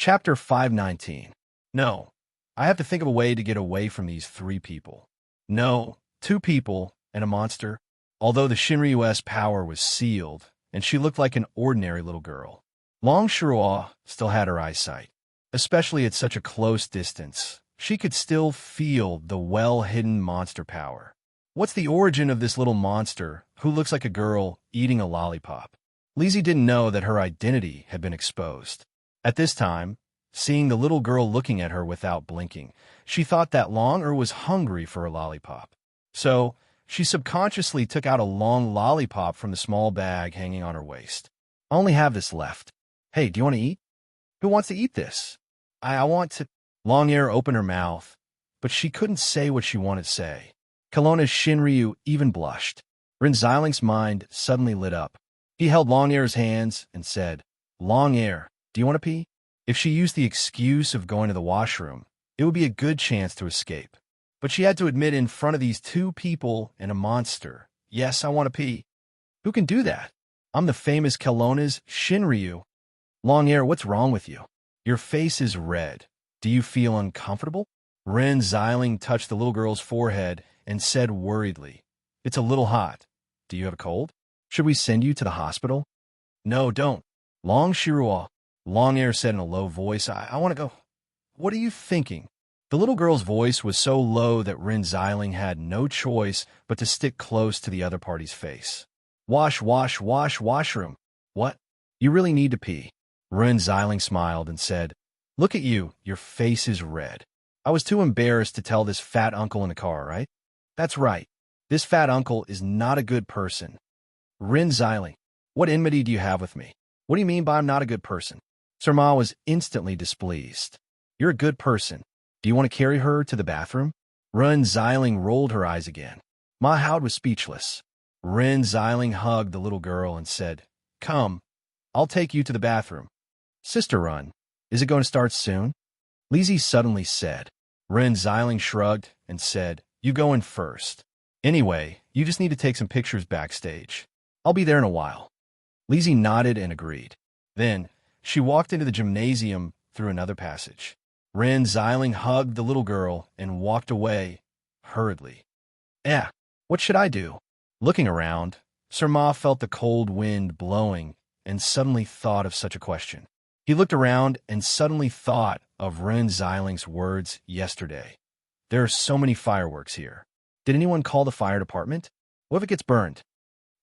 Chapter 519. No, I have to think of a way to get away from these three people. No, two people and a monster. Although the Shinryu's power was sealed, and she looked like an ordinary little girl, Long Shirua still had her eyesight. Especially at such a close distance, she could still feel the well-hidden monster power. What's the origin of this little monster who looks like a girl eating a lollipop? Lizzie didn't know that her identity had been exposed. At this time, seeing the little girl looking at her without blinking, she thought that Longer was hungry for a lollipop. So, she subconsciously took out a long lollipop from the small bag hanging on her waist. I only have this left. Hey, do you want to eat? Who wants to eat this? I want to. Longyear opened her mouth, but she couldn't say what she wanted to say. Kelowna's Shinryu even blushed. Rin Xiling's mind suddenly lit up. He held Longyear's hands and said, Longyear, do you want to pee? If she used the excuse of going to the washroom, it would be a good chance to escape. But she had to admit in front of these two people and a monster, yes, I want to pee. Who can do that? I'm the famous Kelowna's Shinryu. Longyear, what's wrong with you? Your face is red. Do you feel uncomfortable? Rin Xiling touched the little girl's forehead and said worriedly, It's a little hot. Do you have a cold? Should we send you to the hospital? No, don't. Long Shirua, Longyear said in a low voice, I want to go. What are you thinking? The little girl's voice was so low that Rin Xiling had no choice but to stick close to the other party's face. Washroom. What? You really need to pee. Rin Xiling smiled and said, Look at you, your face is red. I was too embarrassed to tell this fat uncle in the car, right? That's right. This fat uncle is not a good person. Rin Xiling, what enmity do you have with me? What do you mean by I'm not a good person? Sir Ma was instantly displeased. You're a good person. Do you want to carry her to the bathroom? Rin Xiling rolled her eyes again. Ma Haoud was speechless. Rin Xiling hugged the little girl and said, Come, I'll take you to the bathroom. Sister Run, is it going to start soon? Lizzie suddenly said. Rin Xiling shrugged and said, You go in first. Anyway, you just need to take some pictures backstage. I'll be there in a while. Lizzie nodded and agreed. Then, she walked into the gymnasium through another passage. Rin Xiling hugged the little girl and walked away, hurriedly. What should I do? Looking around, Sir Ma felt the cold wind blowing and suddenly thought of such a question. He looked around and suddenly thought of Rin Xiling's words yesterday. There are so many fireworks here. Did anyone call the fire department? What if it gets burned?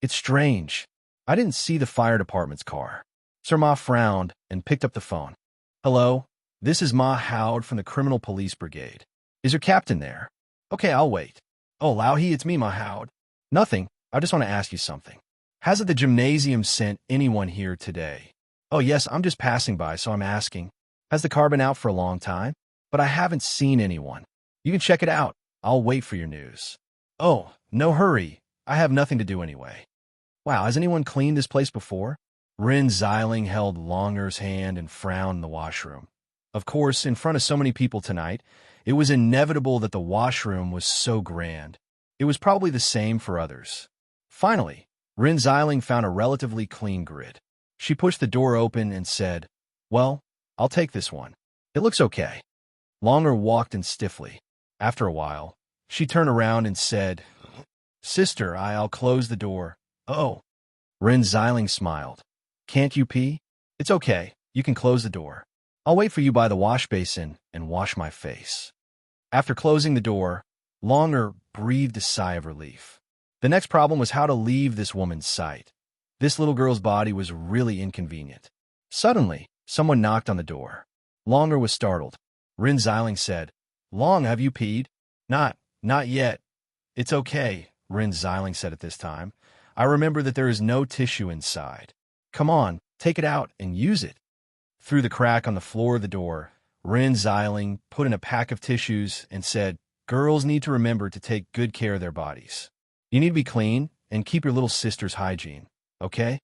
It's strange. I didn't see the fire department's car. Sir Ma frowned and picked up the phone. Hello, this is Ma Haoud from the Criminal Police Brigade. Is your captain there? Okay, I'll wait. Oh, Lauhi, it's me, Ma Haoud. Nothing. I just want to ask you something. Hasn't the gymnasium sent anyone here today? Oh, yes, I'm just passing by, so I'm asking. Has the car been out for a long time? But I haven't seen anyone. You can check it out. I'll wait for your news. Oh, no hurry. I have nothing to do anyway. Wow, has anyone cleaned this place before? Rin Xiling held Longer's hand and frowned in the washroom. Of course, in front of so many people tonight, it was inevitable that the washroom was so grand. It was probably the same for others. Finally, Rin Xiling found a relatively clean grid. She pushed the door open and said, Well, I'll take this one. It looks okay. Longer walked in stiffly. After a while, she turned around and said, Sister, I'll close the door. Oh. Rin Xiling smiled. Can't you pee? It's okay. You can close the door. I'll wait for you by the wash basin and wash my face. After closing the door, Longer breathed a sigh of relief. The next problem was how to leave this woman's sight. This little girl's body was really inconvenient. Suddenly, someone knocked on the door. Longer was startled. Rin Xiling said, Long, have you peed? Not yet. It's okay, Rin Xiling said at this time. I remember that there is no tissue inside. Come on, take it out and use it. Through the crack on the floor of the door, Rin Xiling put in a pack of tissues and said, Girls need to remember to take good care of their bodies. You need to be clean and keep your little sister's hygiene, okay?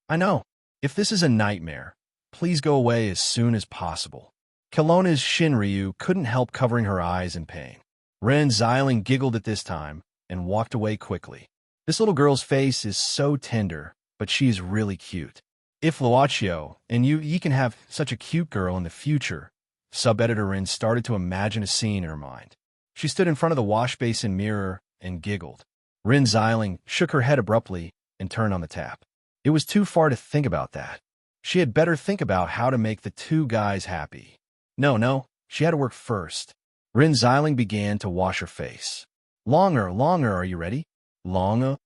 I know. If this is a nightmare, please go away as soon as possible. Kelowna's Shinryu couldn't help covering her eyes in pain. Rin Xiling giggled at this time and walked away quickly. This little girl's face is so tender, but she is really cute. If Luaccio and you can have such a cute girl in the future, sub-editor Rin started to imagine a scene in her mind. She stood in front of the wash basin mirror and giggled. Rin Xiling shook her head abruptly and turned on the tap. It was too far to think about that. She had better think about how to make the two guys happy. No, she had to work first. Rin Xiling began to wash her face. Longer, are you ready? Longer?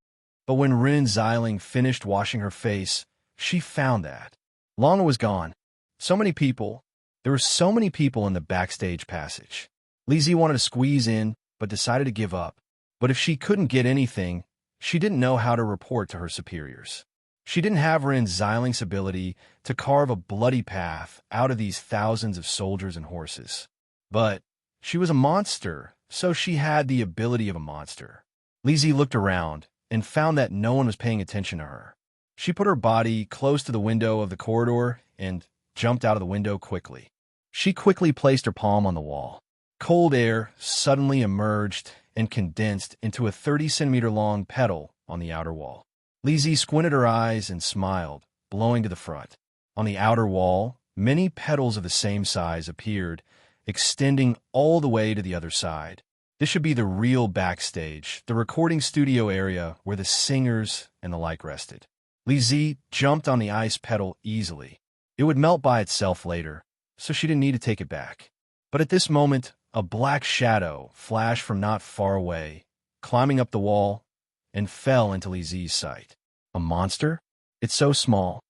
But when Rin Xiling finished washing her face, she found that Longa was gone. So many people. There were so many people in the backstage passage. Lizzie wanted to squeeze in, but decided to give up. But if she couldn't get anything, she didn't know how to report to her superiors. She didn't have Rin Xiling's ability to carve a bloody path out of these thousands of soldiers and horses. But she was a monster, so she had the ability of a monster. Lizzie looked around and found that no one was paying attention to her. She put her body close to the window of the corridor and jumped out of the window quickly. She quickly placed her palm on the wall. Cold air suddenly emerged and condensed into a 30-centimeter-long petal on the outer wall. Lizzie squinted her eyes and smiled, blowing to the front. On the outer wall, many petals of the same size appeared, extending all the way to the other side. This should be the real backstage, the recording studio area where the singers and the like rested. Lizzie jumped on the ice petal easily. It would melt by itself later, so she didn't need to take it back. But at this moment, a black shadow flashed from not far away, climbing up the wall, and fell into Lizzie's sight. A monster? It's so small.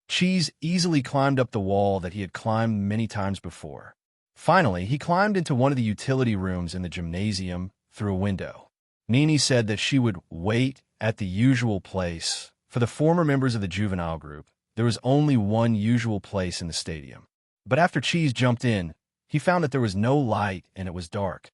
Cheese easily climbed up the wall that he had climbed many times before. Finally, he climbed into one of the utility rooms in the gymnasium through a window. Nini said that she would wait at the usual place. For the former members of the juvenile group, there was only one usual place in the stadium. But after Cheese jumped in, he found that there was no light and it was dark.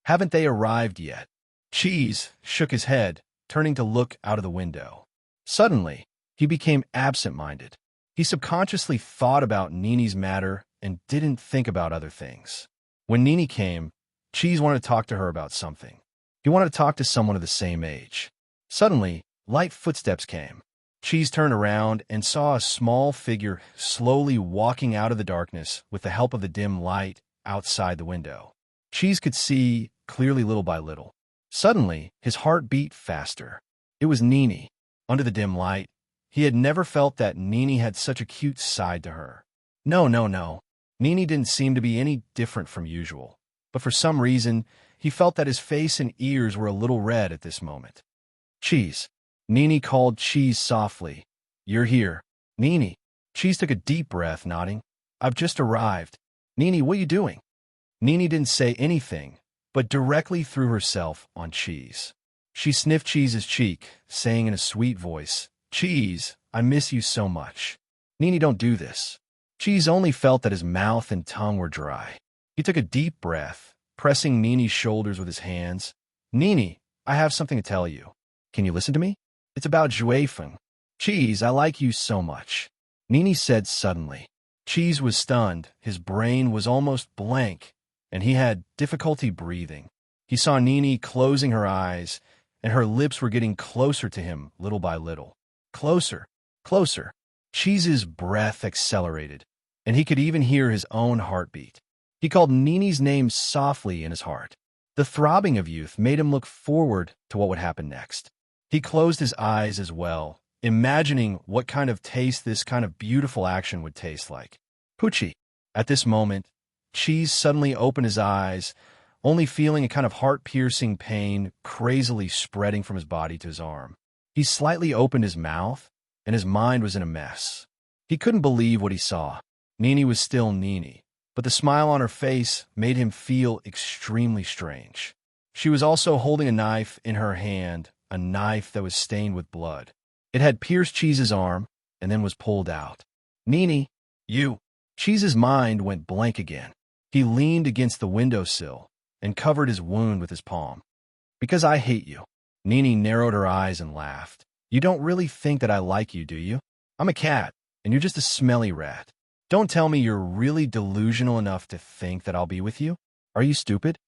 Haven't they arrived yet? Cheese shook his head, turning to look out of the window. Suddenly, he became absent-minded. He subconsciously thought about Nini's matter and didn't think about other things. When Nini came, Cheese wanted to talk to her about something. He wanted to talk to someone of the same age. Suddenly, light footsteps came. Cheese turned around and saw a small figure slowly walking out of the darkness with the help of the dim light outside the window. Cheese could see clearly little by little. Suddenly, his heart beat faster. It was Nini. Under the dim light, he had never felt that Nini had such a cute side to her. No. Nini didn't seem to be any different from usual. But for some reason, he felt that his face and ears were a little red at this moment. Cheese. Nini called Cheese softly. You're here. Nini. Cheese took a deep breath, nodding. I've just arrived. Nini, what are you doing? Nini didn't say anything, but directly threw herself on Cheese. She sniffed Cheese's cheek, saying in a sweet voice, Cheese, I miss you so much. Nini, don't do this. Cheese only felt that his mouth and tongue were dry. He took a deep breath, pressing Nini's shoulders with his hands. Nini, I have something to tell you. Can you listen to me? It's about Juefeng. Cheese, I like you so much. Nini said suddenly. Cheese was stunned, his brain was almost blank, and he had difficulty breathing. He saw Nini closing her eyes, and her lips were getting closer to him little by little. Closer. Cheese's breath accelerated, and he could even hear his own heartbeat. He called Nini's name softly in his heart. The throbbing of youth made him look forward to what would happen next. He closed his eyes as well, imagining what kind of taste this kind of beautiful action would taste like. Poochie. At this moment, Cheese suddenly opened his eyes, only feeling a kind of heart-piercing pain crazily spreading from his body to his arm. He slightly opened his mouth, and his mind was in a mess. He couldn't believe what he saw. Nini was still Nini, but the smile on her face made him feel extremely strange. She was also holding a knife in her hand, a knife that was stained with blood. It had pierced Cheese's arm and then was pulled out. Nini, you. Cheese's mind went blank again. He leaned against the windowsill and covered his wound with his palm. Because I hate you. Nini narrowed her eyes and laughed. You don't really think that I like you, do you? I'm a cat, and you're just a smelly rat. Don't tell me you're really delusional enough to think that I'll be with you. Are you stupid?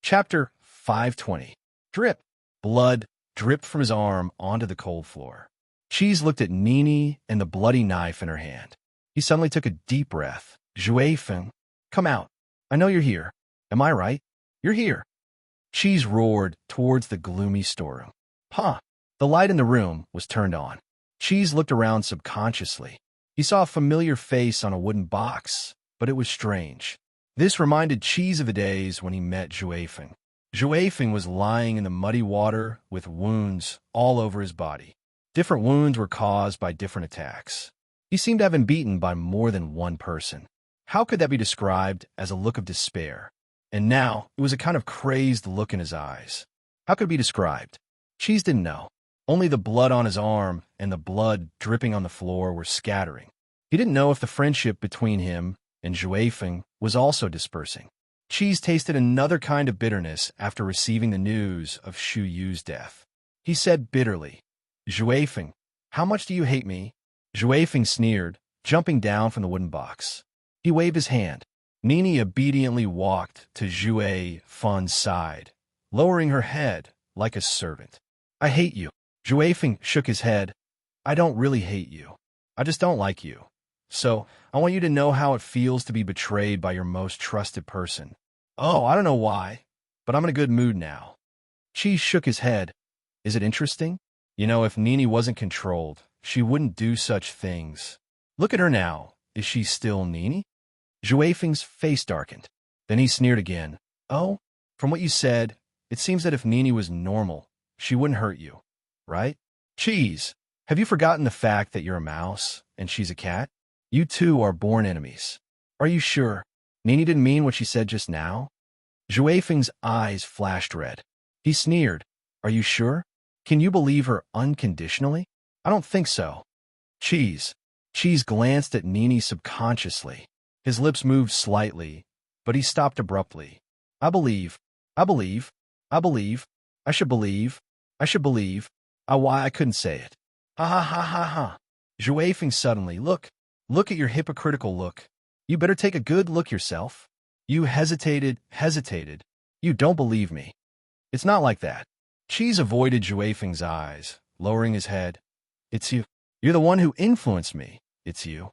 Chapter 520. Drip. Blood dripped from his arm onto the cold floor. Cheese looked at Nini and the bloody knife in her hand. He suddenly took a deep breath. Jue Feng, come out. I know you're here. Am I right? You're here. Cheese roared towards the gloomy storeroom. Huh. The light in the room was turned on. Cheese looked around subconsciously. He saw a familiar face on a wooden box, but it was strange. This reminded Cheese of the days when he met Jue Feng. Jue Feng was lying in the muddy water with wounds all over his body. Different wounds were caused by different attacks. He seemed to have been beaten by more than one person. How could that be described as a look of despair? And now, it was a kind of crazed look in his eyes. How could it be described? Cheese didn't know. Only the blood on his arm and the blood dripping on the floor were scattering. He didn't know if the friendship between him and Jue Feng was also dispersing. Cheese tasted another kind of bitterness after receiving the news of Shu Yu's death. He said bitterly, Jue Feng, how much do you hate me? Jue Feng sneered, jumping down from the wooden box. He waved his hand. Nini obediently walked to Jue Feng's side, lowering her head like a servant. I hate you. Jue Feng shook his head. I don't really hate you. I just don't like you. So, I want you to know how it feels to be betrayed by your most trusted person. Oh, I don't know why, but I'm in a good mood now. Cheese shook his head. Is it interesting? You know, if Nini wasn't controlled, she wouldn't do such things. Look at her now. Is she still Nini? Jue Feng's face darkened. Then he sneered again. Oh, from what you said, it seems that if Nini was normal, she wouldn't hurt you, right? Cheese, have you forgotten the fact that you're a mouse and she's a cat? You two are born enemies. Are you sure? Nini didn't mean what she said just now? Jue Feng's eyes flashed red. He sneered. Are you sure? Can you believe her unconditionally? I don't think so. Cheese. Cheese glanced at Nini subconsciously. His lips moved slightly, but he stopped abruptly. I believe. I believe. I believe. I should believe. I should believe. Why I couldn't say it. Ha ha ha ha ha. Jue Feng suddenly. Look at your hypocritical look. You better take a good look yourself. You hesitated. You don't believe me. It's not like that. Cheese avoided Jue Feng's eyes, lowering his head. It's you. You're the one who influenced me. It's you.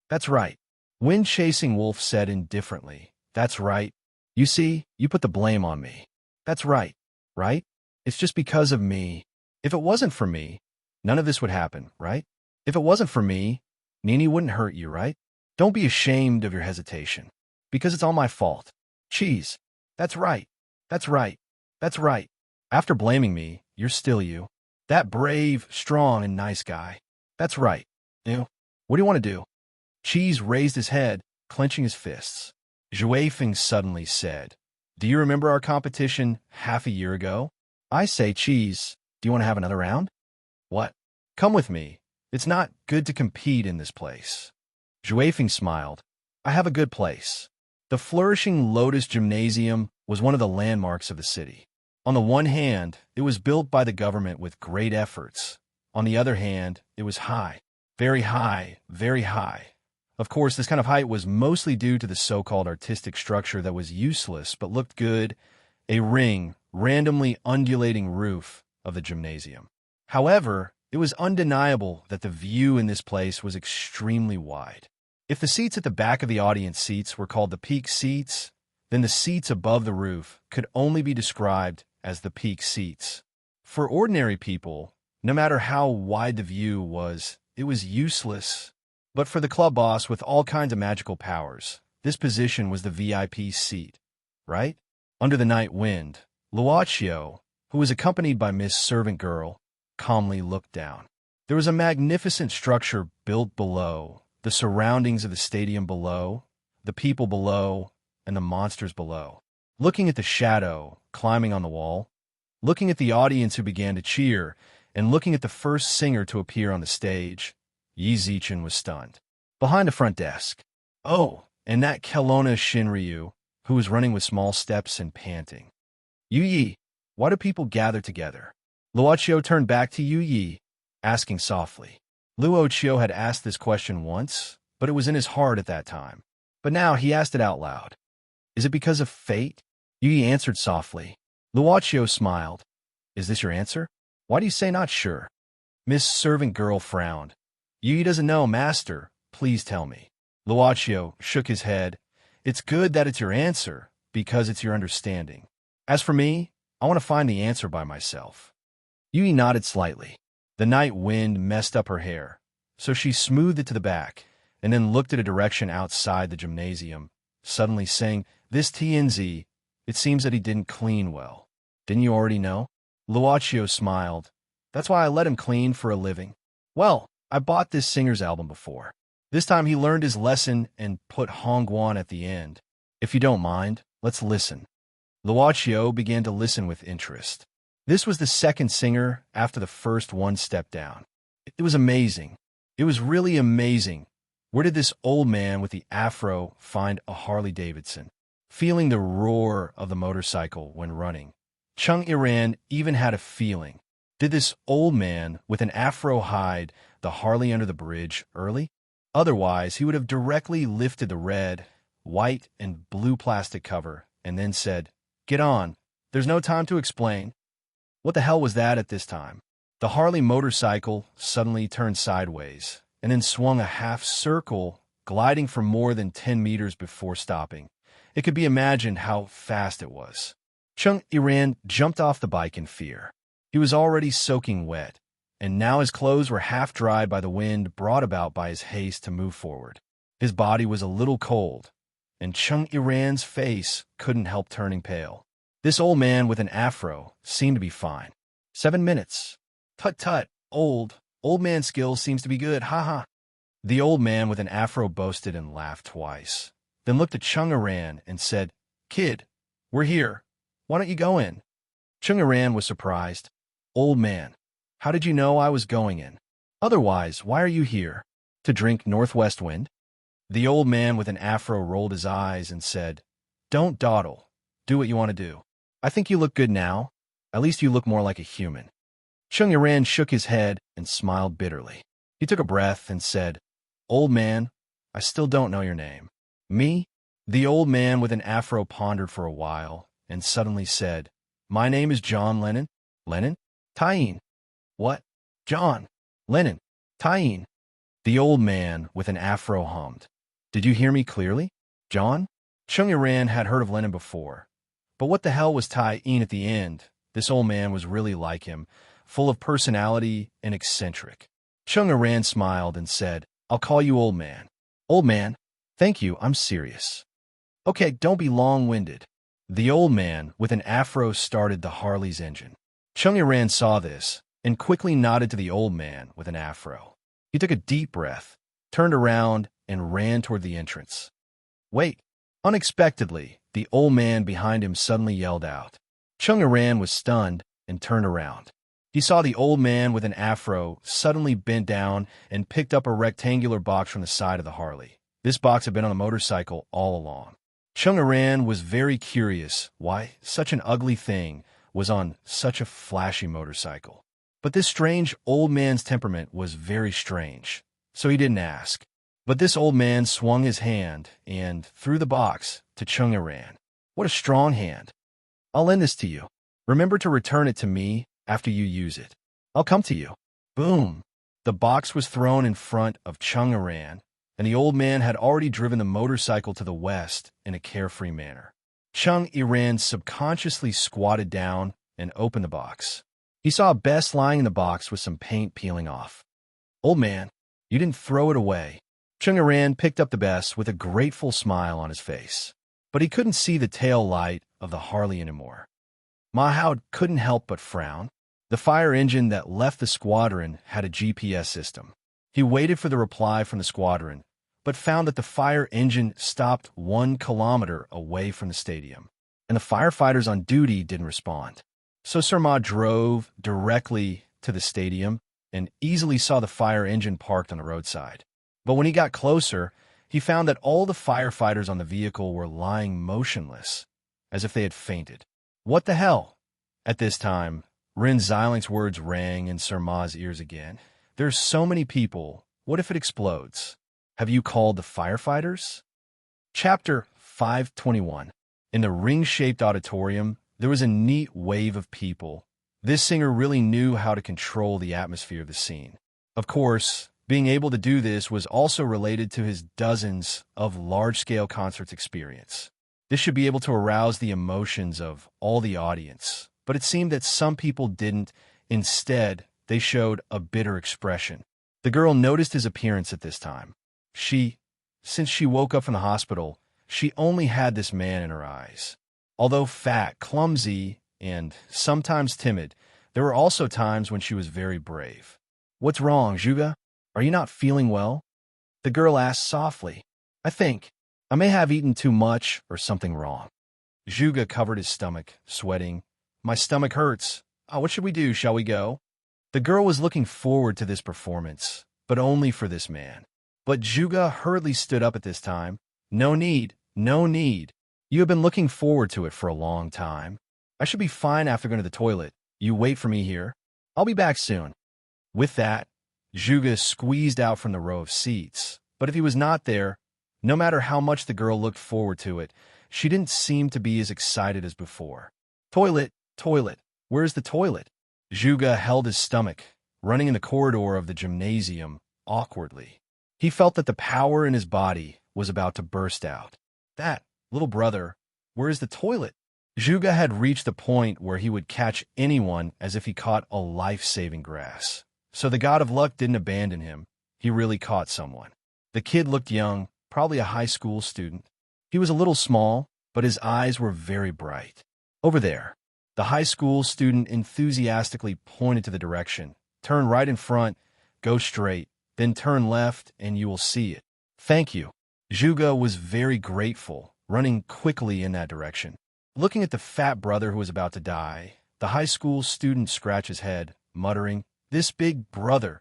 That's right. Wind-chasing wolf said indifferently. That's right. You see, you put the blame on me. That's right. Right? It's just because of me. If it wasn't for me, none of this would happen, right? If it wasn't for me, Nini wouldn't hurt you, right? Don't be ashamed of your hesitation, because it's all my fault. Cheese. That's right. That's right. That's right. After blaming me, you're still you. That brave, strong, and nice guy. That's right. You. What do you want to do? Cheese raised his head, clenching his fists. Jue Feng suddenly said, Do you remember our competition half a year ago? I say, Cheese, do you want to have another round? What? Come with me. It's not good to compete in this place. Jue Feng smiled. I have a good place. The flourishing Lotus Gymnasium was one of the landmarks of the city. On the one hand, it was built by the government with great efforts. On the other hand, it was high. Very high, very high. Of course, this kind of height was mostly due to the so-called artistic structure that was useless but looked good, a ring, randomly undulating roof of the gymnasium. However, it was undeniable that the view in this place was extremely wide. If the seats at the back of the audience seats were called the peak seats, then the seats above the roof could only be described as the peak seats. For ordinary people, no matter how wide the view was, it was useless. But for the club boss with all kinds of magical powers, this position was the VIP seat, right? Under the night wind, Luochio, who was accompanied by Miss Servant Girl, calmly looked down. There was a magnificent structure built below, the surroundings of the stadium below, the people below, and the monsters below. Looking at the shadow climbing on the wall, looking at the audience who began to cheer, and looking at the first singer to appear on the stage, Yi Zichen was stunned. Behind the front desk. Oh, and that Kelowna Shinryu, who was running with small steps and panting. Yu Yi, why do people gather together? Luochio turned back to Yu Yi, asking softly. Luochio had asked this question once, but it was in his heart at that time. But now he asked it out loud. Is it because of fate? Yu Yi answered softly. Luochio smiled. Is this your answer? Why do you say not sure? Miss Servant Girl frowned. You doesn't know, master. Please tell me. Luaccio shook his head. It's good that it's your answer, because it's your understanding. As for me, I want to find the answer by myself. Yui nodded slightly. The night wind messed up her hair, so she smoothed it to the back, and then looked at a direction outside the gymnasium, suddenly saying, This TNZ, it seems that he didn't clean well. Didn't you already know? Luaccio smiled. That's why I let him clean for a living. Well, I bought this singer's album before. This time he learned his lesson and put Hongguan at the end. If you don't mind, let's listen. Luaccio began to listen with interest. This was the second singer after the first one stepped down. It was amazing. It was really amazing. Where did this old man with the afro find a Harley-Davidson? Feeling the roar of the motorcycle when running, Chung Iran even had a feeling. Did this old man with an afro hide the Harley under the bridge early? Otherwise, he would have directly lifted the red, white, and blue plastic cover and then said, Get on. There's no time to explain. What the hell was that at this time? The Harley motorcycle suddenly turned sideways and then swung a half circle, gliding for more than 10 meters before stopping. It could be imagined how fast it was. Chung Iran jumped off the bike in fear. He was already soaking wet, and now his clothes were half dried by the wind brought about by his haste to move forward. His body was a little cold, and Chung Iran's face couldn't help turning pale. This old man with an afro seemed to be fine. 7 minutes. Tut-tut, old man skills seems to be good, ha-ha. The old man with an afro boasted and laughed twice, then looked at Chung Iran and said, Kid, we're here. Why don't you go in? Chung Iran was surprised. Old man, how did you know I was going in? Otherwise, why are you here? To drink northwest wind? The old man with an afro rolled his eyes and said, Don't dawdle. Do what you want to do. I think you look good now. At least you look more like a human. Chung Iran shook his head and smiled bitterly. He took a breath and said, Old man, I still don't know your name. Me? The old man with an afro pondered for a while and suddenly said, My name is John Lennon. Lennon? Tyene. What? John. Lennon. Tyene. The old man with an afro hummed. Did you hear me clearly? John? Chung Iran had heard of Lennon before. But what the hell was Tyene at the end? This old man was really like him, full of personality and eccentric. Chung Iran smiled and said, I'll call you old man. Old man? Thank you, I'm serious. Okay, don't be long-winded. The old man with an afro started the Harley's engine. Chung Iran saw this and quickly nodded to the old man with an afro. He took a deep breath, turned around, and ran toward the entrance. Wait! Unexpectedly, the old man behind him suddenly yelled out. Chung Iran was stunned and turned around. He saw the old man with an afro suddenly bent down and picked up a rectangular box from the side of the Harley. This box had been on the motorcycle all along. Chung Iran was very curious why such an ugly thing was on such a flashy motorcycle. But this strange old man's temperament was very strange, so he didn't ask. But this old man swung his hand and threw the box to Chung Iran. What a strong hand. I'll lend this to you. Remember to return it to me after you use it. I'll come to you. Boom. The box was thrown in front of Chung Iran, and the old man had already driven the motorcycle to the west in a carefree manner. Chung Iran subconsciously squatted down and opened the box. He saw Bess lying in the box with some paint peeling off. Old man, you didn't throw it away. Chung Iran picked up the Bess with a grateful smile on his face. But he couldn't see the tail light of the Harley anymore. Mahoud couldn't help but frown. The fire engine that left the squadron had a GPS system. He waited for the reply from the squadron, but found that the fire engine stopped 1 kilometer away from the stadium, and the firefighters on duty didn't respond. So Surma drove directly to the stadium and easily saw the fire engine parked on the roadside. But when he got closer, he found that all the firefighters on the vehicle were lying motionless, as if they had fainted. What the hell? At this time, Rin Xilin's words rang in Surma's ears again. There's so many people. What if it explodes? Have you called the firefighters? Chapter 521. In the ring-shaped auditorium, there was a neat wave of people, This singer really knew how to control the atmosphere of the scene. Of course, being able to do this was also related to his dozens of large-scale concerts experience. This should be able to arouse the emotions of all the audience, but it seemed that some people didn't. Instead, they showed a bitter expression. The girl noticed his appearance at this time. Since she woke up from the hospital, she only had this man in her eyes. Although fat, clumsy, and sometimes timid, there were also times when she was very brave. "What's wrong, Juga? Are you not feeling well?" the girl asked softly. I may have eaten too much or something wrong." Juga covered his stomach, sweating. "My stomach hurts. What should we do? Shall we go?" The girl was looking forward to this performance, but only for this man. But Juga hurriedly stood up at this time. "No need, no need. You have been looking forward to it for a long time. I should be fine after going to the toilet. You wait for me here. I'll be back soon." With that, Juga squeezed out from the row of seats. But if he was not there, no matter how much the girl looked forward to it, she didn't seem to be as excited as before. "Toilet, toilet. Where's the toilet?" Juga held his stomach, running in the corridor of the gymnasium awkwardly. He felt that the power in his body was about to burst out. "That, little brother, where is the toilet?" Juga had reached the point where he would catch anyone as if he caught a life-saving grass. So the god of luck didn't abandon him. He really caught someone. The kid looked young, probably a high school student. He was a little small, but his eyes were very bright. "Over there." The high school student enthusiastically pointed to the direction. "Turn right in front, go straight, then turn left, and you will see it." "Thank you." Juga was very grateful, running quickly in that direction. Looking at the fat brother who was about to die, the high school student scratched his head, muttering, "This big brother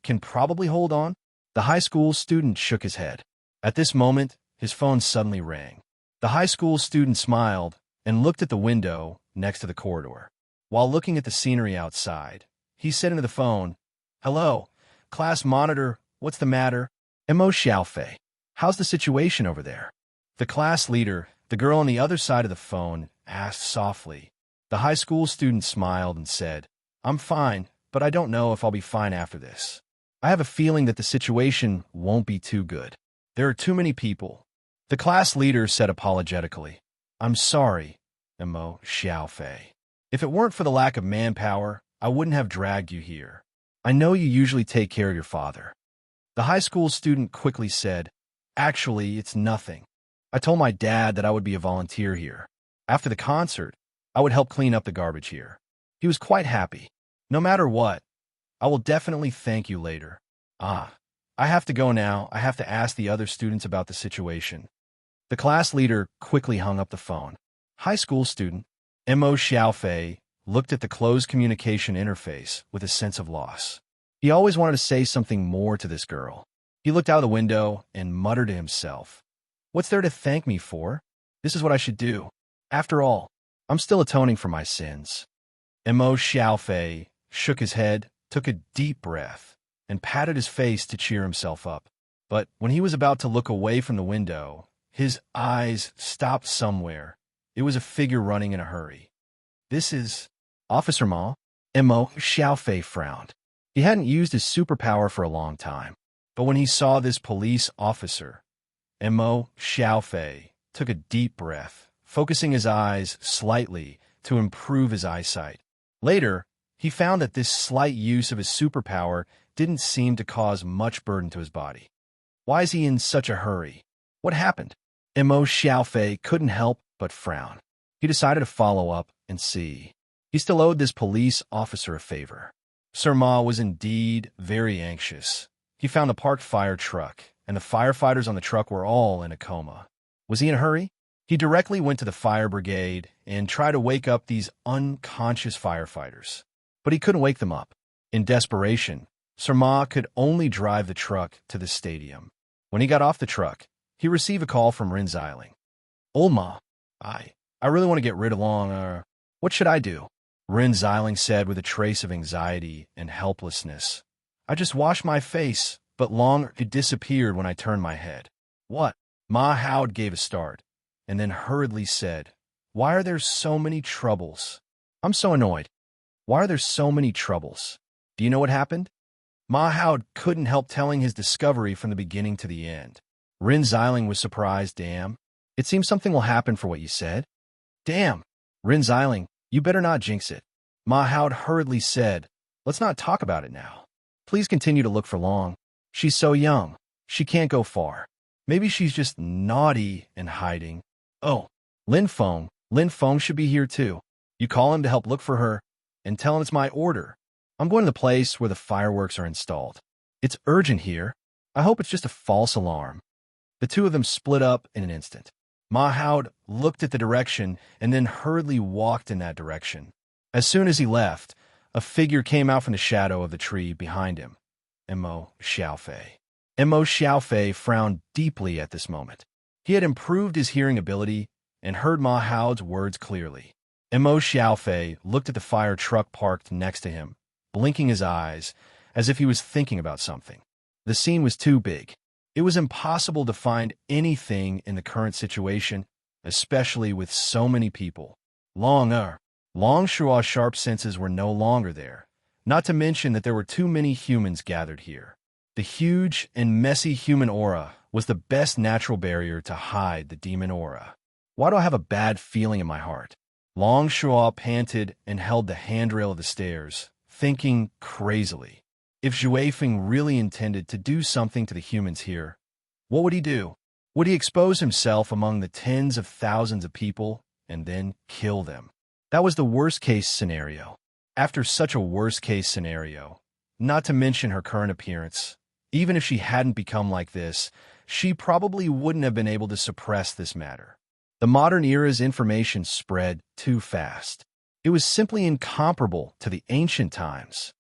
can probably hold on." The high school student shook his head. At this moment, his phone suddenly rang. The high school student smiled and looked at the window next to the corridor. While looking at the scenery outside, he said into the phone, "Hello, class monitor, what's the matter? Mo Xiaofei, how's the situation over there?" The class leader, the girl on the other side of the phone, asked softly. The high school student smiled and said, "I'm fine, but I don't know if I'll be fine after this. I have a feeling that the situation won't be too good. There are too many people." The class leader said apologetically, "I'm sorry, Mo Xiaofei. If it weren't for the lack of manpower, I wouldn't have dragged you here. I know you usually take care of your father." The high school student quickly said, "Actually, it's nothing. I told my dad that I would be a volunteer here. After the concert, I would help clean up the garbage here. He was quite happy. No matter what, I will definitely thank you later. I have to go now. I have to ask the other students about the situation." The class leader quickly hung up the phone. High school student Mo Xiaofei looked at the closed communication interface with a sense of loss. He always wanted to say something more to this girl. He looked out of the window and muttered to himself, "What's there to thank me for? This is what I should do. After all, I'm still atoning for my sins." Mo Xiaofei shook his head, took a deep breath, and patted his face to cheer himself up. But when he was about to look away from the window, his eyes stopped somewhere. It was a figure running in a hurry. "This is Officer Ma." Mo Xiaofei frowned. He hadn't used his superpower for a long time, but when he saw this police officer, Mo Xiaofei took a deep breath, focusing his eyes slightly to improve his eyesight. Later, he found that this slight use of his superpower didn't seem to cause much burden to his body. Why is he in such a hurry? What happened? Mo Xiaofei couldn't help but frown. He decided to follow up and see. He still owed this police officer a favor. Sir Ma was indeed very anxious. He found the parked fire truck, and the firefighters on the truck were all in a coma. Was he in a hurry? He directly went to the fire brigade and tried to wake up these unconscious firefighters. But he couldn't wake them up. In desperation, Sir Ma could only drive the truck to the stadium. When he got off the truck, he received a call from Rin Xiling. "Old Ma, I really want to get rid of Long. What should I do?" Rin Xiling said with a trace of anxiety and helplessness. "I just washed my face, but Long it disappeared when I turned my head." "What?" Ma Howd gave a start, and then hurriedly said, "Why are there so many troubles? I'm so annoyed." Why are there so many troubles? Do you know what happened? Mahoud couldn't help telling his discovery from the beginning to the end. Rin Xiling was surprised. Damn. It seems something will happen for what you said. Damn. Rin Xiling, you better not jinx it. Mahoud hurriedly said, let's not talk about it now. Please continue to look for Long. She's so young. She can't go far. Maybe she's just naughty and hiding. Oh, Lin Feng. Lin Feng should be here too. You call him to help look for her and tell him it's my order. I'm going to the place where the fireworks are installed. It's urgent here. I hope it's just a false alarm. The two of them split up in an instant. Mahoud looked at the direction and then hurriedly walked in that direction. As soon as he left, a figure came out from the shadow of the tree behind him. Mo Xiaofei. Mo Xiaofei frowned deeply at this moment. He had improved his hearing ability and heard Mahoud's words clearly. Mo Xiaofei looked at the fire truck parked next to him, blinking his eyes as if he was thinking about something. The scene was too big. It was impossible to find anything in the current situation, especially with so many people. Long Shua's sharp senses were no longer there, not to mention that there were too many humans gathered here. The huge and messy human aura was the best natural barrier to hide the demon aura. Why do I have a bad feeling in my heart? Long Shua panted and held the handrail of the stairs, thinking crazily. If Zhuefeng really intended to do something to the humans here, what would he do? Would he expose himself among the tens of thousands of people and then kill them? That was the worst-case scenario. After such a worst-case scenario, not to mention her current appearance, even if she hadn't become like this, she probably wouldn't have been able to suppress this matter. The modern era's information spread too fast. It was simply incomparable to the ancient times.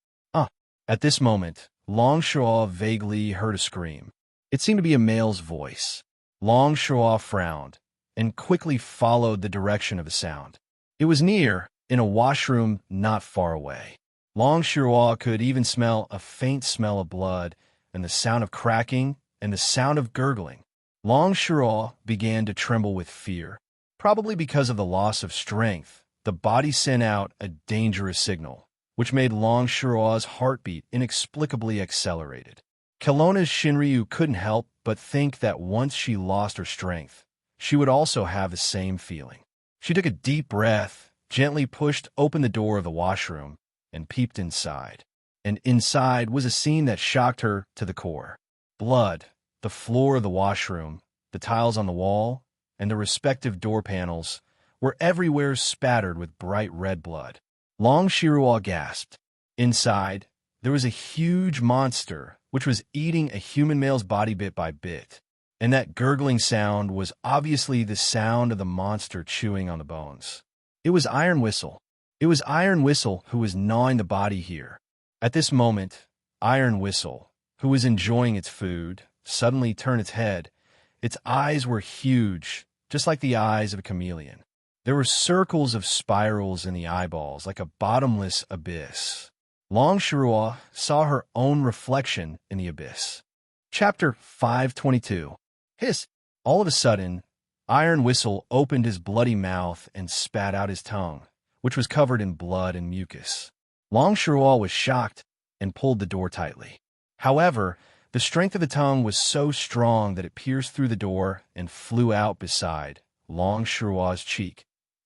At this moment, Long Shua vaguely heard a scream. It seemed to be a male's voice. Long Shua frowned and quickly followed the direction of the sound. It was near, in a washroom not far away. Long Shua could even smell a faint smell of blood and the sound of cracking and the sound of gurgling. Long Shua began to tremble with fear. Probably because of the loss of strength, the body sent out a dangerous signal, which made Long Shua's heartbeat inexplicably accelerated. Kelowna's Shinryu couldn't help but think that once she lost her strength, she would also have the same feeling. She took a deep breath, gently pushed open the door of the washroom, and peeped inside. And inside was a scene that shocked her to the core. Blood, the floor of the washroom, the tiles on the wall, and the respective door panels were everywhere spattered with bright red blood. Long Shirua gasped. Inside, there was a huge monster which was eating a human male's body bit by bit, and that gurgling sound was obviously the sound of the monster chewing on the bones. It was Iron Whistle. It was Iron Whistle who was gnawing the body here. At this moment, Iron Whistle, who was enjoying its food, suddenly turned its head. Its eyes were huge, just like the eyes of a chameleon. There were circles of spirals in the eyeballs, like a bottomless abyss. Long Shirua saw her own reflection in the abyss. Chapter 522. Hiss! All of a sudden, Iron Whistle opened his bloody mouth and spat out his tongue, which was covered in blood and mucus. Long Shirua was shocked and pulled the door tightly. However, the strength of the tongue was so strong that it pierced through the door and flew out beside Long Shirua's cheek,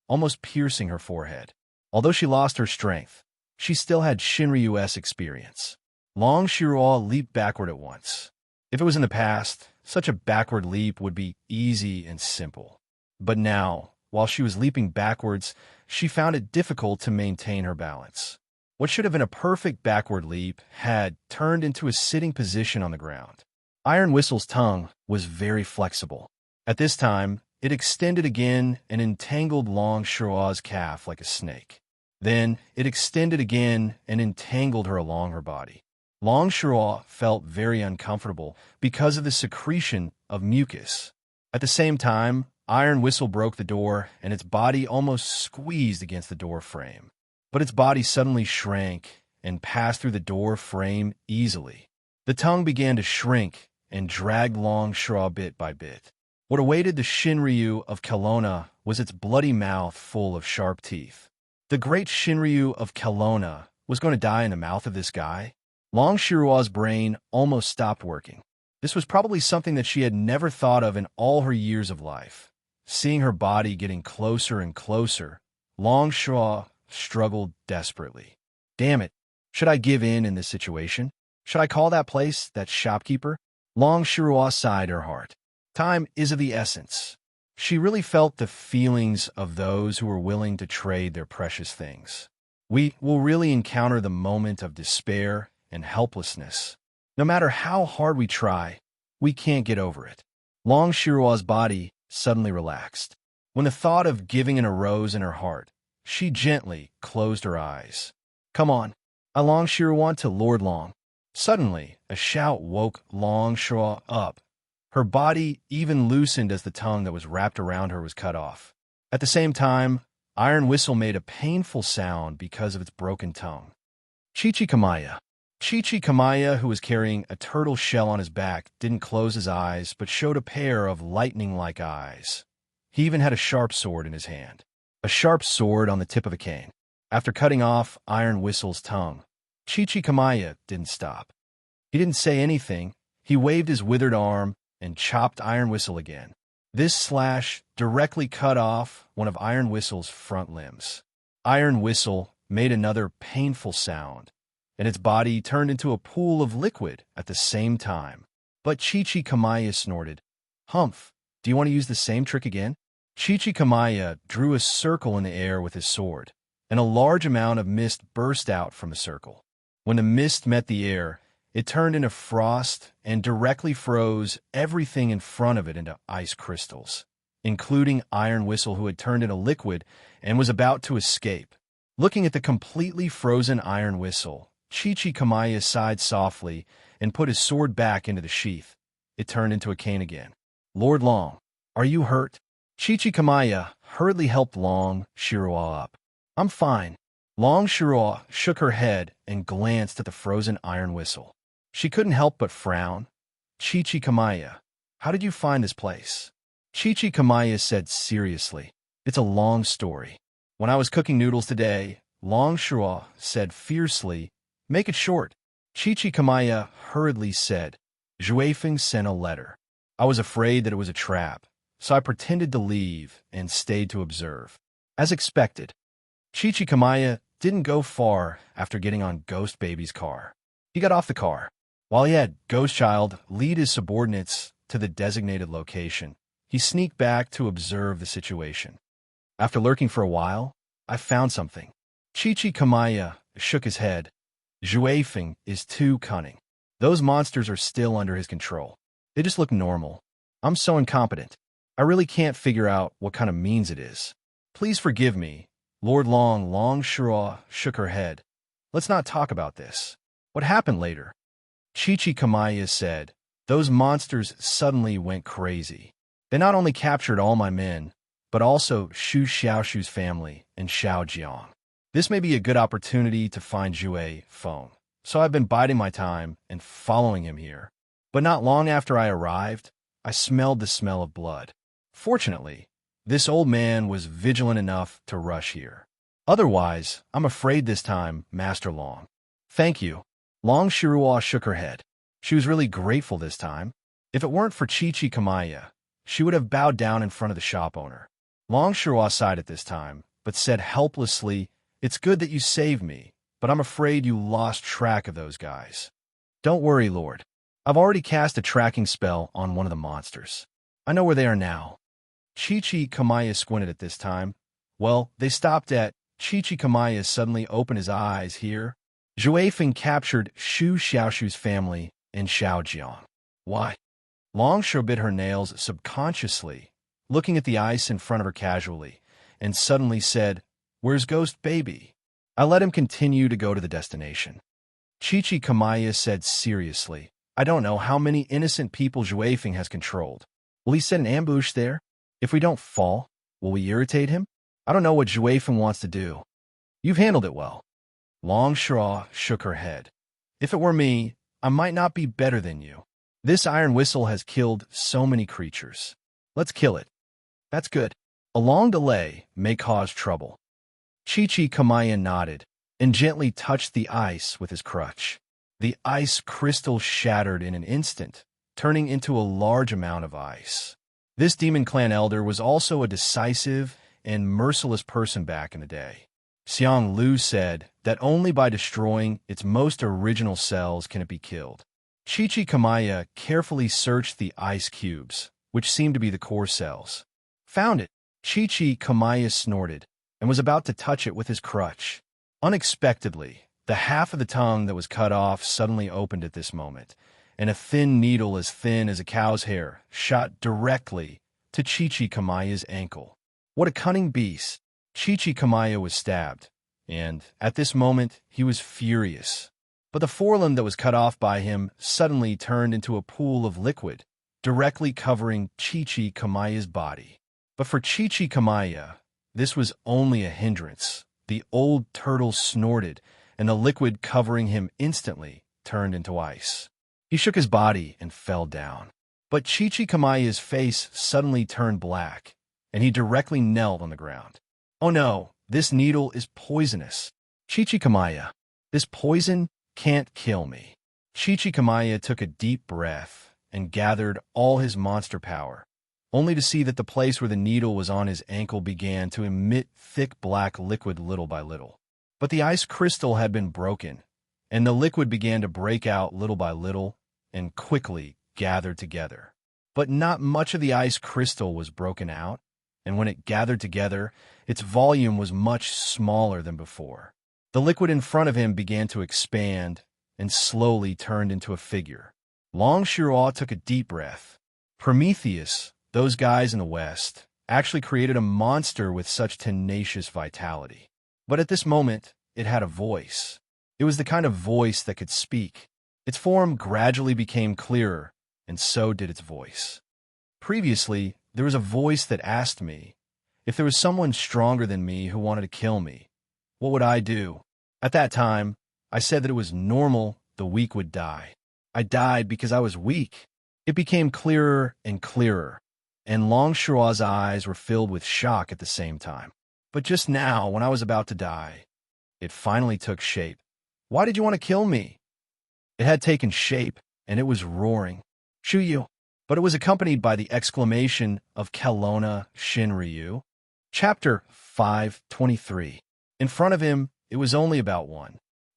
almost piercing her forehead. Although she lost her strength, she still had Shinryu's experience. Long Shirua leaped backward at once. If it was in the past, such a backward leap would be easy and simple. But now, while she was leaping backwards, she found it difficult to maintain her balance. What should have been a perfect backward leap had turned into a sitting position on the ground. Iron Whistle's tongue was very flexible. At this time, it extended again and entangled Long Shirua's calf like a snake. Then it extended again and entangled her along her body. Long Shirua felt very uncomfortable because of the secretion of mucus. At the same time, Iron Whistle broke the door and its body almost squeezed against the door frame. But its body suddenly shrank and passed through the door frame easily. The tongue began to shrink and dragged Long Shirua bit by bit. What awaited the Shinryu of Kelowna was its bloody mouth full of sharp teeth. The great Shinryu of Kelowna was going to die in the mouth of this guy? Long Shirua's brain almost stopped working. This was probably something that she had never thought of in all her years of life. Seeing her body getting closer and closer, Long Shirua struggled desperately. Damn it, should I give in this situation? Should I call that place, that shopkeeper? Long Shirua sighed her heart. Time is of the essence. She really felt the feelings of those who were willing to trade their precious things. We will really encounter the moment of despair and helplessness. No matter how hard we try, we can't get over it. Long Shirua's body suddenly relaxed. When the thought of giving in arose in her heart, she gently closed her eyes. Come on, I Long Shirua to Lord Long. Suddenly, a shout woke Long Shirua up. Her body even loosened as the tongue that was wrapped around her was cut off. At the same time, Iron Whistle made a painful sound because of its broken tongue. Chichikamaya. Chichikamaya, who was carrying a turtle shell on his back, didn't close his eyes but showed a pair of lightning-like eyes. He even had a sharp sword in his hand. A sharp sword on the tip of a cane. After cutting off Iron Whistle's tongue, Chichikamaya didn't stop. He didn't say anything. He waved his withered arm and chopped Iron Whistle again. This slash directly cut off one of Iron Whistle's front limbs. Iron Whistle made another painful sound, and its body turned into a pool of liquid at the same time. But Chichikamaya snorted. Humph, do you want to use the same trick again? Chichikamaya drew a circle in the air with his sword, and a large amount of mist burst out from the circle. When the mist met the air, it turned into frost and directly froze everything in front of it into ice crystals, including Iron Whistle, who had turned into liquid and was about to escape. Looking at the completely frozen Iron Whistle, Chichikamaya sighed softly and put his sword back into the sheath. It turned into a cane again. Lord Long, are you hurt? Chichikamaya hurriedly helped Long Shirua up. I'm fine. Long Shirua shook her head and glanced at the frozen Iron Whistle. She couldn't help but frown. Chichikamaya, how did you find this place? Chichikamaya said seriously, it's a long story. When I was cooking noodles today, Long Shirua said fiercely, make it short. Chichikamaya hurriedly said, Zhuefeng sent a letter. I was afraid that it was a trap, so I pretended to leave and stayed to observe. As expected, Chichikamaya didn't go far after getting on Ghost Baby's car. He got off the car. While he had Ghost Child lead his subordinates to the designated location, he sneaked back to observe the situation. After lurking for a while, I found something. Chichikamaya shook his head. Zhuefeng is too cunning. Those monsters are still under his control. They just look normal. I'm so incompetent. I really can't figure out what kind of means it is. Please forgive me. Lord Long Shirua shook her head. Let's not talk about this. What happened later? Chichikamaya said, those monsters suddenly went crazy. They not only captured all my men, but also Shu Xiaoshu's family and Xiao Jiang. This may be a good opportunity to find Zhue Feng, so I've been biding my time and following him here. But not long after I arrived, I smelled the smell of blood. Fortunately, this old man was vigilant enough to rush here. Otherwise, I'm afraid this time, Master Long. Thank you. Long Shirua shook her head. She was really grateful this time. If it weren't for Chichikamaya, she would have bowed down in front of the shop owner. Long Shirua sighed at this time, but said helplessly, it's good that you saved me, but I'm afraid you lost track of those guys. Don't worry, Lord. I've already cast a tracking spell on one of the monsters. I know where they are now. Chichikamaya squinted at this time. Well, they stopped at Chichikamaya suddenly opened his eyes here. Zhuefeng captured Shu Xiaoshu's family and Xiao Jiang. Why? Long Shirua bit her nails subconsciously, looking at the ice in front of her casually, and suddenly said, where's Ghost Baby? I let him continue to go to the destination. Chichikamaya said seriously, I don't know how many innocent people Zhuefeng has controlled. Will he set an ambush there? If we don't fall, will we irritate him? I don't know what Zhuefeng wants to do. You've handled it well. Long Shirua shook her head. If it were me, I might not be better than you. This Iron Whistle has killed so many creatures. Let's kill it. That's good. A long delay may cause trouble. Kamaya nodded and gently touched the ice with his crutch. The ice crystal shattered in an instant, turning into a large amount of ice. This Demon Clan elder was also a decisive and merciless person back in the day. Xiang Lu said that only by destroying its most original cells can it be killed. Kamaya carefully searched the ice cubes, which seemed to be the core cells. Found it! Kamaya snorted and was about to touch it with his crutch. Unexpectedly, the half of the tongue that was cut off suddenly opened at this moment, and a thin needle as thin as a cow's hair shot directly to Kamaya's ankle. What a cunning beast! Kamaya was stabbed, and, at this moment, he was furious. But the forelimb that was cut off by him suddenly turned into a pool of liquid, directly covering Kamaya's body. But for Kamaya, this was only a hindrance. The old turtle snorted, and the liquid covering him instantly turned into ice. He shook his body and fell down. But Kamaya's face suddenly turned black, and he directly knelt on the ground. Oh no, this needle is poisonous. Kamaya, this poison can't kill me. Kamaya took a deep breath and gathered all his monster power, only to see that the place where the needle was on his ankle began to emit thick black liquid little by little. But the ice crystal had been broken, and the liquid began to break out little by little and quickly gathered together. But not much of the ice crystal was broken out, and when it gathered together, its volume was much smaller than before. The liquid in front of him began to expand and slowly turned into a figure. Long Shiro took a deep breath. Prometheus, those guys in the West, actually created a monster with such tenacious vitality. But at this moment, it had a voice. It was the kind of voice that could speak. Its form gradually became clearer, and so did its voice. Previously, there was a voice that asked me, if there was someone stronger than me who wanted to kill me, what would I do? At that time, I said that it was normal the weak would die. I died because I was weak. It became clearer and clearer, and Long Shiro's eyes were filled with shock at the same time. But just now, when I was about to die, it finally took shape. Why did you want to kill me? It had taken shape, and it was roaring. Shuyu. But it was accompanied by the exclamation of Kelowna Shinryu. Chapter 5:23. In front of him, it was only about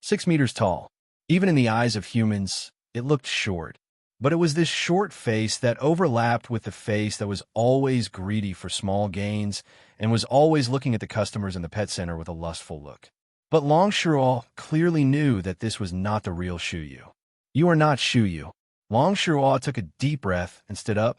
6 meters tall. Even in the eyes of humans, it looked short. But it was this short face that overlapped with the face that was always greedy for small gains and was always looking at the customers in the pet center with a lustful look. But Long Shiro clearly knew that this was not the real Shuyu. You are not Shuyu. Long Shiro took a deep breath and stood up.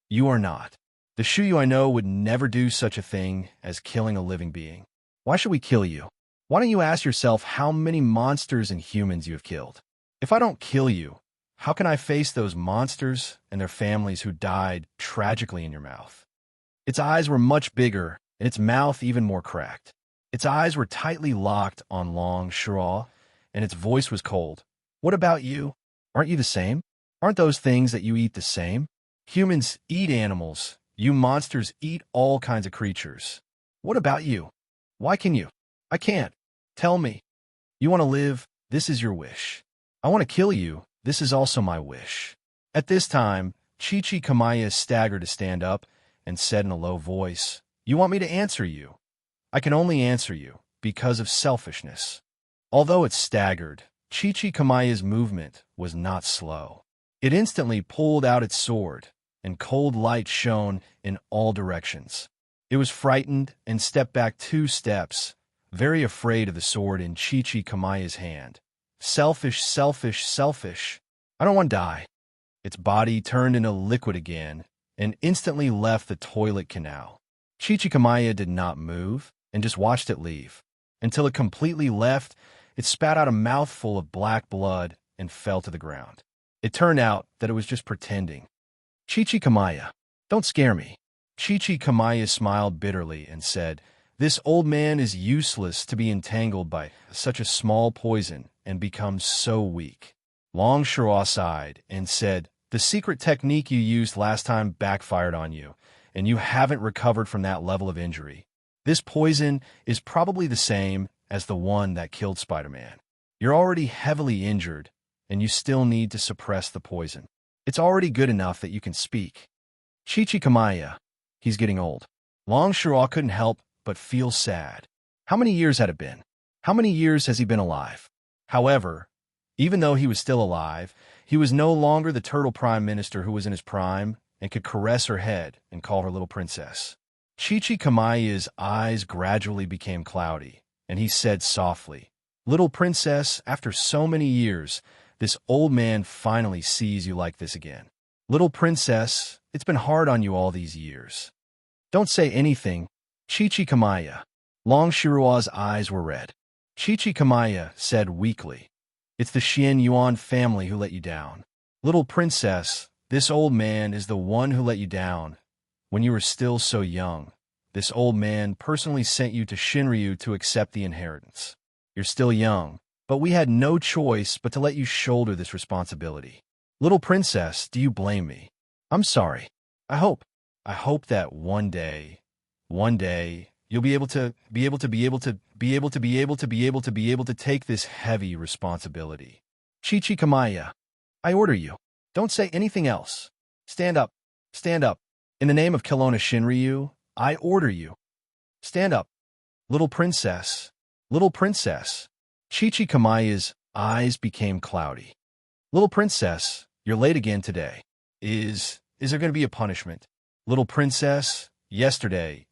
You are not. The Shuyu I know would never do such a thing as killing a living being. Why should we kill you? Why don't you ask yourself how many monsters and humans you have killed? If I don't kill you, how can I face those monsters and their families who died tragically in your mouth? Its eyes were much bigger, and its mouth even more cracked. Its eyes were tightly locked on Long Shiro, and its voice was cold. What about you? Aren't you the same? Aren't those things that you eat the same? Humans eat animals. You monsters eat all kinds of creatures. What about you? Why can you? I can't. Tell me. You want to live? This is your wish. I want to kill you. This is also my wish. At this time, Kamaya staggered to stand up and said in a low voice, You want me to answer you? I can only answer you because of selfishness. Although it staggered, Kamaya's movement was not slow. It instantly pulled out its sword, and cold light shone in all directions. It was frightened and stepped back 2 steps, very afraid of the sword in Kamaya's hand. Selfish, selfish, selfish. I don't want to die. Its body turned into liquid again and instantly left the toilet canal. Kamaya did not move and just watched it leave. Until it completely left, it spat out a mouthful of black blood and fell to the ground. It turned out that it was just pretending. Kamaya, don't scare me. Kamaya smiled bitterly and said, This old man is useless to be entangled by such a small poison and become so weak. Long Shiro sighed and said, The secret technique you used last time backfired on you, and you haven't recovered from that level of injury. This poison is probably the same as the one that killed Spider-Man. You're already heavily injured, and you still need to suppress the poison. It's already good enough that you can speak. Chichikamaya, he's getting old. Long Shiro couldn't help but feel sad. How many years had it been? How many years has he been alive? However, even though he was still alive, he was no longer the turtle prime minister who was in his prime and could caress her head and call her little princess. Chichikamaya's eyes gradually became cloudy, and he said softly, "Little princess, after so many years, this old man finally sees you like this again. Little princess, it's been hard on you all these years. Don't say anything, Chichikamaya." Long Shirua's eyes were red. Chichikamaya said weakly, "It's the Xian Yuan family who let you down. Little princess, this old man is the one who let you down. When you were still so young, this old man personally sent you to Shinryu to accept the inheritance. You're still young, but we had no choice but to let you shoulder this responsibility. Little princess, do you blame me? I'm sorry. I hope that one day, you'll be able to take this heavy responsibility. Chichikamaya, I order you. Don't say anything else. Stand up. Stand up. In the name of Kelowna Shinryu, I order you. Stand up. Little princess. Little princess." Chichikamaya's eyes became cloudy. "Little princess, you're late again today. Is there going to be a punishment? Little princess, yesterday,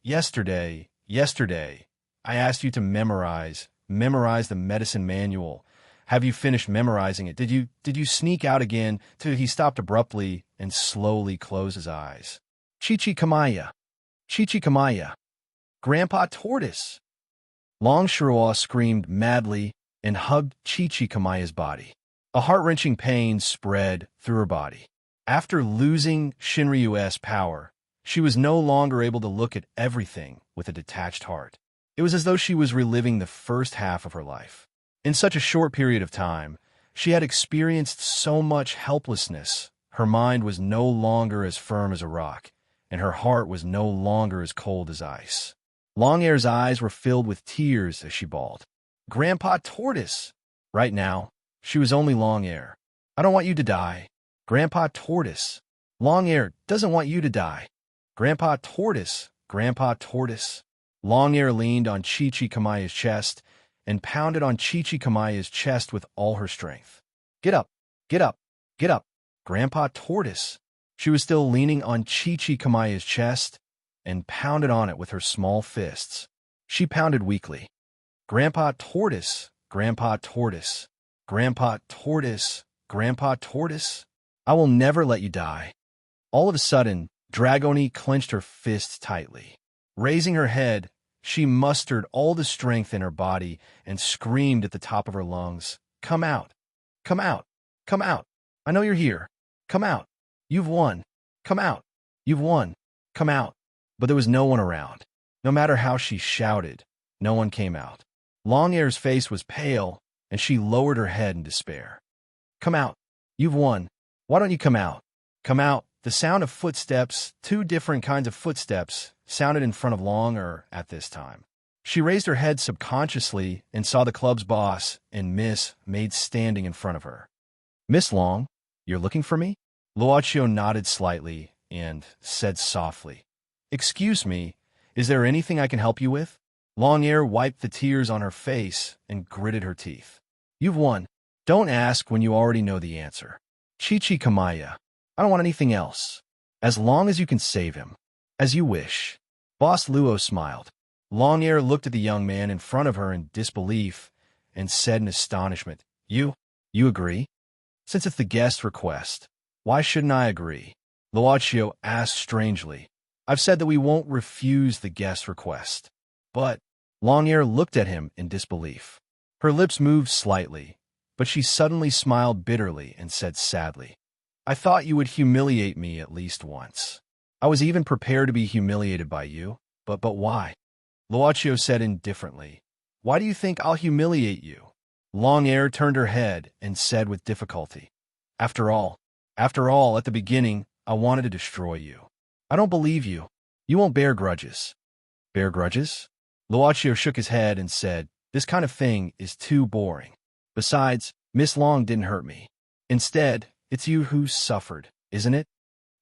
I asked you to memorize the medicine manual. Have you finished memorizing it? Did you sneak out again?" He stopped abruptly and slowly closed his eyes. Chichikamaya. Chichikamaya. Grandpa Tortoise. Long Shirua screamed madly and hugged Chichikamaya's body. A heart-wrenching pain spread through her body. After losing Shinryu's power, she was no longer able to look at everything with a detached heart. It was as though she was reliving the first half of her life. In such a short period of time, she had experienced so much helplessness. Her mind was no longer as firm as a rock, and her heart was no longer as cold as ice. Longair's eyes were filled with tears as she bawled, "Grandpa Tortoise!" Right now, she was only Longair. "I don't want you to die. Grandpa Tortoise. Longair doesn't want you to die. Grandpa Tortoise. Grandpa Tortoise." Longair leaned on Chichikamaya's chest and pounded on Chichikamaya's chest with all her strength. "Get up, get up, get up, Grandpa Tortoise." She was still leaning on Chichikamaya's chest and pounded on it with her small fists. She pounded weakly. "Grandpa Tortoise, Grandpa Tortoise, Grandpa Tortoise, Grandpa Tortoise. I will never let you die." All of a sudden, Dragoni clenched her fists tightly. Raising her head, she mustered all the strength in her body and screamed at the top of her lungs, "Come out! Come out! Come out! I know you're here! Come out! You've won! Come out! You've won! Come out!" But there was no one around. No matter how she shouted, no one came out. Longair's face was pale, and she lowered her head in despair. "Come out! You've won! Why don't you come out? Come out!" The sound of footsteps, two different kinds of footsteps, sounded in front of Longair at this time. She raised her head subconsciously and saw the club's boss and Miss Maid standing in front of her. "Miss Long, you're looking for me?" Luochio nodded slightly and said softly, "Excuse me, is there anything I can help you with?" Longair wiped the tears on her face and gritted her teeth. "You've won. Don't ask when you already know the answer. Chichikamaya, I don't want anything else. As long as you can save him. As you wish." Boss Luo smiled. Longair looked at the young man in front of her in disbelief and said in astonishment, You agree? Since it's the guest's request, why shouldn't I agree?" Luochio asked strangely. "I've said that we won't refuse the guest's request." But Longair looked at him in disbelief. Her lips moved slightly, but she suddenly smiled bitterly and said sadly, "I thought you would humiliate me at least once. I was even prepared to be humiliated by you, but why?" Luochio said indifferently, "Why do you think I'll humiliate you?" Longair turned her head and said with difficulty, After all, at the beginning, I wanted to destroy you. I don't believe you. You won't bear grudges." "Bear grudges? Luochio shook his head and said, "This kind of thing is too boring. Besides, Miss Long didn't hurt me. Instead, it's you who suffered, isn't it?"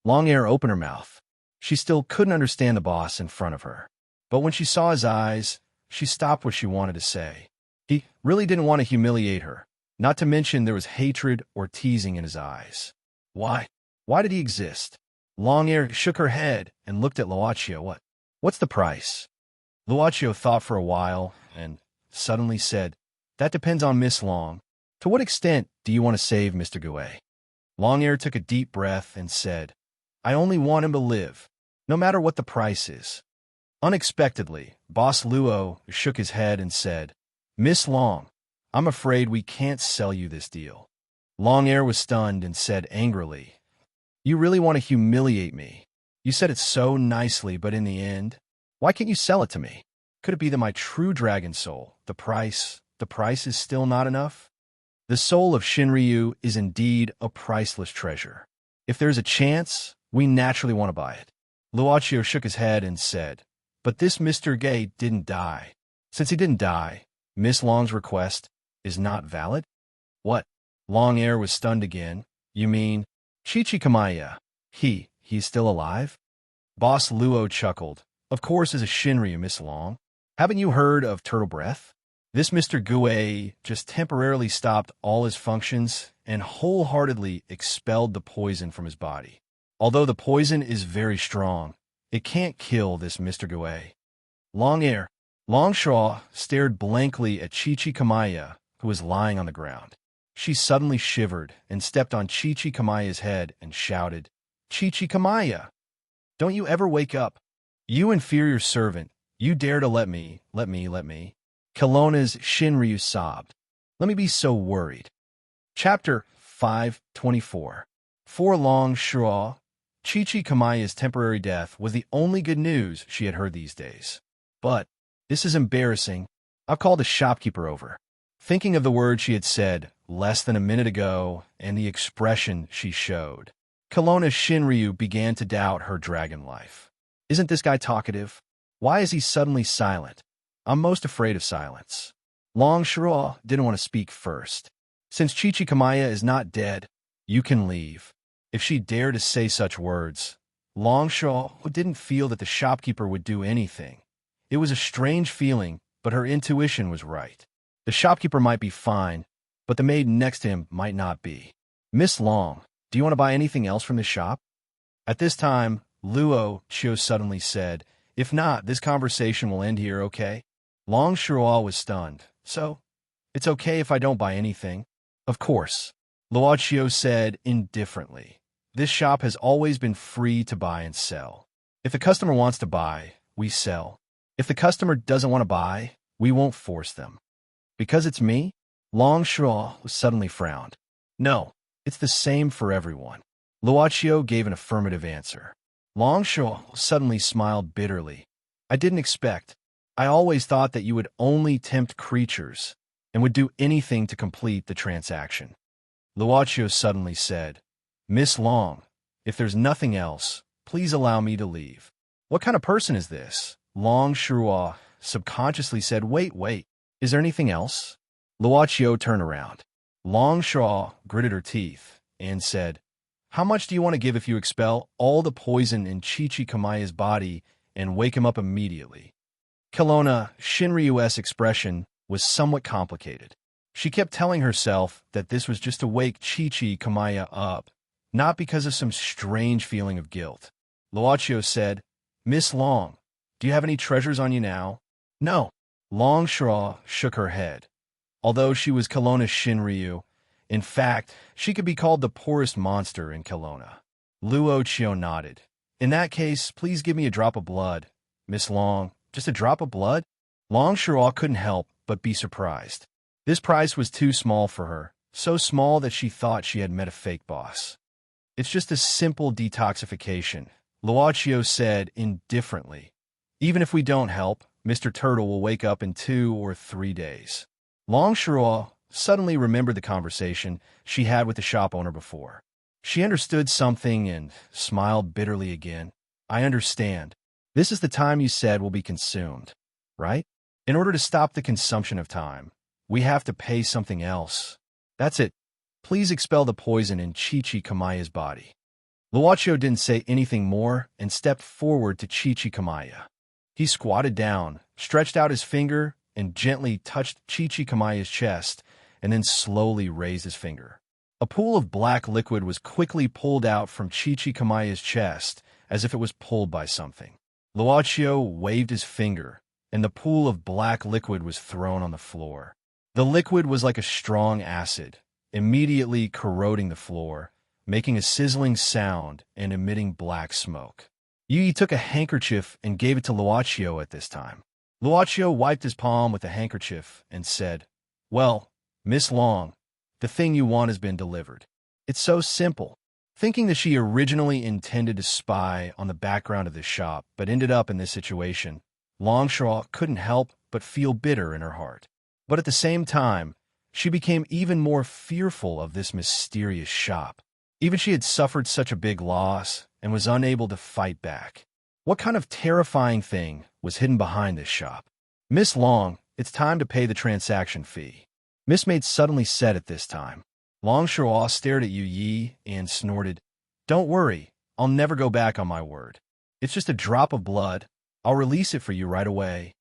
Longair opened her mouth. She still couldn't understand the boss in front of her. But when she saw his eyes, she stopped what she wanted to say. He really didn't want to humiliate her, not to mention there was hatred or teasing in his eyes. Why? Why did he exist? Longair shook her head and looked at Luochio. What's the price? Luochio thought for a while and suddenly said, "That depends on Miss Long. To what extent do you want to save Mr. Gue?" Longair took a deep breath and said, "I only want him to live, no matter what the price is." Unexpectedly, Boss Luo shook his head and said, "Miss Long, I'm afraid we can't sell you this deal." Longair was stunned and said angrily, "You really want to humiliate me? You said it so nicely, but in the end, why can't you sell it to me? Could it be that my true dragon soul, the price is still not enough?" The soul of Shinryu is indeed a priceless treasure. If there's a chance, we naturally want to buy it. Luochio shook his head and said, "But this Mr. Gay didn't die. Since he didn't die, Miss Long's request is not valid?" "What?" Longair was stunned again. "You mean Chichikamaya? He's still alive?" Boss Luo chuckled. "Of course as a Shinryu, Miss Long. Haven't you heard of turtle breath? This Mr. Gue just temporarily stopped all his functions and wholeheartedly expelled the poison from his body. Although the poison is very strong, it can't kill this Mr. Gue." Longshaw stared blankly at Chichikamaya, who was lying on the ground. She suddenly shivered and stepped on Chichikamaya's head and shouted, "Chichikamaya! Don't you ever wake up? You inferior servant, you dare to let me. Kelowna's Shinryu sobbed. "Let me be so worried." Chapter 524. For Longshaw, Chichikamaya's temporary death was the only good news she had heard these days. "But this is embarrassing. I'll call the shopkeeper over." Thinking of the words she had said less than a minute ago and the expression she showed, Kelowna's Shinryu began to doubt her dragon life. Isn't this guy talkative? Why is he suddenly silent? I'm most afraid of silence. Longshaw didn't want to speak first. "Since Chichikamaya is not dead, you can leave." If she dared to say such words, Longshaw didn't feel that the shopkeeper would do anything. It was a strange feeling, but her intuition was right. The shopkeeper might be fine, but the maid next to him might not be. "Miss Long, do you want to buy anything else from this shop?" At this time, Luochio suddenly said, "If not, this conversation will end here, okay?" Longshaw was stunned. "So, it's okay if I don't buy anything?" "Of course," Luochio said indifferently. "This shop has always been free to buy and sell. If the customer wants to buy, we sell. If the customer doesn't want to buy, we won't force them." "Because it's me?" Longshaw suddenly frowned. "No, it's the same for everyone." Luochio gave an affirmative answer. Longshaw suddenly smiled bitterly. "I didn't expect. I always thought that you would only tempt creatures and would do anything to complete the transaction." Luochio suddenly said, "Miss Long, if there's nothing else, please allow me to leave." "What kind of person is this?" Longshaw subconsciously said, Wait, is there anything else?" Luochio turned around. Longshaw gritted her teeth and said, "How much do you want to give if you expel all the poison in Chichikamaya's body and wake him up immediately?" Kelowna Shinryu's expression was somewhat complicated. She kept telling herself that this was just to wake Chichikamaya up, not because of some strange feeling of guilt. Luochio said, "Miss Long, do you have any treasures on you now?" "No." Longshaw shook her head. Although she was Kelowna's Shinryu, in fact, she could be called the poorest monster in Kelowna. Luochio nodded. "In that case, please give me a drop of blood, Miss Long. Just a drop of blood?" Longshaw couldn't help but be surprised. This price was too small for her, so small that she thought she had met a fake boss. "It's just a simple detoxification," Luochio said indifferently. "Even if we don't help, Mr. Turtle will wake up in 2 or 3 days." Longshaw suddenly remembered the conversation she had with the shop owner before. She understood something and smiled bitterly again. "I understand. This is the time you said will be consumed, right?" In order to stop the consumption of time, we have to pay something else. That's it. Please expel the poison in Chi-Chi Kamaya's body. Luochio didn't say anything more and stepped forward to Chi-Chi Kamaya. He squatted down, stretched out his finger, and gently touched Chi-Chi Kamaya's chest, and then slowly raised his finger. A pool of black liquid was quickly pulled out from Chi-Chi Kamaya's chest, as if it was pulled by something. Luochio waved his finger, and the pool of black liquid was thrown on the floor. The liquid was like a strong acid, immediately corroding the floor, making a sizzling sound and emitting black smoke. Yi took a handkerchief and gave it to Luochio at this time. Luochio wiped his palm with the handkerchief and said, "Well, Miss Long, the thing you want has been delivered. It's so simple." Thinking that she originally intended to spy on the background of this shop but ended up in this situation, Longshaw couldn't help but feel bitter in her heart. But at the same time, she became even more fearful of this mysterious shop. Even she had suffered such a big loss and was unable to fight back. What kind of terrifying thing was hidden behind this shop? "Miss Long, it's time to pay the transaction fee," Miss Maid suddenly said at this time. Longshaw stared at Yi and snorted, "Don't worry, I'll never go back on my word. It's just a drop of blood. I'll release it for you right away."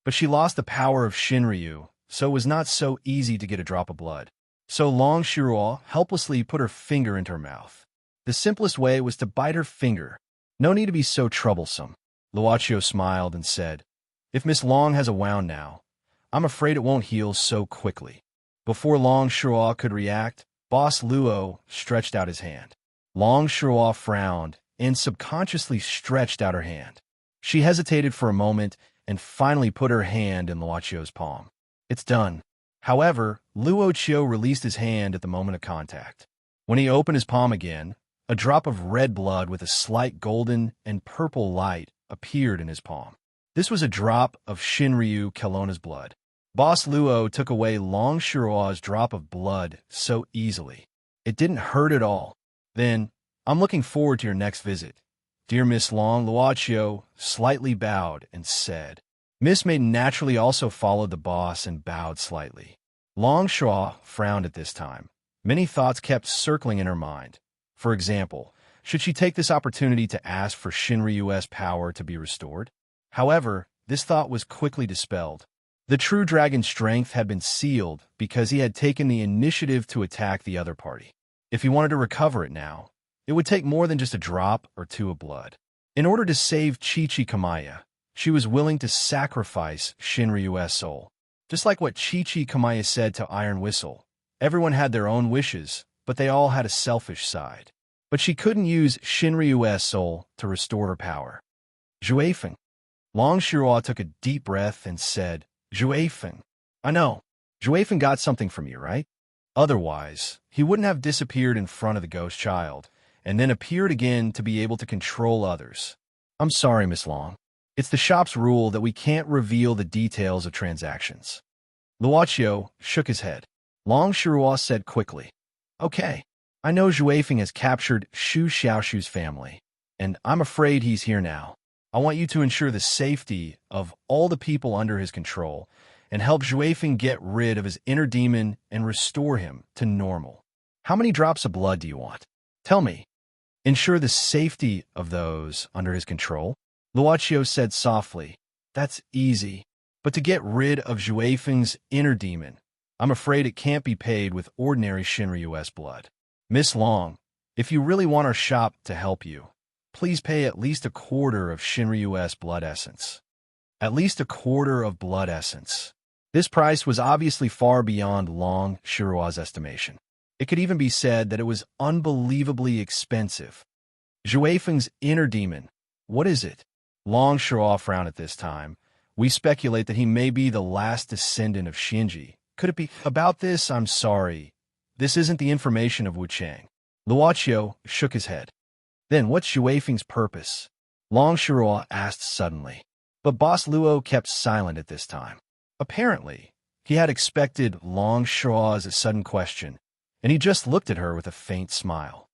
But she lost the power of Shinryu, so it was not so easy to get a drop of blood. So Longshaw helplessly put her finger into her mouth. The simplest way was to bite her finger. No need to be so troublesome. Luochio smiled and said, "If Miss Long has a wound now, I'm afraid it won't heal so quickly." Before Longshaw could react, Boss Luo stretched out his hand. Longshaw frowned and subconsciously stretched out her hand. She hesitated for a moment and finally put her hand in Luochio's palm. "It's done." However, Luochio released his hand at the moment of contact. When he opened his palm again, a drop of red blood with a slight golden and purple light appeared in his palm. This was a drop of Shinryu Kelowna's blood. Boss Luo took away Longshaw's drop of blood so easily. It didn't hurt at all. "Then, I'm looking forward to your next visit. Dear Miss Long," Luochio slightly bowed and said. Miss Maid naturally also followed the boss and bowed slightly. Longshaw frowned at this time. Many thoughts kept circling in her mind. For example, should she take this opportunity to ask for Shinryu's power to be restored? However, this thought was quickly dispelled. The true dragon's strength had been sealed because he had taken the initiative to attack the other party. If he wanted to recover it now, it would take more than just a drop or two of blood. In order to save Chi-Chi Kamaya, she was willing to sacrifice Shinryu's soul. Just like what Chi-Chi Kamaya said to Iron Whistle, everyone had their own wishes, but they all had a selfish side. But she couldn't use Shinryu's soul to restore her power. "Juefeng." Longshaw took a deep breath and said, "Juefeng. I know. Juefeng got something from you, right? Otherwise, he wouldn't have disappeared in front of the ghost child, and then appeared again to be able to control others. I'm sorry, Miss Long. It's the shop's rule that we can't reveal the details of transactions." Luochio shook his head. Longshaw said quickly, "Okay, I know Juefeng has captured Shu Xiaoshu's family, and I'm afraid he's here now. I want you to ensure the safety of all the people under his control and help Juefeng get rid of his inner demon and restore him to normal. How many drops of blood do you want? Tell me. Ensure the safety of those under his control?" Luochio said softly, "That's easy. But to get rid of Juefeng's inner demon, I'm afraid it can't be paid with ordinary Shinryu's blood. Miss Long, if you really want our shop to help you, please pay at least a quarter of Shinryu's blood essence." At least a quarter of blood essence. This price was obviously far beyond Long Shirua's estimation. It could even be said that it was unbelievably expensive. Juefeng's inner demon. What is it? Long Shirua frowned at this time. "We speculate that he may be the last descendant of Shinji. Could it be? About this, I'm sorry. This isn't the information of Wu Chang." Luochio shook his head. "Then what's Juefeng's purpose?" Long Shirua asked suddenly. But Boss Luo kept silent at this time. Apparently, he had expected Long Shirua's sudden question, and he just looked at her with a faint smile.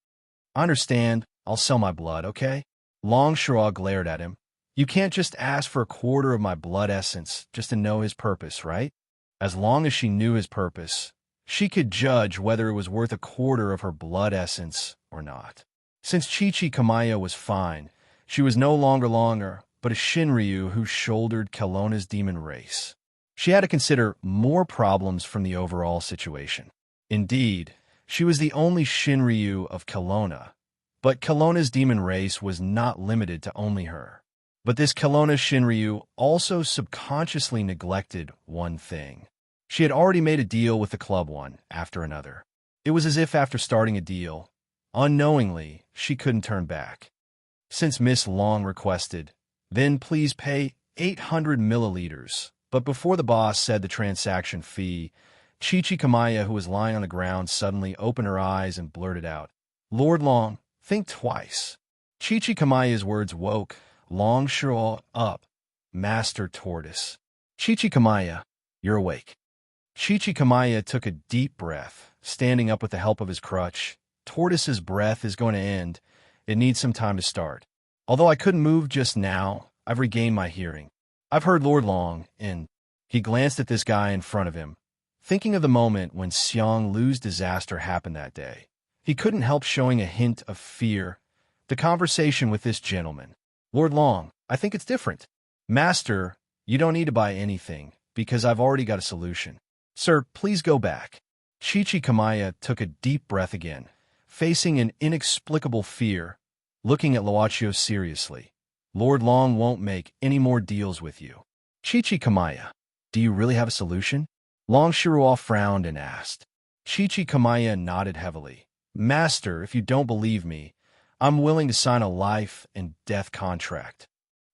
"I understand. I'll sell my blood, okay?" Long Shirua glared at him. You can't just ask for a quarter of my blood essence just to know his purpose, right? As long as she knew his purpose, she could judge whether it was worth a quarter of her blood essence or not. Since Chi-Chi Kamaya was fine, she was no longer but a Shinryu who shouldered Kelowna's demon race. She had to consider more problems from the overall situation. Indeed, she was the only Shinryu of Kelowna, but Kelowna's demon race was not limited to only her. But this Kelowna Shinryu also subconsciously neglected one thing. She had already made a deal with the club one after another. It was as if after starting a deal, unknowingly, she couldn't turn back. Since Miss Long requested, then please pay 800 milliliters. But before the boss said the transaction fee, Chi-Chi Kamaya, who was lying on the ground, suddenly opened her eyes and blurted out, "Lord Long, think twice." Chi-Chi Kamaya's words woke Long Shiro up. "Master Tortoise." "Chi-Chi Kamaya, you're awake." Chi-Chi Kamaya took a deep breath, standing up with the help of his crutch. Tortoise's breath is going to end. It needs some time to start. Although I couldn't move just now, I've regained my hearing. I've heard Lord Long, and he glanced at this guy in front of him, thinking of the moment when Xiang Lu's disaster happened that day. He couldn't help showing a hint of fear. The conversation with this gentleman. "Lord Long, I think it's different." "Master, you don't need to buy anything, because I've already got a solution." "Sir, please go back." Chi-Chi Kamaya took a deep breath again, facing an inexplicable fear, looking at Luochio seriously. "Lord Long won't make any more deals with you." "Chi-Chi Kamaya, do you really have a solution?" Long Shiruo frowned and asked. Chi-Chi Kamaya nodded heavily. "Master, if you don't believe me, I'm willing to sign a life and death contract."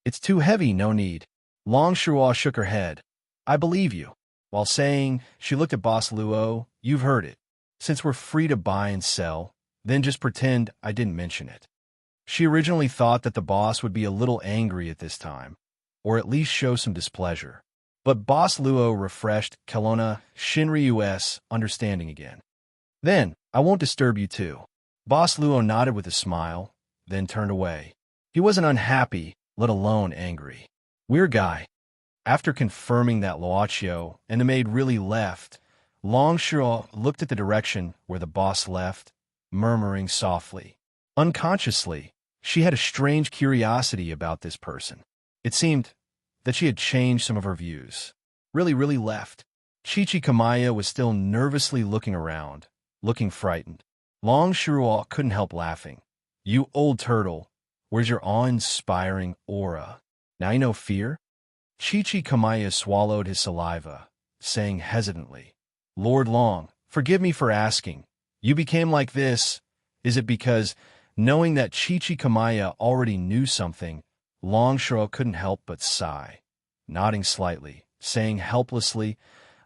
"It's too heavy, no need." Long Shiruo shook her head. "I believe you." While saying, she looked at Boss Luo. "You've heard it. Since we're free to buy and sell, then just pretend I didn't mention it." She originally thought that the boss would be a little angry at this time, or at least show some displeasure. But Boss Luo refreshed Kelowna Shinryu's understanding again. "Then, I won't disturb you too." Boss Luo nodded with a smile, then turned away. He wasn't unhappy, let alone angry. Weird guy. After confirming that Luochio and the maid really left, Long Shiro looked at the direction where the boss left, murmuring softly. Unconsciously, she had a strange curiosity about this person. It seemed that she had changed some of her views. Really left. Chi-Chi Kamaya was still nervously looking around, looking frightened. Long Shiro couldn't help laughing. "You old turtle, where's your awe-inspiring aura? Now you know fear?" Chi-Chi Kamaya swallowed his saliva, saying hesitantly, "Lord Long, forgive me for asking. You became like this. Is it because..." Knowing that Chi-Chi Kamaya already knew something, Long Shiro couldn't help but sigh, nodding slightly, saying helplessly,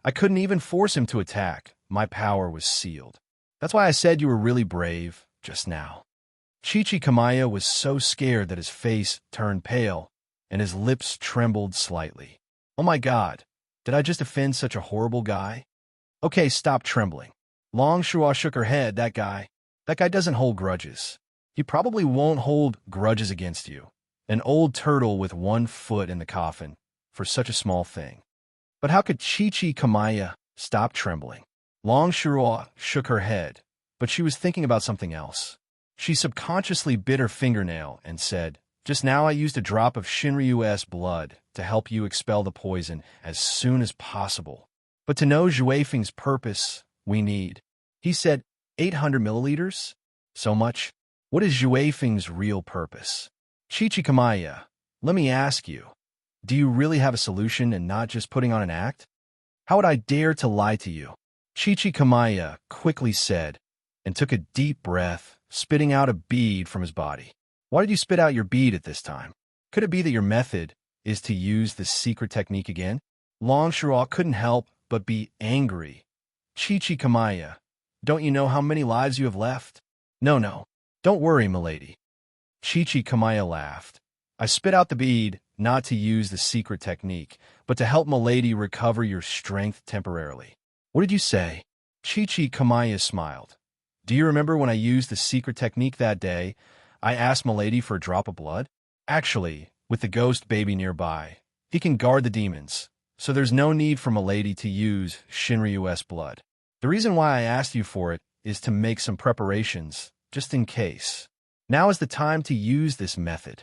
"I couldn't even force him to attack. My power was sealed. That's why I said you were really brave just now." Chi-Chi Kamaya was so scared that his face turned pale and his lips trembled slightly. "Oh my God, did I just offend such a horrible guy?" "Okay, stop trembling." Long Shiro shook her head. That guy doesn't hold grudges. He probably won't hold grudges against you. An old turtle with one foot in the coffin for such a small thing." But how could Chi-Chi Kamaya stop trembling? Long Shiro shook her head, but she was thinking about something else. She subconsciously bit her fingernail and said, "Just now I used a drop of Shinryu's blood to help you expel the poison as soon as possible. But to know Zhuefeng's purpose, we need..." He said, 800 milliliters? So much? What is Zhuefeng's real purpose? Chi-Chi Kamaya, let me ask you, do you really have a solution and not just putting on an act? How would I dare to lie to you? Chi-Chi Kamaya quickly said, and took a deep breath, spitting out a bead from his body. Why did you spit out your bead at this time? Could it be that your method is to use the secret technique again? Long Shiro couldn't help but be angry. Chi-Chi Kamaya, don't you know how many lives you have left? No. Don't worry, milady. Chi-Chi Kamaya laughed. I spit out the bead not to use the secret technique, but to help milady recover your strength temporarily. What did you say? Chi-Chi Kamaya smiled. Do you remember when I used the secret technique that day? I asked milady for a drop of blood? Actually, With the ghost baby nearby, he can guard the demons, so there's no need for Milady to use Shinryu's blood. The reason why I asked you for it is to make some preparations, just in case. Now is the time to use this method.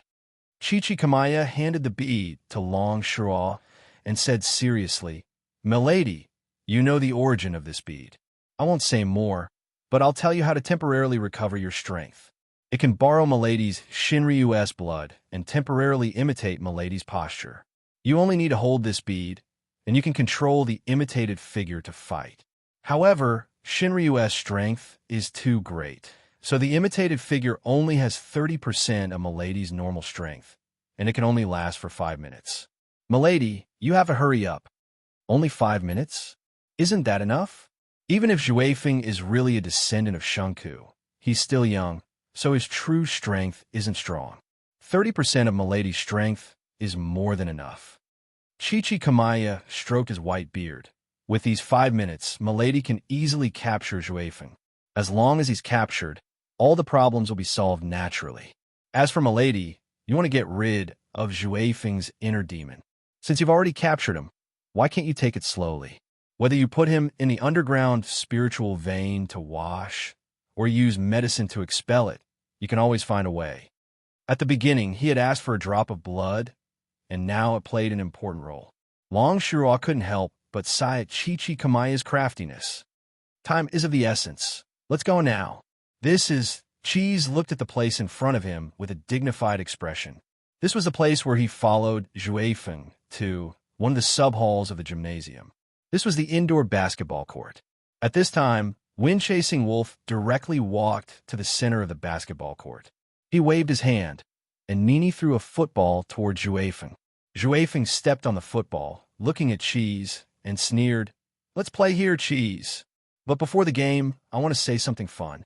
Chichikamaya handed the bead to Long Shua and said seriously, Milady, you know the origin of this bead. I won't say more, but I'll tell you how to temporarily recover your strength. It can borrow Milady's Shinryu's blood and temporarily imitate Milady's posture. You only need to hold this bead, and you can control the imitated figure to fight. However, Shinryu's strength is too great, so the imitated figure only has 30% of Milady's normal strength, and it can only last for 5 minutes. Milady, you have to hurry up. Only 5 minutes? Isn't that enough? Even if Xuefeng is really a descendant of Shunku, he's still young, so his true strength isn't strong. 30% of Milady's strength is more than enough. Chichikamaya stroked his white beard. With these 5 minutes, Milady can easily capture Xuefeng. As long as he's captured, all the problems will be solved naturally. As for Milady, you want to get rid of Xuefeng's inner demon. Since you've already captured him, why can't you take it slowly? Whether you put him in the underground spiritual vein to wash, or use medicine to expel it, you can always find a way. At the beginning, he had asked for a drop of blood, and now it played an important role. Long Shua couldn't help but sigh at Chichikamaya's craftiness. Time is of the essence. Let's go now. Cheese looked at the place in front of him with a dignified expression. This was the place where he followed Xuefeng to one of the sub-halls of the gymnasium. This was the indoor basketball court. At this time, Wind-Chasing Wolf directly walked to the center of the basketball court. He waved his hand, and Nini threw a football toward Xuefeng. Xuefeng stepped on the football, looking at Cheese, and sneered, "Let's play here, Cheese. But before the game, I want to say something fun."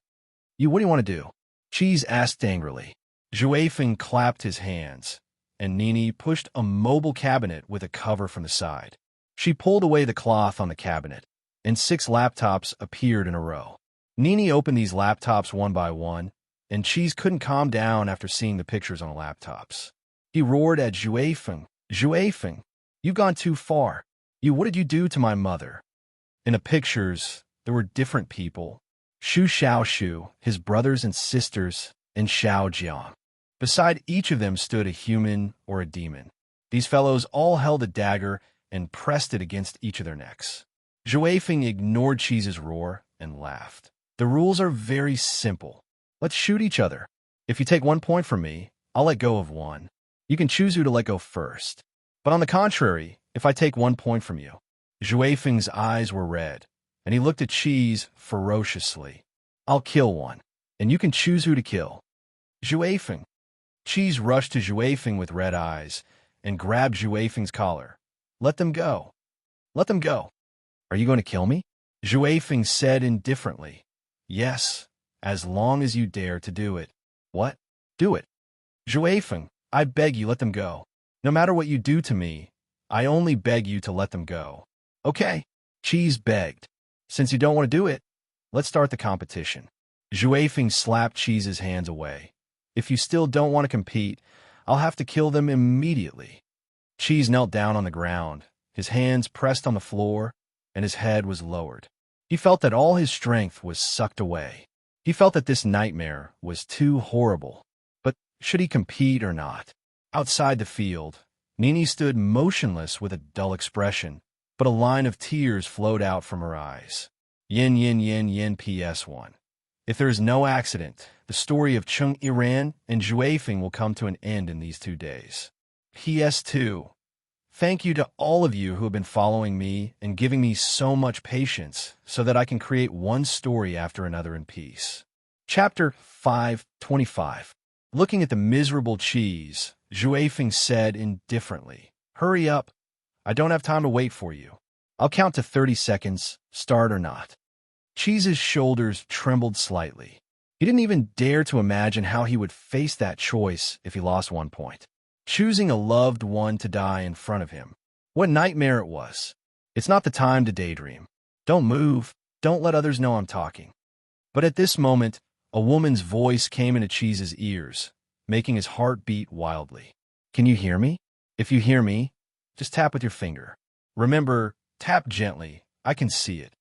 What do you want to do?" Cheese asked angrily. Xuefeng clapped his hands, and Nini pushed a mobile cabinet with a cover from the side. She pulled away the cloth on the cabinet, and 6 laptops appeared in a row. Nini opened these laptops one by one, and Cheese couldn't calm down after seeing the pictures on the laptops. He roared at Xuefeng, "Xuefeng, you've gone too far. What did you do to my mother?" In the pictures, there were different people. Shu Xiaoshu, his brothers and sisters, and Xiao Jiang. Beside each of them stood a human or a demon. These fellows all held a dagger and pressed it against each of their necks. Xuefeng ignored Cheese's roar and laughed. "The rules are very simple. Let's shoot each other. If you take 1 point from me, I'll let go of 1. You can choose who to let go first. But on the contrary, if I take 1 point from you..." Xuefeng's eyes were red, and he looked at Cheese ferociously. "I'll kill 1, and you can choose who to kill." "Xuefeng." Cheese rushed to Xuefeng with red eyes and grabbed Xuefeng's collar. "Let them go. Let them go." "Are you going to kill me?" Xuefeng said indifferently. "Yes, as long as you dare to do it." "What? Do it." "Xuefeng, I beg you, let them go. No matter what you do to me, I only beg you to let them go." "Okay," Cheese begged. "Since you don't want to do it, let's start the competition." Xuefeng slapped Cheese's hands away. "If you still don't want to compete, I'll have to kill them immediately." Cheese knelt down on the ground, his hands pressed on the floor, and his head was lowered. He felt that all his strength was sucked away. He felt that this nightmare was too horrible. But should he compete or not? Outside the field, Nini stood motionless with a dull expression, but a line of tears flowed out from her eyes. Yin yin yin yin PS1. If there is no accident, the story of Chung Iran and Xuefeng will come to an end in these 2 days. PS2. Thank you to all of you who have been following me and giving me so much patience so that I can create one story after another in peace. Chapter 525. Looking at the miserable Cheese, Xuefeng said indifferently, "Hurry up. I don't have time to wait for you. I'll count to 30 seconds, start or not." Cheese's shoulders trembled slightly. He didn't even dare to imagine how he would face that choice if he lost 1 point. Choosing a loved one to die in front of him. What nightmare it was. It's not the time to daydream. Don't move. Don't let others know I'm talking. But at this moment, a woman's voice came into Cheese's ears, making his heart beat wildly. Can you hear me? If you hear me, just tap with your finger. Remember, tap gently. I can see it.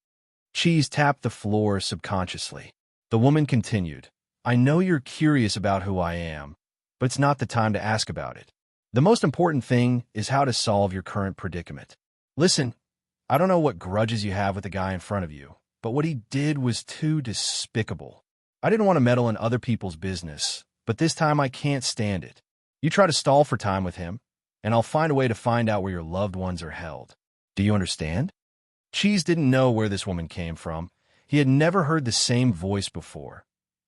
Cheese tapped the floor subconsciously. The woman continued, I know you're curious about who I am, but it's not the time to ask about it. The most important thing is how to solve your current predicament. Listen, I don't know what grudges you have with the guy in front of you, but what he did was too despicable. I didn't want to meddle in other people's business, but this time I can't stand it. You try to stall for time with him, and I'll find a way to find out where your loved ones are held. Do you understand? Cheese didn't know where this woman came from. He had never heard the same voice before,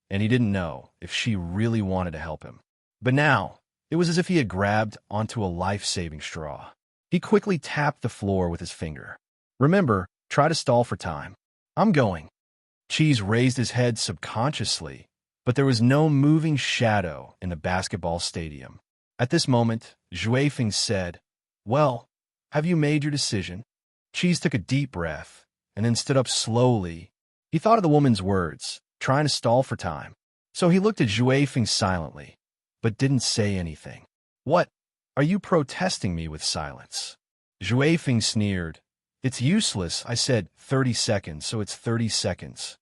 and he didn't know if she really wanted to help him. But now, it was as if he had grabbed onto a life-saving straw. He quickly tapped the floor with his finger. Remember, try to stall for time. I'm going. Cheese raised his head subconsciously, but there was no moving shadow in the basketball stadium. At this moment, Juefeng said, Well, have you made your decision? Cheese took a deep breath and then stood up slowly. He thought of the woman's words, trying to stall for time. So he looked at Juefeng silently, but didn't say anything. What? Are you protesting me with silence? Juefeng sneered. It's useless. I said 30 seconds, so it's 30 seconds.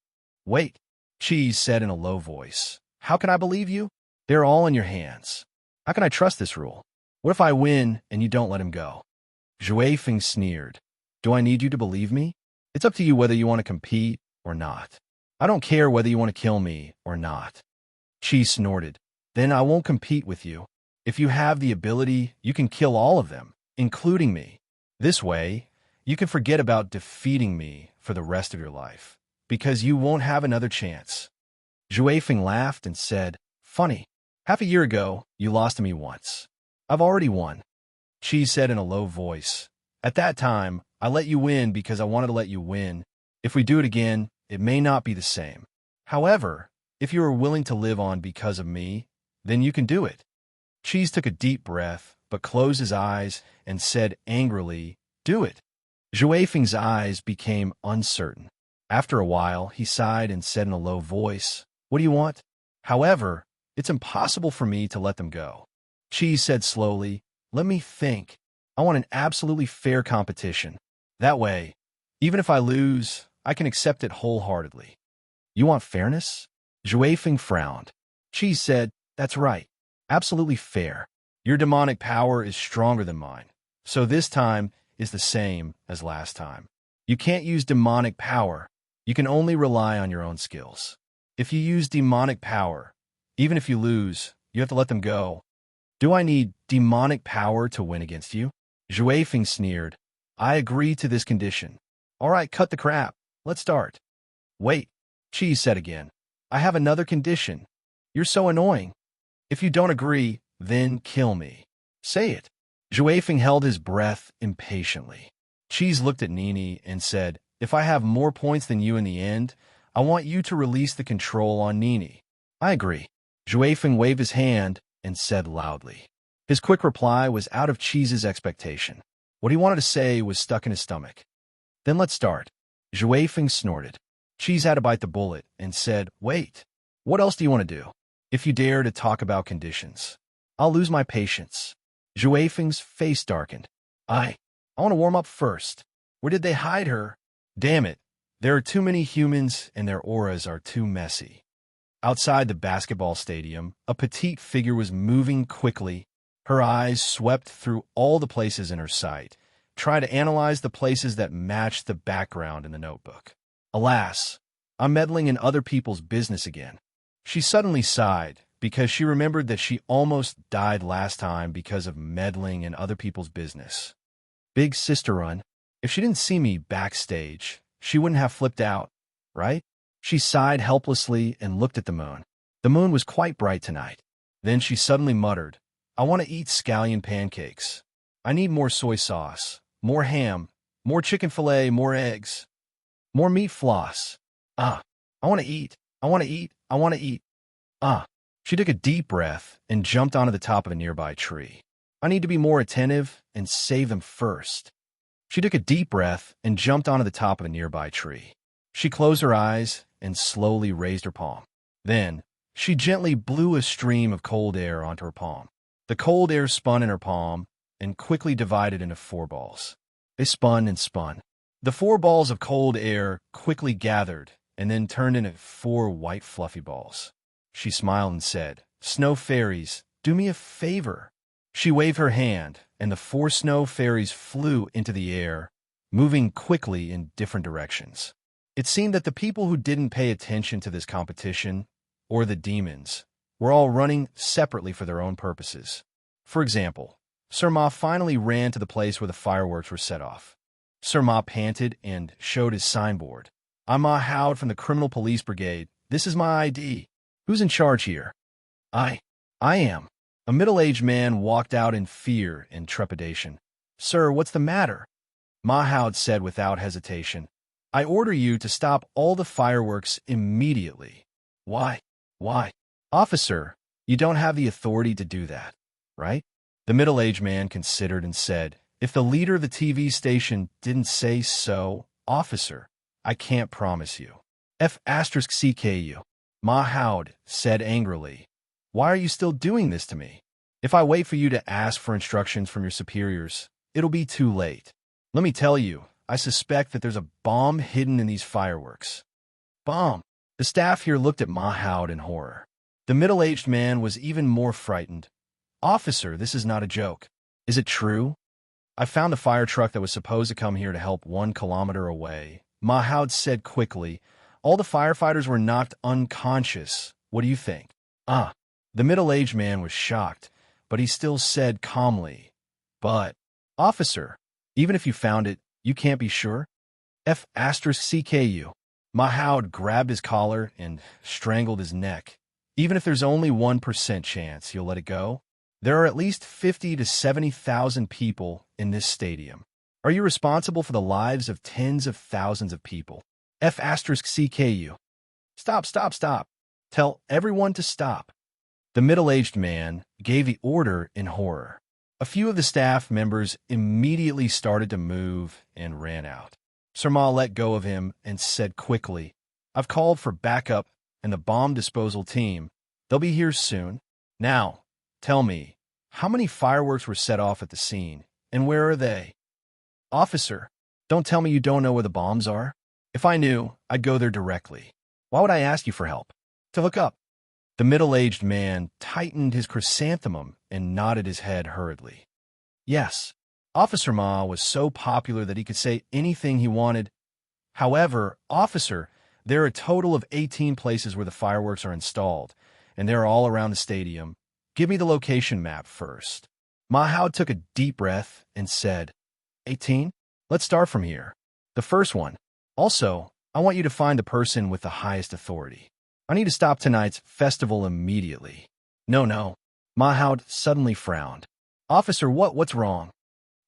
Wait, Cheese said in a low voice. How can I believe you? They're all in your hands. How can I trust this rule? What if I win and you don't let him go? Juefeng sneered. Do I need you to believe me? It's up to you whether you want to compete or not. I don't care whether you want to kill me or not. Cheese snorted. Then I won't compete with you. If you have the ability, you can kill all of them, including me. This way, you can forget about defeating me for the rest of your life, because you won't have another chance. Juefeng laughed and said, Funny. Half a year ago, you lost to me once. I've already won. Cheese said in a low voice. At that time, I let you win because I wanted to let you win. If we do it again, it may not be the same. However, if you are willing to live on because of me, then you can do it. Cheese took a deep breath, but closed his eyes and said angrily, Do it. Juefeng's eyes became uncertain. After a while, he sighed and said in a low voice, What do you want? However, it's impossible for me to let them go. Cheese said slowly, Let me think. I want an absolutely fair competition. That way, even if I lose, I can accept it wholeheartedly. You want fairness? Juefeng frowned. Cheese said, That's right. Absolutely fair. Your demonic power is stronger than mine, so this time is the same as last time. You can't use demonic power. You can only rely on your own skills. If you use demonic power, even if you lose, you have to let them go. Do I need demonic power to win against you? Juefeng sneered. I agree to this condition. All right, cut the crap. Let's start. Wait, Cheese said again. I have another condition. You're so annoying. If you don't agree, then kill me. Say it. Juefeng held his breath impatiently. Cheese looked at Nini and said, If I have more points than you in the end, I want you to release the control on Nini. I agree. Juefeng waved his hand and said loudly. His quick reply was out of Cheese's expectation. What he wanted to say was stuck in his stomach. Then let's start. Juefeng snorted. Cheese had to bite the bullet and said, Wait, what else do you want to do? If you dare to talk about conditions, I'll lose my patience. Juefeng's face darkened. I want to warm up first. Where did they hide her? Damn it. There are too many humans and their auras are too messy. Outside the basketball stadium, a petite figure was moving quickly. Her eyes swept through all the places in her sight, trying to analyze the places that matched the background in the notebook. Alas, I'm meddling in other people's business again. She suddenly sighed because she remembered that she almost died last time because of meddling in other people's business. Big sister run. If she didn't see me backstage, she wouldn't have flipped out, right? She sighed helplessly and looked at the moon. The moon was quite bright tonight. Then she suddenly muttered, I want to eat scallion pancakes. I need more soy sauce, more ham, more chicken fillet, more eggs, more meat floss. I want to eat. I want to eat. I want to eat. She took a deep breath and jumped onto the top of a nearby tree. I need to be more attentive and save them first. She took a deep breath and jumped onto the top of a nearby tree. She closed her eyes and slowly raised her palm. Then, she gently blew a stream of cold air onto her palm. The cold air spun in her palm and quickly divided into 4 balls. They spun and spun. The 4 balls of cold air quickly gathered and then turned into 4 white fluffy balls. She smiled and said, "Snow fairies, do me a favor." She waved her hand, and the 4 snow fairies flew into the air, moving quickly in different directions. It seemed that the people who didn't pay attention to this competition, or the demons, were all running separately for their own purposes. For example, Sir Ma finally ran to the place where the fireworks were set off. Sir Ma panted and showed his signboard. "I'm Ma Howd from the Criminal Police Brigade. This is my ID. Who's in charge here?" I am." A middle-aged man walked out in fear and trepidation. "Sir, what's the matter?" Ma Howd said without hesitation. "I order you to stop all the fireworks immediately." Why? "Officer, you don't have the authority to do that, right?" The middle-aged man considered and said, "If the leader of the TV station didn't say so, officer, I can't promise you." F*CKU. Ma Howd said angrily, "Why are you still doing this to me? If I wait for you to ask for instructions from your superiors, it'll be too late. Let me tell you, I suspect that there's a bomb hidden in these fireworks." "Bomb?" The staff here looked at Ma Howd in horror. The middle-aged man was even more frightened. "Officer, this is not a joke. Is it true? I found the fire truck that was supposed to come here to help 1 kilometer away." Ma Howd said quickly, "All the firefighters were knocked unconscious. What do you think?" The middle-aged man was shocked, but he still said calmly, "But, officer, even if you found it, you can't be sure?" F*CKU. Ma Howd grabbed his collar and strangled his neck. "Even if there's only 1% chance you'll let it go? There are at least 50 to 70,000 people in this stadium. Are you responsible for the lives of tens of thousands of people?" F*CKU. Stop. Tell everyone to stop." The middle-aged man gave the order in horror. A few of the staff members immediately started to move and ran out. Sir Ma let go of him and said quickly, "I've called for backup and the bomb disposal team. They'll be here soon. Now, tell me, how many fireworks were set off at the scene, and where are they?" "Officer, don't tell me you don't know where the bombs are. If I knew, I'd go there directly. Why would I ask you for help?" "To look up." The middle-aged man tightened his chrysanthemum and nodded his head hurriedly. Yes, Officer Ma was so popular that he could say anything he wanted. "However, officer, there are a total of 18 places where the fireworks are installed, and they're all around the stadium. Give me the location map first." Ma Howd took a deep breath and said, 18? Let's start from here. The first one. Also, I want you to find the person with the highest authority. I need to stop tonight's festival immediately." No. Ma Howd suddenly frowned. "Officer, what's wrong?"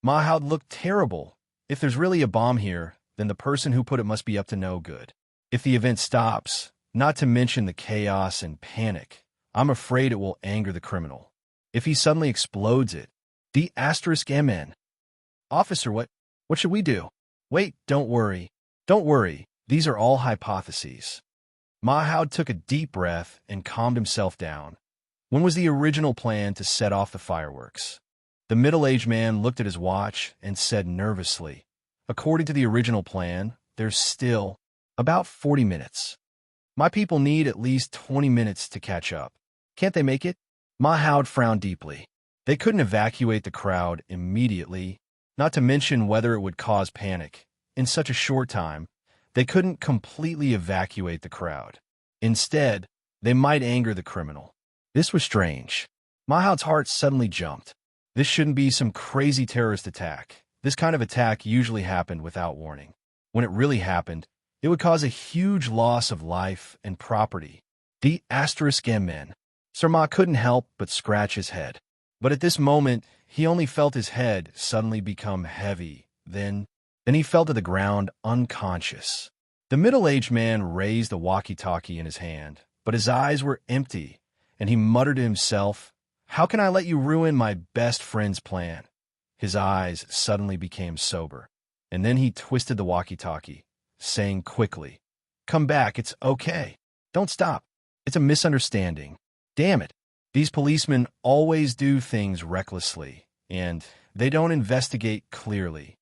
Ma Howd looked terrible. "If there's really a bomb here, then the person who put it must be up to no good. If the event stops, not to mention the chaos and panic, I'm afraid it will anger the criminal. If he suddenly explodes it, the*MN. Officer, what should we do?" "Wait, don't worry. These are all hypotheses." Ma Howd took a deep breath and calmed himself down. "When was the original plan to set off the fireworks?" The middle-aged man looked at his watch and said nervously, "According to the original plan, there's still about 40 minutes. My people need at least 20 minutes to catch up. Can't they make it?" Ma Howd frowned deeply. They couldn't evacuate the crowd immediately, not to mention whether it would cause panic. In such a short time, they couldn't completely evacuate the crowd. Instead, they might anger the criminal. This was strange. Ma Howd's heart suddenly jumped. This shouldn't be some crazy terrorist attack. This kind of attack usually happened without warning. When it really happened, it would cause a huge loss of life and property. The*MN. Sir Ma couldn't help but scratch his head. But at this moment, he only felt his head suddenly become heavy. Then he fell to the ground unconscious. The middle-aged man raised the walkie-talkie in his hand, but his eyes were empty, and he muttered to himself, "How can I let you ruin my best friend's plan?" His eyes suddenly became sober, and then he twisted the walkie-talkie, saying quickly, "Come back, it's okay. Don't stop. It's a misunderstanding. Damn it. These policemen always do things recklessly, and they don't investigate clearly.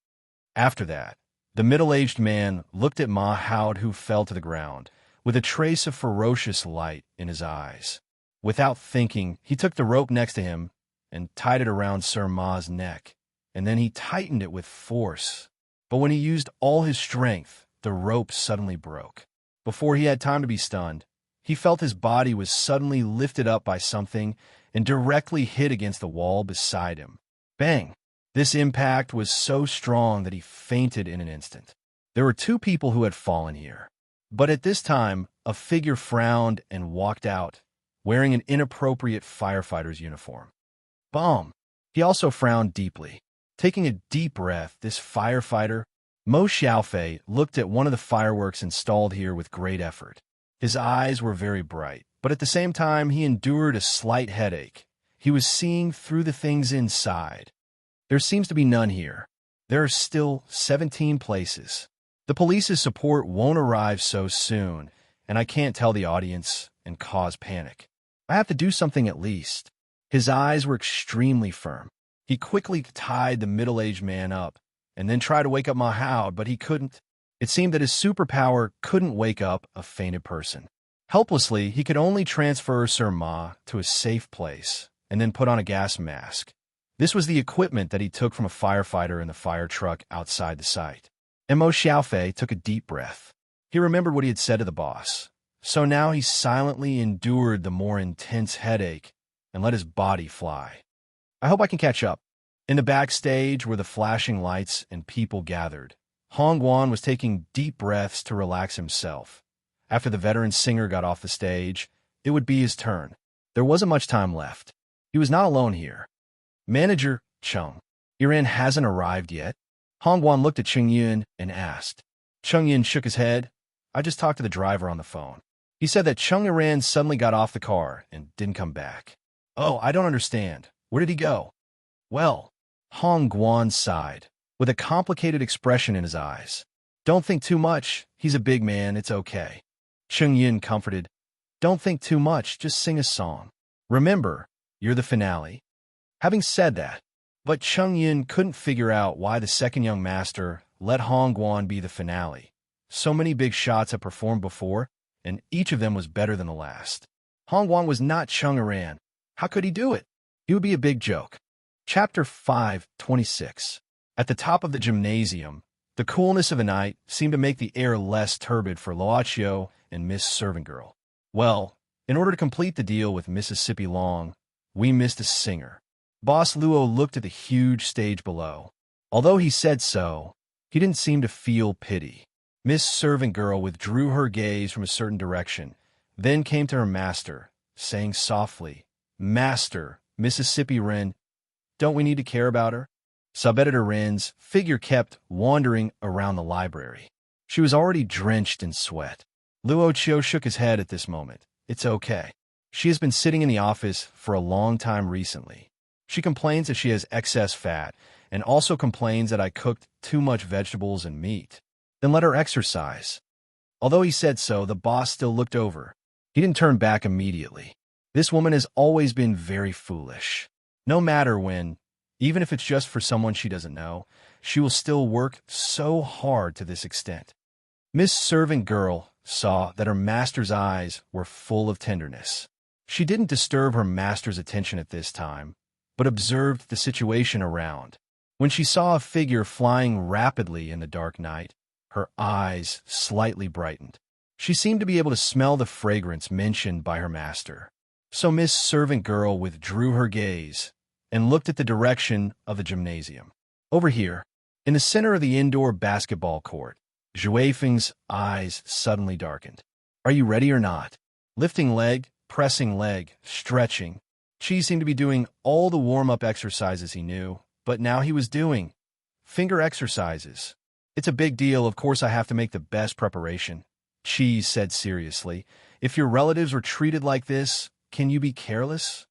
After that, the middle-aged man looked at Ma Howd, who fell to the ground, with a trace of ferocious light in his eyes. Without thinking, he took the rope next to him and tied it around Sir Ma's neck, and then he tightened it with force. But when he used all his strength, the rope suddenly broke. Before he had time to be stunned, he felt his body was suddenly lifted up by something and directly hit against the wall beside him. Bang! This impact was so strong that he fainted in an instant. There were 2 people who had fallen here. But at this time, a figure frowned and walked out, wearing an inappropriate firefighter's uniform. Boom! He also frowned deeply. Taking a deep breath, this firefighter, Mo Xiaofei, looked at one of the fireworks installed here with great effort. His eyes were very bright, but at the same time he endured a slight headache. He was seeing through the things inside. There seems to be none here. There are still 17 places. The police's support won't arrive so soon, and I can't tell the audience and cause panic. I have to do something at least. His eyes were extremely firm. He quickly tied the middle-aged man up, and then tried to wake up Ma Howd, but he couldn't. It seemed that his superpower couldn't wake up a fainted person. Helplessly, he could only transfer Sir Ma to a safe place, and then put on a gas mask. This was the equipment that he took from a firefighter in the fire truck outside the site. And Mo Xiaofei took a deep breath. He remembered what he had said to the boss. So now he silently endured the more intense headache and let his body fly. I hope I can catch up. In the backstage where the flashing lights and people gathered, Hong Guan was taking deep breaths to relax himself. After the veteran singer got off the stage, it would be his turn. There wasn't much time left. He was not alone here. Manager Chung, Iran hasn't arrived yet. Hong Guan looked at Chung Yun and asked. Chung Yun shook his head. I just talked to the driver on the phone. He said that Chung Iran suddenly got off the car and didn't come back. Oh, I don't understand. Where did he go? Well, Hong Guan sighed, with a complicated expression in his eyes. Don't think too much. He's a big man. It's okay. Chung Yun comforted. Don't think too much. Just sing a song. Remember, you're the finale. Having said that, but Chung Yun couldn't figure out why the second young master let Hong Guan be the finale. So many big shots had performed before, and each of them was better than the last. Hong Guan was not Chung Iran. How could he do it? He would be a big joke. Chapter 5:26. At the top of the gymnasium, the coolness of the night seemed to make the air less turbid for Luochio and Miss Servant Girl. Well, in order to complete the deal with Mississippi Long, we missed a singer. Boss Luo looked at the huge stage below. Although he said so, he didn't seem to feel pity. Miss Servant Girl withdrew her gaze from a certain direction, then came to her master, saying softly, Master, Mississippi Ren, don't we need to care about her? Sub-editor Ren's figure kept wandering around the library. She was already drenched in sweat. Luochio shook his head at this moment. It's okay. She has been sitting in the office for a long time recently. She complains that she has excess fat, and also complains that I cooked too much vegetables and meat. Then let her exercise. Although he said so, the boss still looked over. He didn't turn back immediately. This woman has always been very foolish. No matter when, even if it's just for someone she doesn't know, she will still work so hard to this extent. Miss Servant Girl saw that her master's eyes were full of tenderness. She didn't disturb her master's attention at this time, but observed the situation around. When she saw a figure flying rapidly in the dark night, her eyes slightly brightened. She seemed to be able to smell the fragrance mentioned by her master. So Miss Servant Girl withdrew her gaze and looked at the direction of the gymnasium. Over here, in the center of the indoor basketball court, Zhui Feng's eyes suddenly darkened. Are you ready or not? Lifting leg, pressing leg, stretching. Chi seemed to be doing all the warm-up exercises he knew, but now he was doing finger exercises. It's a big deal. Of course I have to make the best preparation. Chi said seriously. If your relatives were treated like this, can you be careless?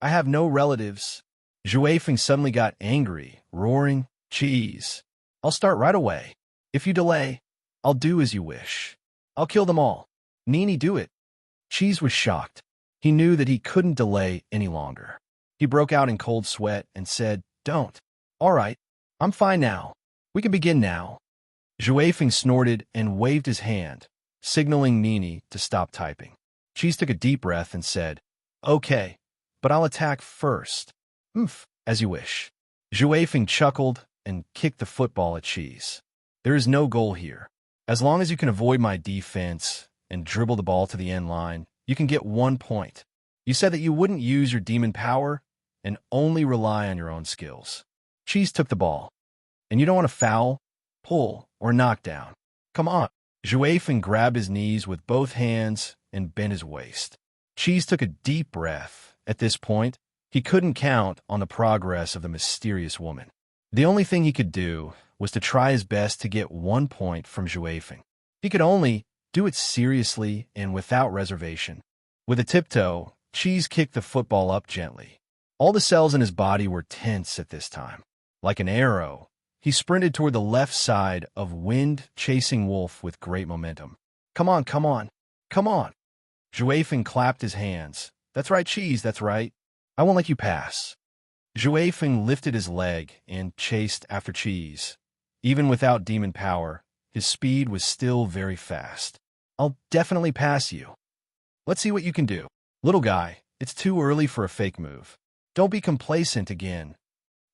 I have no relatives. Zhui Feng suddenly got angry, roaring, Cheese. I'll start right away. If you delay, I'll do as you wish. I'll kill them all. Nini, do it. Cheese was shocked. He knew that he couldn't delay any longer. He broke out in cold sweat and said, "Don't. All right, I'm fine now. We can begin now." Zhuifeng snorted and waved his hand, signaling Nini to stop typing. Cheese took a deep breath and said, "Okay, but I'll attack first." As you wish." Zhuifeng chuckled and kicked the football at Cheese. "There is no goal here. As long as you can avoid my defense and dribble the ball to the end line, you can get 1 point. You said that you wouldn't use your demon power and only rely on your own skills." Cheese took the ball. "And you don't want to foul, pull, or knock down. Come on." Zhuifeng grabbed his knees with both hands and bent his waist. Cheese took a deep breath. At this point, he couldn't count on the progress of the mysterious woman. The only thing he could do was to try his best to get 1 point from Zhuifeng. He could only do it seriously and without reservation. With a tiptoe, Cheese kicked the football up gently. All the cells in his body were tense at this time. Like an arrow, he sprinted toward the left side of wind-chasing Wolf with great momentum. "Come on, come on, come on." Zhuifeng clapped his hands. "That's right, Cheese, that's right. I won't let you pass." Zhuifeng lifted his leg and chased after Cheese. Even without demon power, his speed was still very fast. "I'll definitely pass you. Let's see what you can do. Little guy, it's too early for a fake move. Don't be complacent again."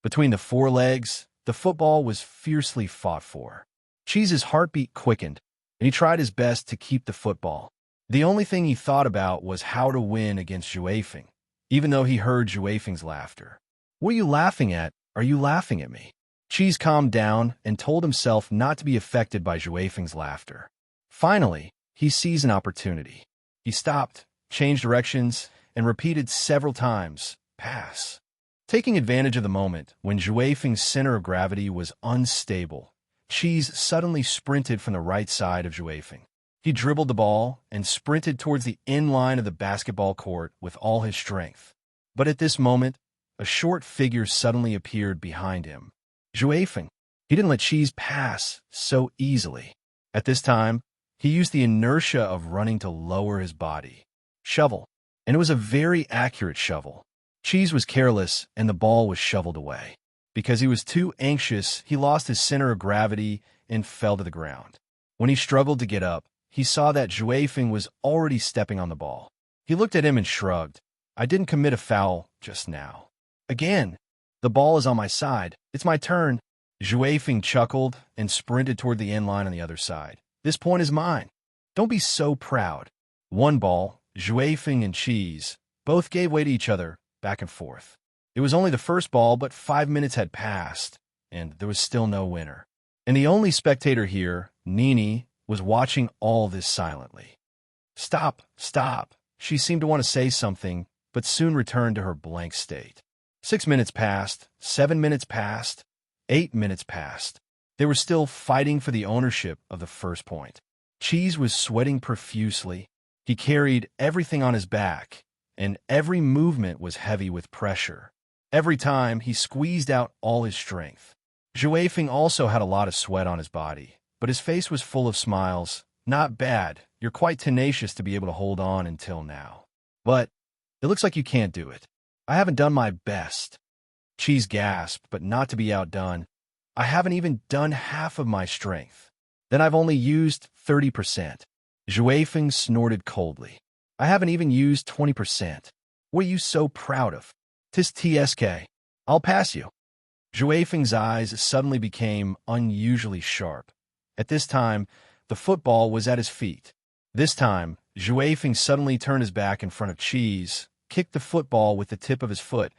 Between the forelegs, the football was fiercely fought for. Cheese's heartbeat quickened, and he tried his best to keep the football. The only thing he thought about was how to win against Zhuifeng, even though he heard Zhuifeng's laughter. "What are you laughing at? Are you laughing at me?" Cheese calmed down and told himself not to be affected by Zhuifeng's laughter. Finally, he seized an opportunity. He stopped, changed directions, and repeated several times, "Pass." Taking advantage of the moment when Zhuifeng's center of gravity was unstable, Cheese suddenly sprinted from the right side of Zhuifeng. He dribbled the ball and sprinted towards the end line of the basketball court with all his strength. But at this moment, a short figure suddenly appeared behind him. Zhuifeng. He didn't let Cheese pass so easily. At this time, he used the inertia of running to lower his body. Shovel. And it was a very accurate shovel. Cheese was careless, and the ball was shoveled away. Because he was too anxious, he lost his center of gravity and fell to the ground. When he struggled to get up, he saw that Zhuifeng was already stepping on the ball. He looked at him and shrugged. "I didn't commit a foul just now." "Again. The ball is on my side. It's my turn." Zhuifeng chuckled and sprinted toward the end line on the other side. "This point is mine. Don't be so proud." 1 ball, Zhuifeng and Cheese both gave way to each other, back and forth. It was only the first ball, but 5 minutes had passed, and there was still no winner. And the only spectator here, Nini, was watching all this silently. "Stop, stop." She seemed to want to say something, but soon returned to her blank state. 6 minutes passed, 7 minutes passed, 8 minutes passed. They were still fighting for the ownership of the first point. Cheese was sweating profusely. He carried everything on his back, and every movement was heavy with pressure. Every time, he squeezed out all his strength. Zhuifeng also had a lot of sweat on his body, but his face was full of smiles. "Not bad. You're quite tenacious to be able to hold on until now. But it looks like you can't do it. I haven't done my best." Cheese gasped, but not to be outdone. "I haven't even done half of my strength. Then I've only used 30%. Zhuifeng snorted coldly. "I haven't even used 20%. What are you so proud of?" "Tis TSK. I'll pass you." Zhuifeng's eyes suddenly became unusually sharp. At this time, the football was at his feet. This time, Zhuifeng suddenly turned his back in front of Cheese, kicked the football with the tip of his foot,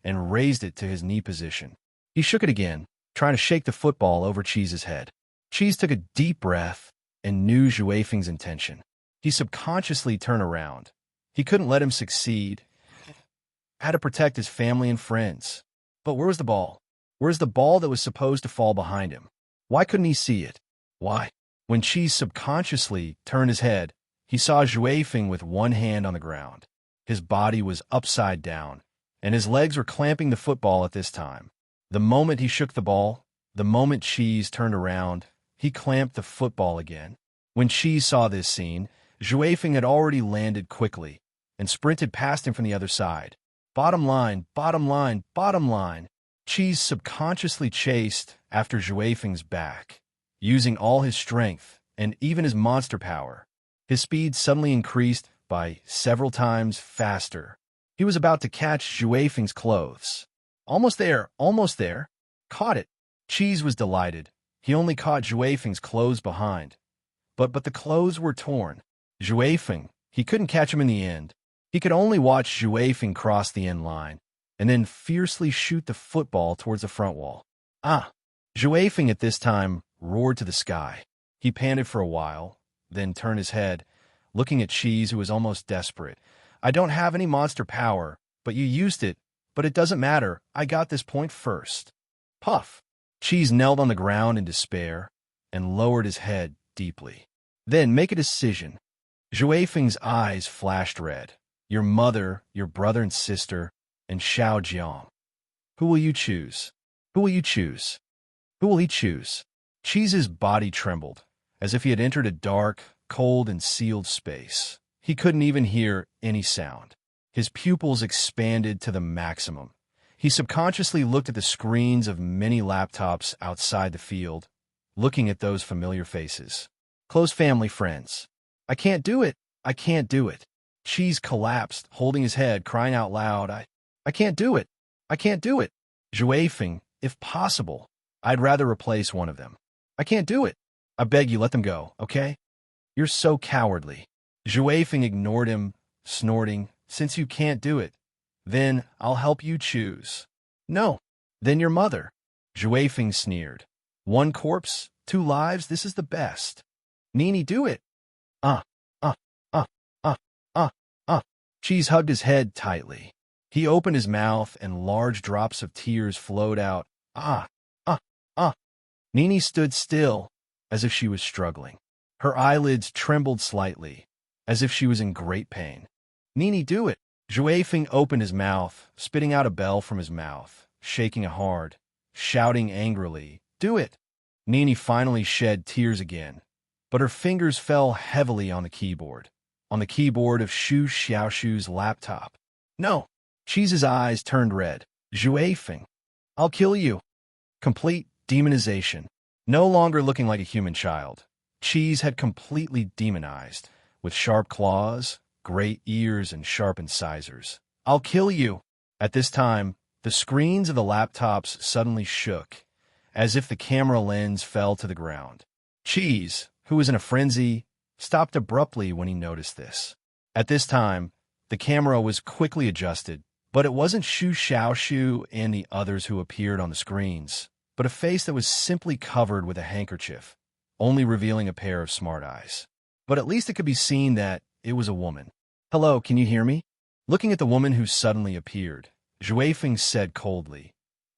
and raised it to his knee position. He shook it again, trying to shake the football over Cheese's head. Cheese took a deep breath and knew Zhuifeng's intention. He subconsciously turned around. He couldn't let him succeed. Had to protect his family and friends. But where was the ball? Where's the ball that was supposed to fall behind him? Why couldn't he see it? Why? When Cheese subconsciously turned his head, he saw Zhuifeng with one hand on the ground. His body was upside down, and his legs were clamping the football at this time. The moment he shook the ball, the moment Cheese turned around, he clamped the football again. When Cheese saw this scene, Zhuifeng had already landed quickly, and sprinted past him from the other side. Bottom line, bottom line, bottom line. Cheese subconsciously chased after Juefeng's back, using all his strength and even his monster power. His speed suddenly increased by several times faster. He was about to catch Juefeng's clothes. Almost there, almost there. Caught it. Cheese was delighted. He only caught Juefeng's clothes behind. But the clothes were torn. Juefeng, he couldn't catch him in the end. He could only watch Juefeng cross the end line, and then fiercely shoot the football towards the front wall. Ah! Juefeng at this time roared to the sky. He panted for a while, then turned his head, looking at Cheese, who was almost desperate. I don't have any monster power, but you used it. But it doesn't matter. I got this point first. Puff! Cheese knelt on the ground in despair and lowered his head deeply. Then make a decision. Juefeng's eyes flashed red. Your mother, your brother and sister, and Xiao Jiang. Who will you choose? Who will you choose? Who will he choose? Cheese's body trembled, as if he had entered a dark, cold, and sealed space. He couldn't even hear any sound. His pupils expanded to the maximum. He subconsciously looked at the screens of many laptops outside the field, looking at those familiar faces. Close family friends. I can't do it. I can't do it. Cheese collapsed, holding his head, crying out loud, I can't do it. I can't do it. Juefeng, if possible, I'd rather replace one of them. I can't do it. I beg you, let them go, okay? You're so cowardly. Juefeng ignored him, snorting, since you can't do it, then I'll help you choose. No, then your mother. Juefeng sneered. One corpse, two lives, this is the best. Nini, do it. uh, uh, uh, uh, uh. Cheese hugged his head tightly. He opened his mouth and large drops of tears flowed out. Ah. Nini stood still, as if she was struggling. Her eyelids trembled slightly, as if she was in great pain. Nini, do it. Juefeng opened his mouth, spitting out a bell from his mouth, shaking it hard, shouting angrily, do it. Nini finally shed tears again, but her fingers fell heavily on the keyboard of Shu Xiaoshu's laptop. No. Cheese's eyes turned red. Juefeng, I'll kill you. Complete demonization. No longer looking like a human child, Cheese had completely demonized, with sharp claws, great ears, and sharp incisors. I'll kill you. At this time, the screens of the laptops suddenly shook, as if the camera lens fell to the ground. Cheese, who was in a frenzy, stopped abruptly when he noticed this. At this time, the camera was quickly adjusted, but it wasn't Shu Xiaoshu and the others who appeared on the screens, but a face that was simply covered with a handkerchief, only revealing a pair of smart eyes. But at least it could be seen that it was a woman. Hello, can you hear me? Looking at the woman who suddenly appeared, Juefeng said coldly,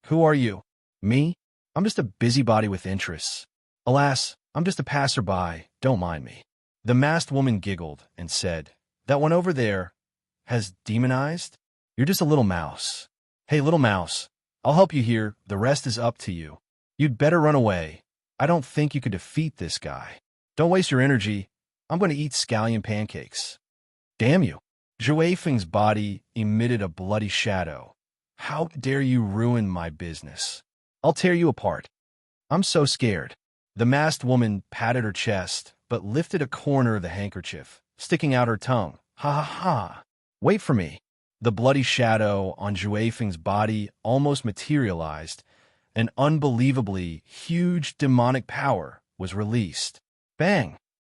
Who are you? Me? I'm just a busybody with interests. Alas, I'm just a passerby, don't mind me. The masked woman giggled and said, That one over there has demonized? You're just a little mouse. Hey, little mouse, I'll help you here, the rest is up to you. You'd better run away. I don't think you could defeat this guy. Don't waste your energy. I'm going to eat scallion pancakes. Damn you. Juefeng's body emitted a bloody shadow. How dare you ruin my business? I'll tear you apart. I'm so scared. The masked woman patted her chest, but lifted a corner of the handkerchief, sticking out her tongue. Ha ha ha. Wait for me. The bloody shadow on Juefeng's body almost materialized. An unbelievably huge demonic power was released. Bang!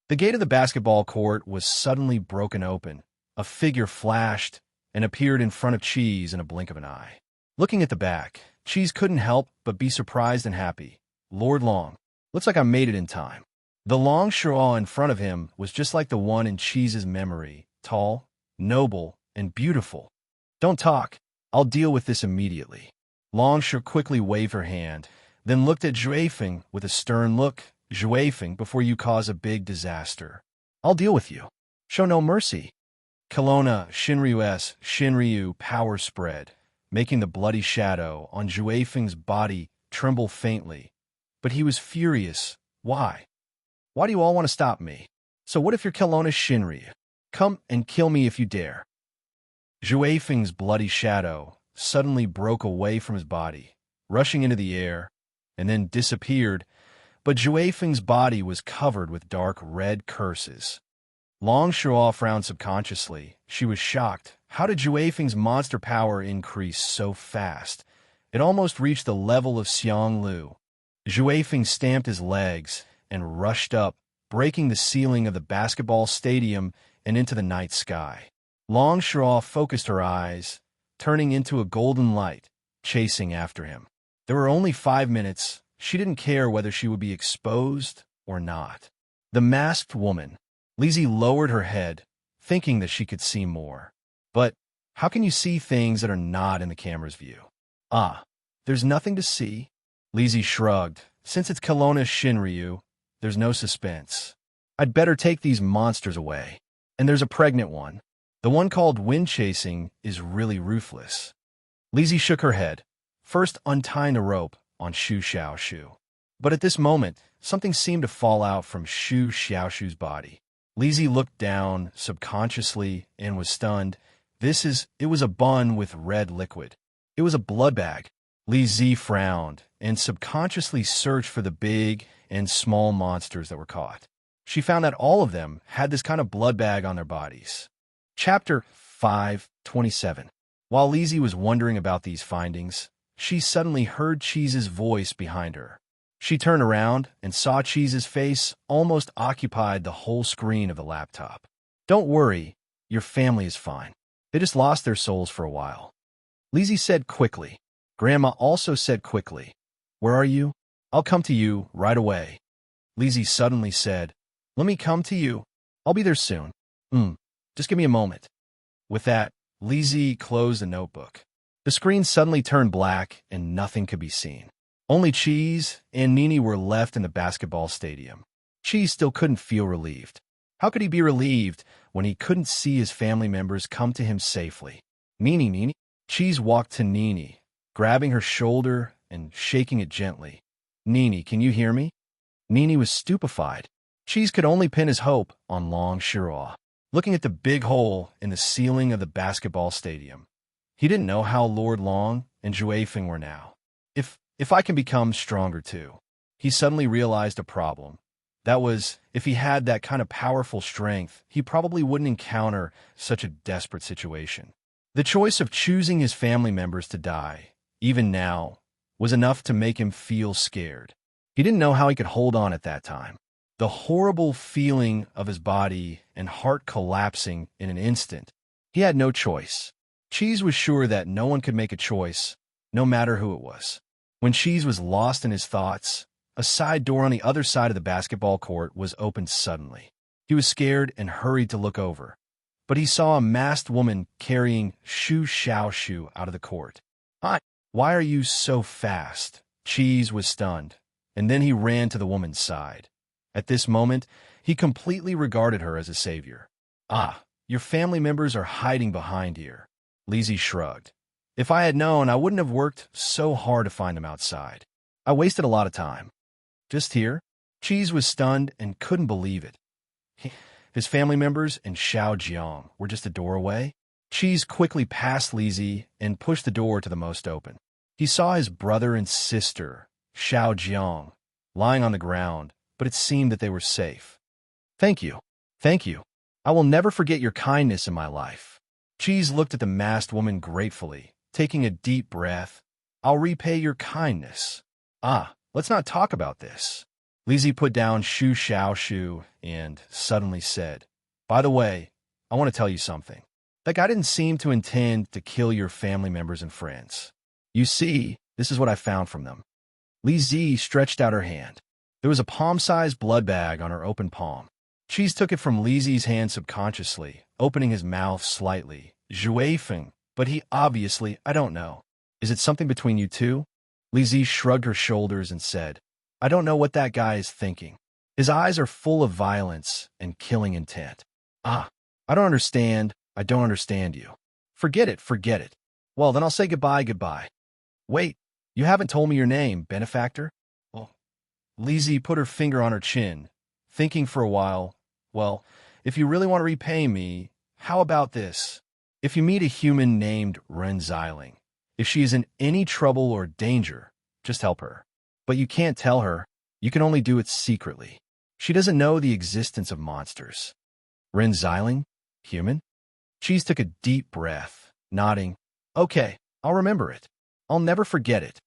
The gate of the basketball court was suddenly broken open. A figure flashed and appeared in front of Cheese in a blink of an eye. Looking at the back, Cheese couldn't help but be surprised and happy. Lord Long, looks like I made it in time. The Long Shao in front of him was just like the one in Cheese's memory, tall, noble, and beautiful. Don't talk. I'll deal with this immediately. Long Shao quickly waved her hand, then looked at Juefeng with a stern look. Juefeng, before you cause a big disaster, I'll deal with you. Show no mercy. Kelowna Shinryu power spread, making the bloody shadow on Juefeng's body tremble faintly. But he was furious. Why? Why do you all want to stop me? So what if you're Kelowna Shinryu? Come and kill me if you dare. Zhui Feng's bloody shadow suddenly broke away from his body, rushing into the air, and then disappeared, but Zhui Feng's body was covered with dark red curses. Long Shuo frowned subconsciously. She was shocked. How did Zhui Feng's monster power increase so fast? It almost reached the level of Xiang Lu. Zhui Feng stamped his legs and rushed up, breaking the ceiling of the basketball stadium and into the night sky. Long Shuo focused her eyes, turning into a golden light, chasing after him. There were only 5 minutes. She didn't care whether she would be exposed or not. The masked woman. Lizzie lowered her head, thinking that she could see more. But how can you see things that are not in the camera's view? Ah, there's nothing to see. Lizzie shrugged. Since it's Kelowna Shinryu, there's no suspense. I'd better take these monsters away. And there's a pregnant one. The one called wind chasing is really ruthless. Lizzie shook her head, first untying the rope on Shu Xiaoshu. But at this moment, something seemed to fall out from Shu Xiaoshu's body. Lizzie looked down subconsciously and was stunned. It was a bun with red liquid. It was a blood bag. Lizzie frowned and subconsciously searched for the big and small monsters that were caught. She found that all of them had this kind of blood bag on their bodies. Chapter 5:27. While Lizzie was wondering about these findings, she suddenly heard Cheese's voice behind her. She turned around and saw Cheese's face almost occupied the whole screen of the laptop. Don't worry, your family is fine. They just lost their souls for a while. Lizzie said quickly. Grandma also said quickly, Where are you? I'll come to you right away. Lizzie suddenly said, Let me come to you. I'll be there soon. Just give me a moment. With that, Lizzie closed the notebook. The screen suddenly turned black and nothing could be seen. Only Cheese and Nini were left in the basketball stadium. Cheese still couldn't feel relieved. How could he be relieved when he couldn't see his family members come to him safely? Nini. Cheese walked to Nini, grabbing her shoulder and shaking it gently. Nini, can you hear me? Nini was stupefied. Cheese could only pin his hope on Long Shiro, looking at the big hole in the ceiling of the basketball stadium. He didn't know how Lord Long and Zhui Feng were now. If I can become stronger too. He suddenly realized a problem. That was, if he had that kind of powerful strength, he probably wouldn't encounter such a desperate situation. The choice of choosing his family members to die, even now, was enough to make him feel scared. He didn't know how he could hold on at that time. The horrible feeling of his body and heart collapsing in an instant. He had no choice. Cheese was sure that no one could make a choice, no matter who it was. When Cheese was lost in his thoughts, a side door on the other side of the basketball court was opened suddenly. He was scared and hurried to look over. But he saw a masked woman carrying Shu Xiaoshu out of the court. Hi, why are you so fast? Cheese was stunned, and then he ran to the woman's side. At this moment, he completely regarded her as a savior. Ah, your family members are hiding behind here. Lizzie shrugged. If I had known, I wouldn't have worked so hard to find them outside. I wasted a lot of time. Just here? Cheese was stunned and couldn't believe it. His family members and Xiao Jiang were just a door away. Cheese quickly passed Lizzie and pushed the door to the most open. He saw his brother and sister, Xiao Jiang, lying on the ground, but it seemed that they were safe. Thank you. Thank you. I will never forget your kindness in my life. Cheese looked at the masked woman gratefully, taking a deep breath. I'll repay your kindness. Let's not talk about this. Lizzie put down Shu Xiaoshu and suddenly said, By the way, I want to tell you something. That guy didn't seem to intend to kill your family members and friends. You see, this is what I found from them. Lizzie stretched out her hand. There was a palm-sized blood bag on her open palm. Cheese took it from Lizzie's hand subconsciously, opening his mouth slightly. Zhui Feng, but he obviously, I don't know. Is it something between you two? Lizzie shrugged her shoulders and said, I don't know what that guy is thinking. His eyes are full of violence and killing intent. I don't understand. I don't understand you. Forget it. Well, then I'll say goodbye. Wait, you haven't told me your name, benefactor? Well, Lizzie put her finger on her chin, thinking for a while. Well, if you really want to repay me, how about this? If you meet a human named Ren Xiling, if she is in any trouble or danger, just help her. But you can't tell her. You can only do it secretly. She doesn't know the existence of monsters. Ren Xiling? Human? Cheese took a deep breath, nodding. Okay, I'll remember it. I'll never forget it.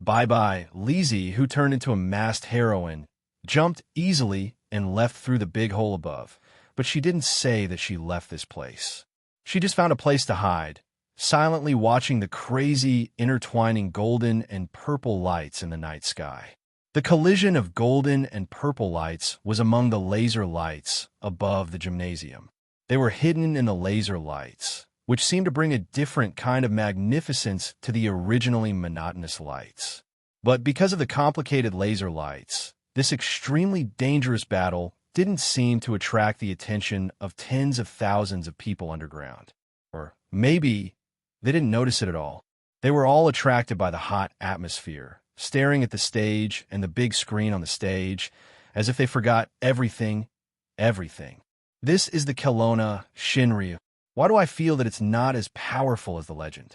Bye-bye, Lizzie, who turned into a masked heroine, jumped easily and left through the big hole above. But she didn't say that she left this place. She just found a place to hide, silently watching the crazy, intertwining golden and purple lights in the night sky. The collision of golden and purple lights was among the laser lights above the gymnasium. They were hidden in the laser lights, which seemed to bring a different kind of magnificence to the originally monotonous lights. But because of the complicated laser lights, this extremely dangerous battle didn't seem to attract the attention of tens of thousands of people underground. Or maybe they didn't notice it at all. They were all attracted by the hot atmosphere, staring at the stage and the big screen on the stage, as if they forgot everything. This is the Kelowna Shinryu. Why do I feel that it's not as powerful as the legend?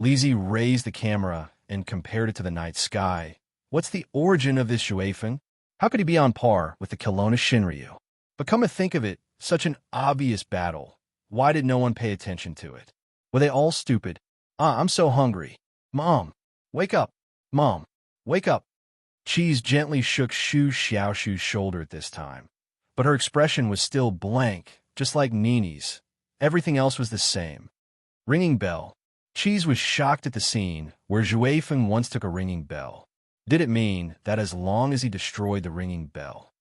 Lizzie raised the camera and compared it to the night sky. What's the origin of this Xuefeng? How could he be on par with the Kelowna Shinryu? But come to think of it, such an obvious battle. Why did no one pay attention to it? Were they all stupid? I'm so hungry. Mom, wake up. Mom, wake up. Cheese gently shook Shu Xiaoshu's shoulder at this time, but her expression was still blank, just like Nini's. Everything else was the same. Ringing bell. Cheese was shocked at the scene where Xuefeng once took a ringing bell. Did it mean that as long as he destroyed the ringing bell?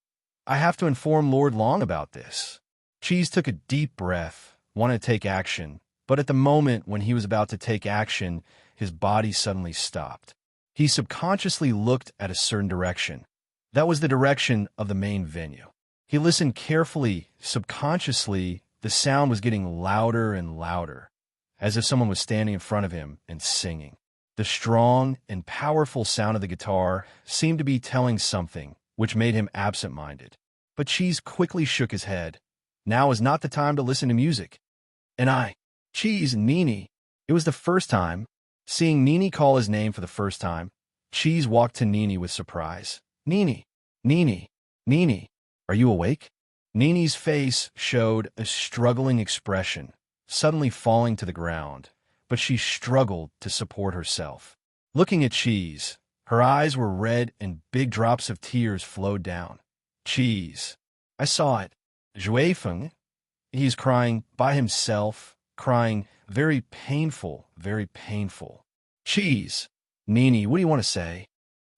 I have to inform Lord Long about this. Cheese took a deep breath, wanted to take action, but at the moment when he was about to take action, his body suddenly stopped. He subconsciously looked at a certain direction. That was the direction of the main venue. He listened carefully, subconsciously. The sound was getting louder and louder, as if someone was standing in front of him and singing. The strong and powerful sound of the guitar seemed to be telling something, which made him absent-minded. But Cheese quickly shook his head. Now is not the time to listen to music. And Cheese, Nini. It was the first time. Seeing Nini call his name for the first time, Cheese walked to Nini with surprise. Nini, Nini, Nini, are you awake? Nini's face showed a struggling expression, suddenly falling to the ground, but she struggled to support herself. Looking at Cheese, her eyes were red and big drops of tears flowed down. Cheese. I saw it. Xuefeng. He's crying by himself, crying very painful, very painful. Cheese. Nini, what do you want to say?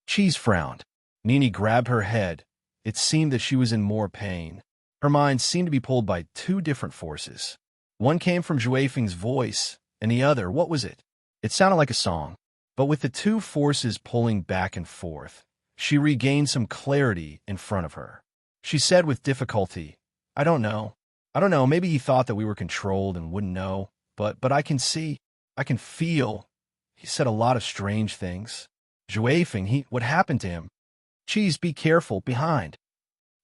Cheese frowned. Nini grabbed her head. It seemed that she was in more pain. Her mind seemed to be pulled by two different forces. One came from Xuefeng's voice, and the other, what was it? It sounded like a song. But with the two forces pulling back and forth, she regained some clarity in front of her. She said with difficulty, I don't know, maybe he thought that we were controlled and wouldn't know, but I can see, I can feel. He said a lot of strange things. Xuefeng, what happened to him? Cheese, be careful, behind.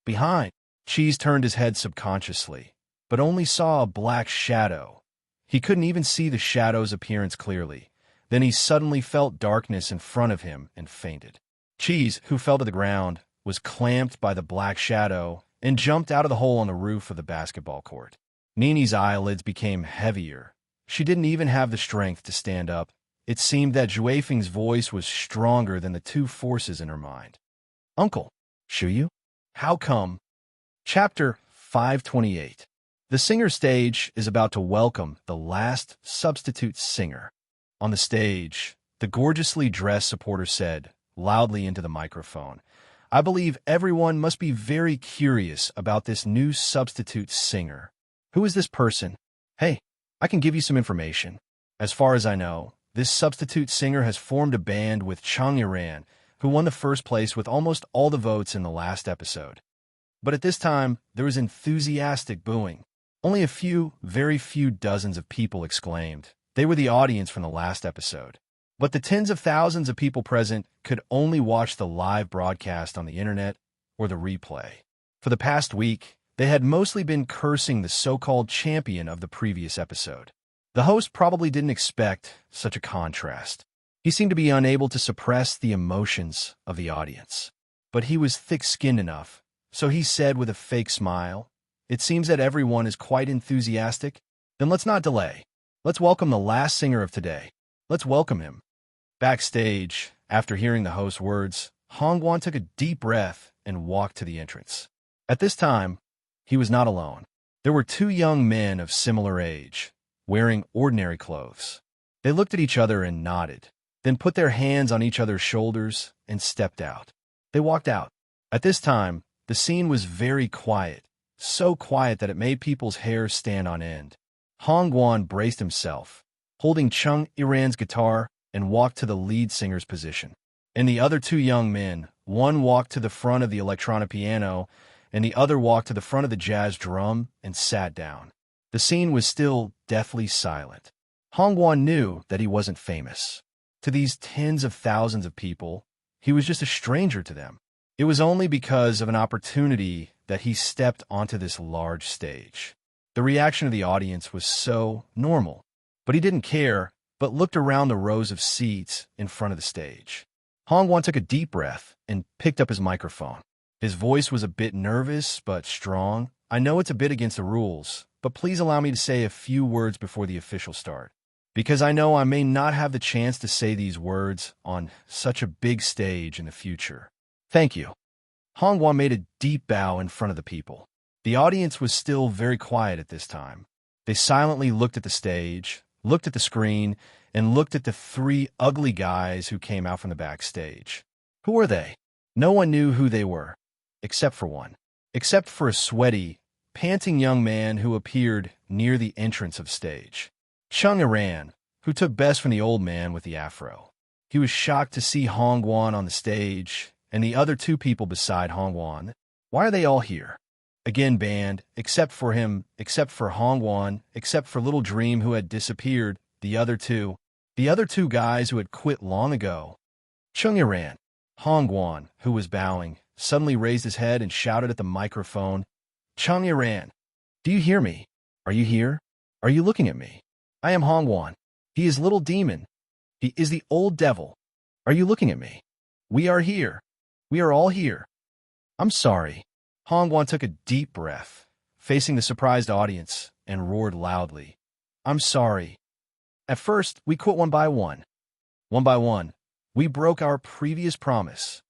Behind. Cheese turned his head subconsciously, but only saw a black shadow. He couldn't even see the shadow's appearance clearly. Then he suddenly felt darkness in front of him and fainted. Cheese, who fell to the ground, was clamped by the black shadow and jumped out of the hole on the roof of the basketball court. Nini's eyelids became heavier. She didn't even have the strength to stand up. It seemed that Xuefeng's voice was stronger than the two forces in her mind. Uncle, Shuyu? How come? Chapter 528. The singer stage is about to welcome the last substitute singer. On the stage, the gorgeously dressed supporter said, loudly into the microphone, I believe everyone must be very curious about this new substitute singer. Who is this person? Hey, I can give you some information. As far as I know, this substitute singer has formed a band with Chang Yiran, who won the first place with almost all the votes in the last episode. But at this time, there was enthusiastic booing. Only a few, very few dozens of people exclaimed. They were the audience from the last episode. But the tens of thousands of people present could only watch the live broadcast on the internet or the replay. For the past week, they had mostly been cursing the so-called champion of the previous episode. The host probably didn't expect such a contrast. He seemed to be unable to suppress the emotions of the audience. But he was thick-skinned enough, so he said with a fake smile, "It seems that everyone is quite enthusiastic. Then let's not delay. Let's welcome the last singer of today. Let's welcome him." Backstage, after hearing the host's words, Hongwan took a deep breath and walked to the entrance. At this time, he was not alone. There were two young men of similar age, wearing ordinary clothes. They looked at each other and nodded, then put their hands on each other's shoulders and stepped out. They walked out. At this time, the scene was very quiet, so quiet that it made people's hair stand on end. Hongwan braced himself, holding Chung Iran's guitar, and walked to the lead singer's position. And the other two young men, one walked to the front of the electronic piano, and the other walked to the front of the jazz drum and sat down. The scene was still deathly silent. Hongwan knew that he wasn't famous. To these tens of thousands of people, he was just a stranger to them. It was only because of an opportunity that he stepped onto this large stage. The reaction of the audience was so normal, but he didn't care, but looked around the rows of seats in front of the stage. Hongwan took a deep breath and picked up his microphone. His voice was a bit nervous, but strong. "I know it's a bit against the rules, but please allow me to say a few words before the official start, because I know I may not have the chance to say these words on such a big stage in the future. Thank you." Hongwan made a deep bow in front of the people. The audience was still very quiet at this time. They silently looked at the stage, looked at the screen, and looked at the three ugly guys who came out from the backstage. Who were they? No one knew who they were, except for one. Except for a sweaty, panting young man who appeared near the entrance of stage. Chung Iran, who took best from the old man with the afro. He was shocked to see Hongwan on the stage, and the other two people beside Hongwan. Why are they all here? Again banned, except for him, except for Hongwan, except for Little Dream who had disappeared, the other two guys who had quit long ago. Chung Iran. Hongwan, who was bowing, suddenly raised his head and shouted at the microphone, "Chung Iran, do you hear me? Are you here? Are you looking at me? I am Hongwan. He is Little Demon. He is the old devil. Are you looking at me? We are here. We are all here. I'm sorry." Hongwan took a deep breath, facing the surprised audience, and roared loudly, "I'm sorry. At first, we quit one by one. One by one, we broke our previous promise.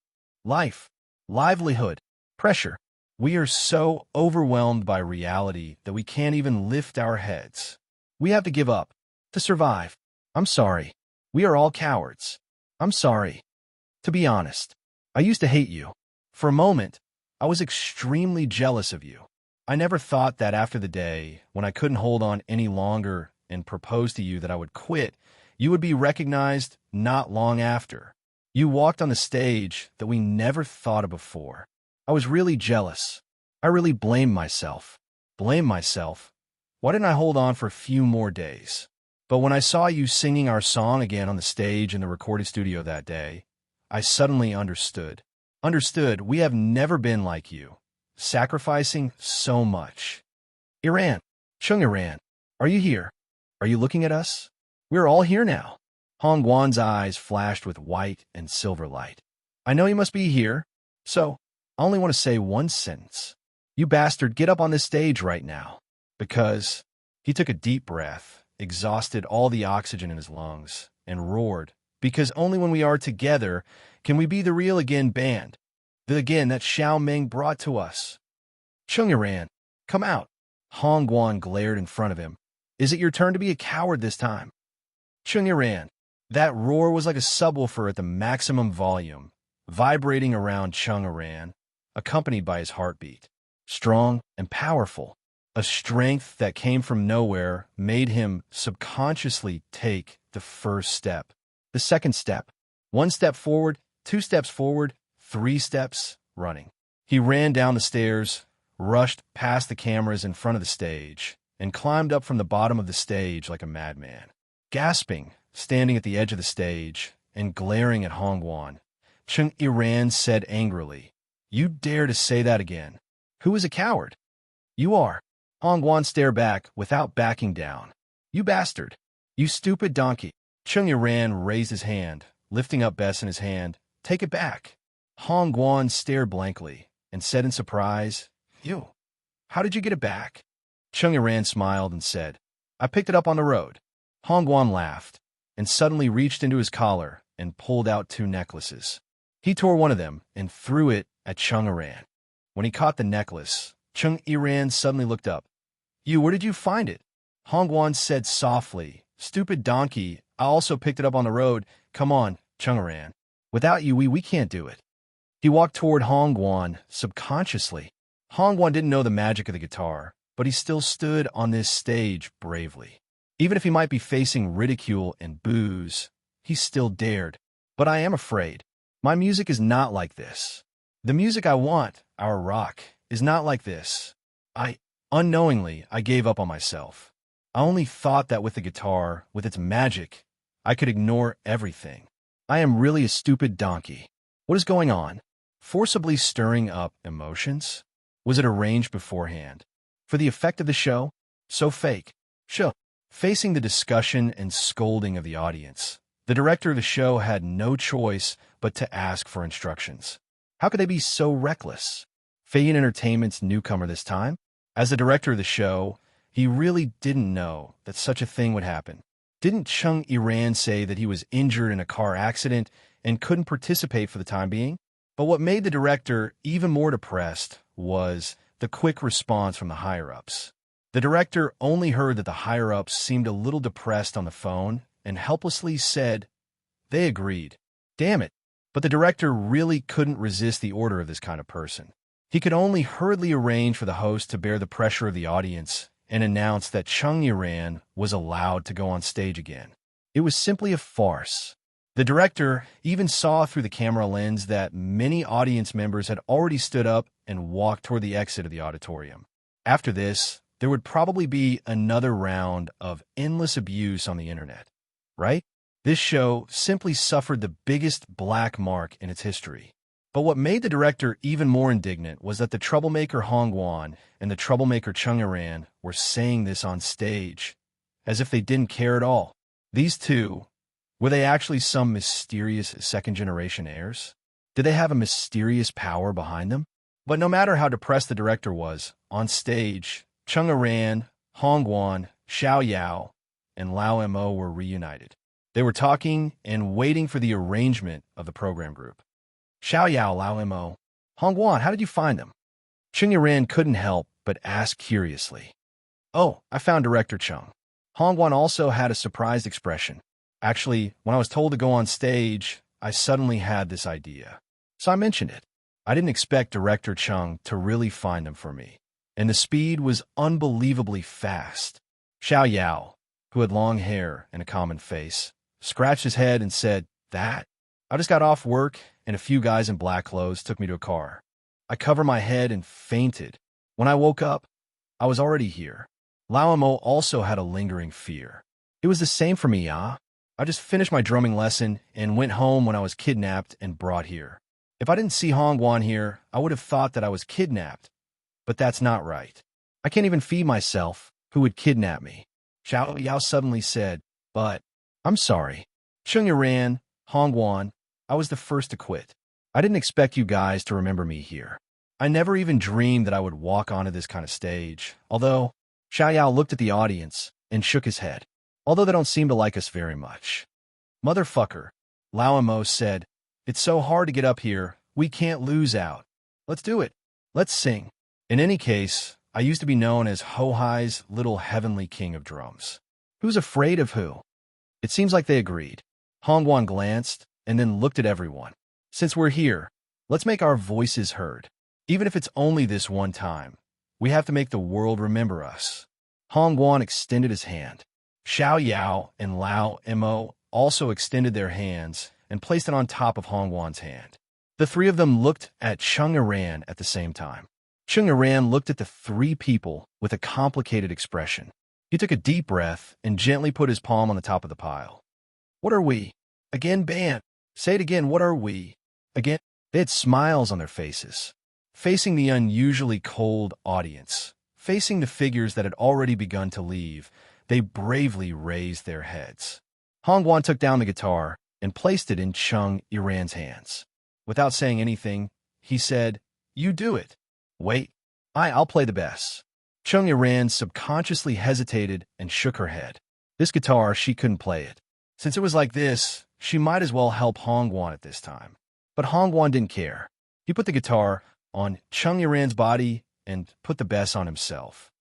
Life, livelihood, pressure. We are so overwhelmed by reality that we can't even lift our heads. We have to give up to survive. I'm sorry. We are all cowards. I'm sorry. To be honest, I used to hate you. For a moment, I was extremely jealous of you. I never thought that after the day when I couldn't hold on any longer and proposed to you that I would quit, you would be recognized not long after. You walked on the stage that we never thought of before. I was really jealous. I really blamed myself. Blamed myself. Why didn't I hold on for a few more days? But when I saw you singing our song again on the stage in the recording studio that day, I suddenly understood. Understood we have never been like you, sacrificing so much. Iran, Chung Iran, are you here? Are you looking at us? We're all here now." Hongwan's eyes flashed with white and silver light. "I know you must be here, so I only want to say one sentence. You bastard, get up on this stage right now. Because..." He took a deep breath, exhausted all the oxygen in his lungs, and roared, "Because only when we are together can we be the real again band. The again that Xiao Meng brought to us." "Chung Iran, come out." Hongwan glared in front of him. "Is it your turn to be a coward this time?" Chung Iran. That roar was like a subwoofer at the maximum volume, vibrating around Chung Iran, accompanied by his heartbeat. Strong and powerful. A strength that came from nowhere made him subconsciously take the first step. The second step. 1 step forward, 2 steps forward, 3 steps, running. He ran down the stairs, rushed past the cameras in front of the stage, and climbed up from the bottom of the stage like a madman. Gasping, standing at the edge of the stage, and glaring at Hongwan, Chung Iran said angrily, "You dare to say that again? Who is a coward?" "You are." Hongwan stared back without backing down. You bastard! You stupid donkey! Chung Yuran raised his hand, lifting up Bess in his hand. Take it back. Hong Guan stared blankly and said in surprise, You, how did you get it back? Chung Yuran smiled and said, I picked it up on the road. Hong Guan laughed and suddenly reached into his collar and pulled out 2 necklaces. He tore one of them and threw it at Chung Yuran. When he caught the necklace, Chung Yuran suddenly looked up. You, where did you find it? Hong Guan said softly, Stupid donkey, I also picked it up on the road. Come on, Chung Yuran. Without you, we can't do it. He walked toward Hong Guan subconsciously. Hong Guan didn't know the magic of the guitar, but he still stood on this stage bravely. Even if he might be facing ridicule and boos, he still dared. But I am afraid. My music is not like this. The music I want, our rock, is not like this. Unknowingly, I gave up on myself. I only thought that with the guitar, with its magic, I could ignore everything. I am really a stupid donkey. What is going on? Forcibly stirring up emotions? Was it arranged beforehand? For the effect of the show? So fake. Facing the discussion and scolding of the audience, the director of the show had no choice but to ask for instructions. How could they be so reckless? Feiyun Entertainment's newcomer this time? As the director of the show, he really didn't know that such a thing would happen. Didn't Chung Yuran say that he was injured in a car accident and couldn't participate for the time being? But what made the director even more depressed was the quick response from the higher-ups. The director only heard that the higher-ups seemed a little depressed on the phone and helplessly said, They agreed. Damn it. But the director really couldn't resist the order of this kind of person. He could only hurriedly arrange for the host to bear the pressure of the audience and announce that Chung Yuran was allowed to go on stage again. It was simply a farce. The director even saw through the camera lens that many audience members had already stood up and walked toward the exit of the auditorium. After this, there would probably be another round of endless abuse on the internet, right? This show simply suffered the biggest black mark in its history. But what made the director even more indignant was that the troublemaker Hong Guan and the troublemaker Chung Yuran were saying this on stage, as if they didn't care at all. These two, were they actually some mysterious second-generation heirs? Did they have a mysterious power behind them? But no matter how depressed the director was, on stage, Chung Yuran, Hong Guan, Xiao Yao, and Lao Mo were reunited. They were talking and waiting for the arrangement of the program group. Xiao Yao, Lao Mo, Hong Guan, how did you find them? Chung Yuran couldn't help but ask curiously. Oh, I found Director Chung. Hong Guan also had a surprised expression. Actually, when I was told to go on stage, I suddenly had this idea. So I mentioned it. I didn't expect Director Chung to really find them for me. And the speed was unbelievably fast. Xiao Yao, who had long hair and a common face, scratched his head and said, That? I just got off work, and a few guys in black clothes took me to a car. I covered my head and fainted. When I woke up, I was already here. Lao Mo also had a lingering fear. It was the same for me, I just finished my drumming lesson and went home when I was kidnapped and brought here. If I didn't see Hong Guan here, I would have thought that I was kidnapped. But that's not right. I can't even feed myself. Who would kidnap me? Xiao Yao suddenly said, But I'm sorry. Chung Yuran, Hong Guan, I was the first to quit. I didn't expect you guys to remember me here. I never even dreamed that I would walk onto this kind of stage, although Xiao Yao looked at the audience and shook his head. Although they don't seem to like us very much. Motherfucker, Lao Mo said, It's so hard to get up here, we can't lose out. Let's do it. Let's sing. In any case, I used to be known as Ho-Hai's little heavenly king of drums. Who's afraid of who? It seems like they agreed. Hong Guan glanced and then looked at everyone. Since we're here, let's make our voices heard. Even if it's only this one time, we have to make the world remember us. Hong Guan extended his hand. Xiao Yao and Lao Mo also extended their hands and placed it on top of Hong Guan's hand. The three of them looked at Chung Yuran at the same time. Chung Yuran looked at the three people with a complicated expression. He took a deep breath and gently put his palm on the top of the pile. What are we? Again, band. Say it again, what are we? Again, they had smiles on their faces. Facing the unusually cold audience, facing the figures that had already begun to leave, They bravely raised their heads. Hongwan took down the guitar and placed it in Chung Iran's hands. Without saying anything, he said, "You do it." "Wait, I'll play the bass." Chung Iran subconsciously hesitated and shook her head. This guitar, she couldn't play it. Since it was like this, she might as well help Hongwan at this time. But Hongwan didn't care. He put the guitar on Chung Iran's body and put the bass on himself.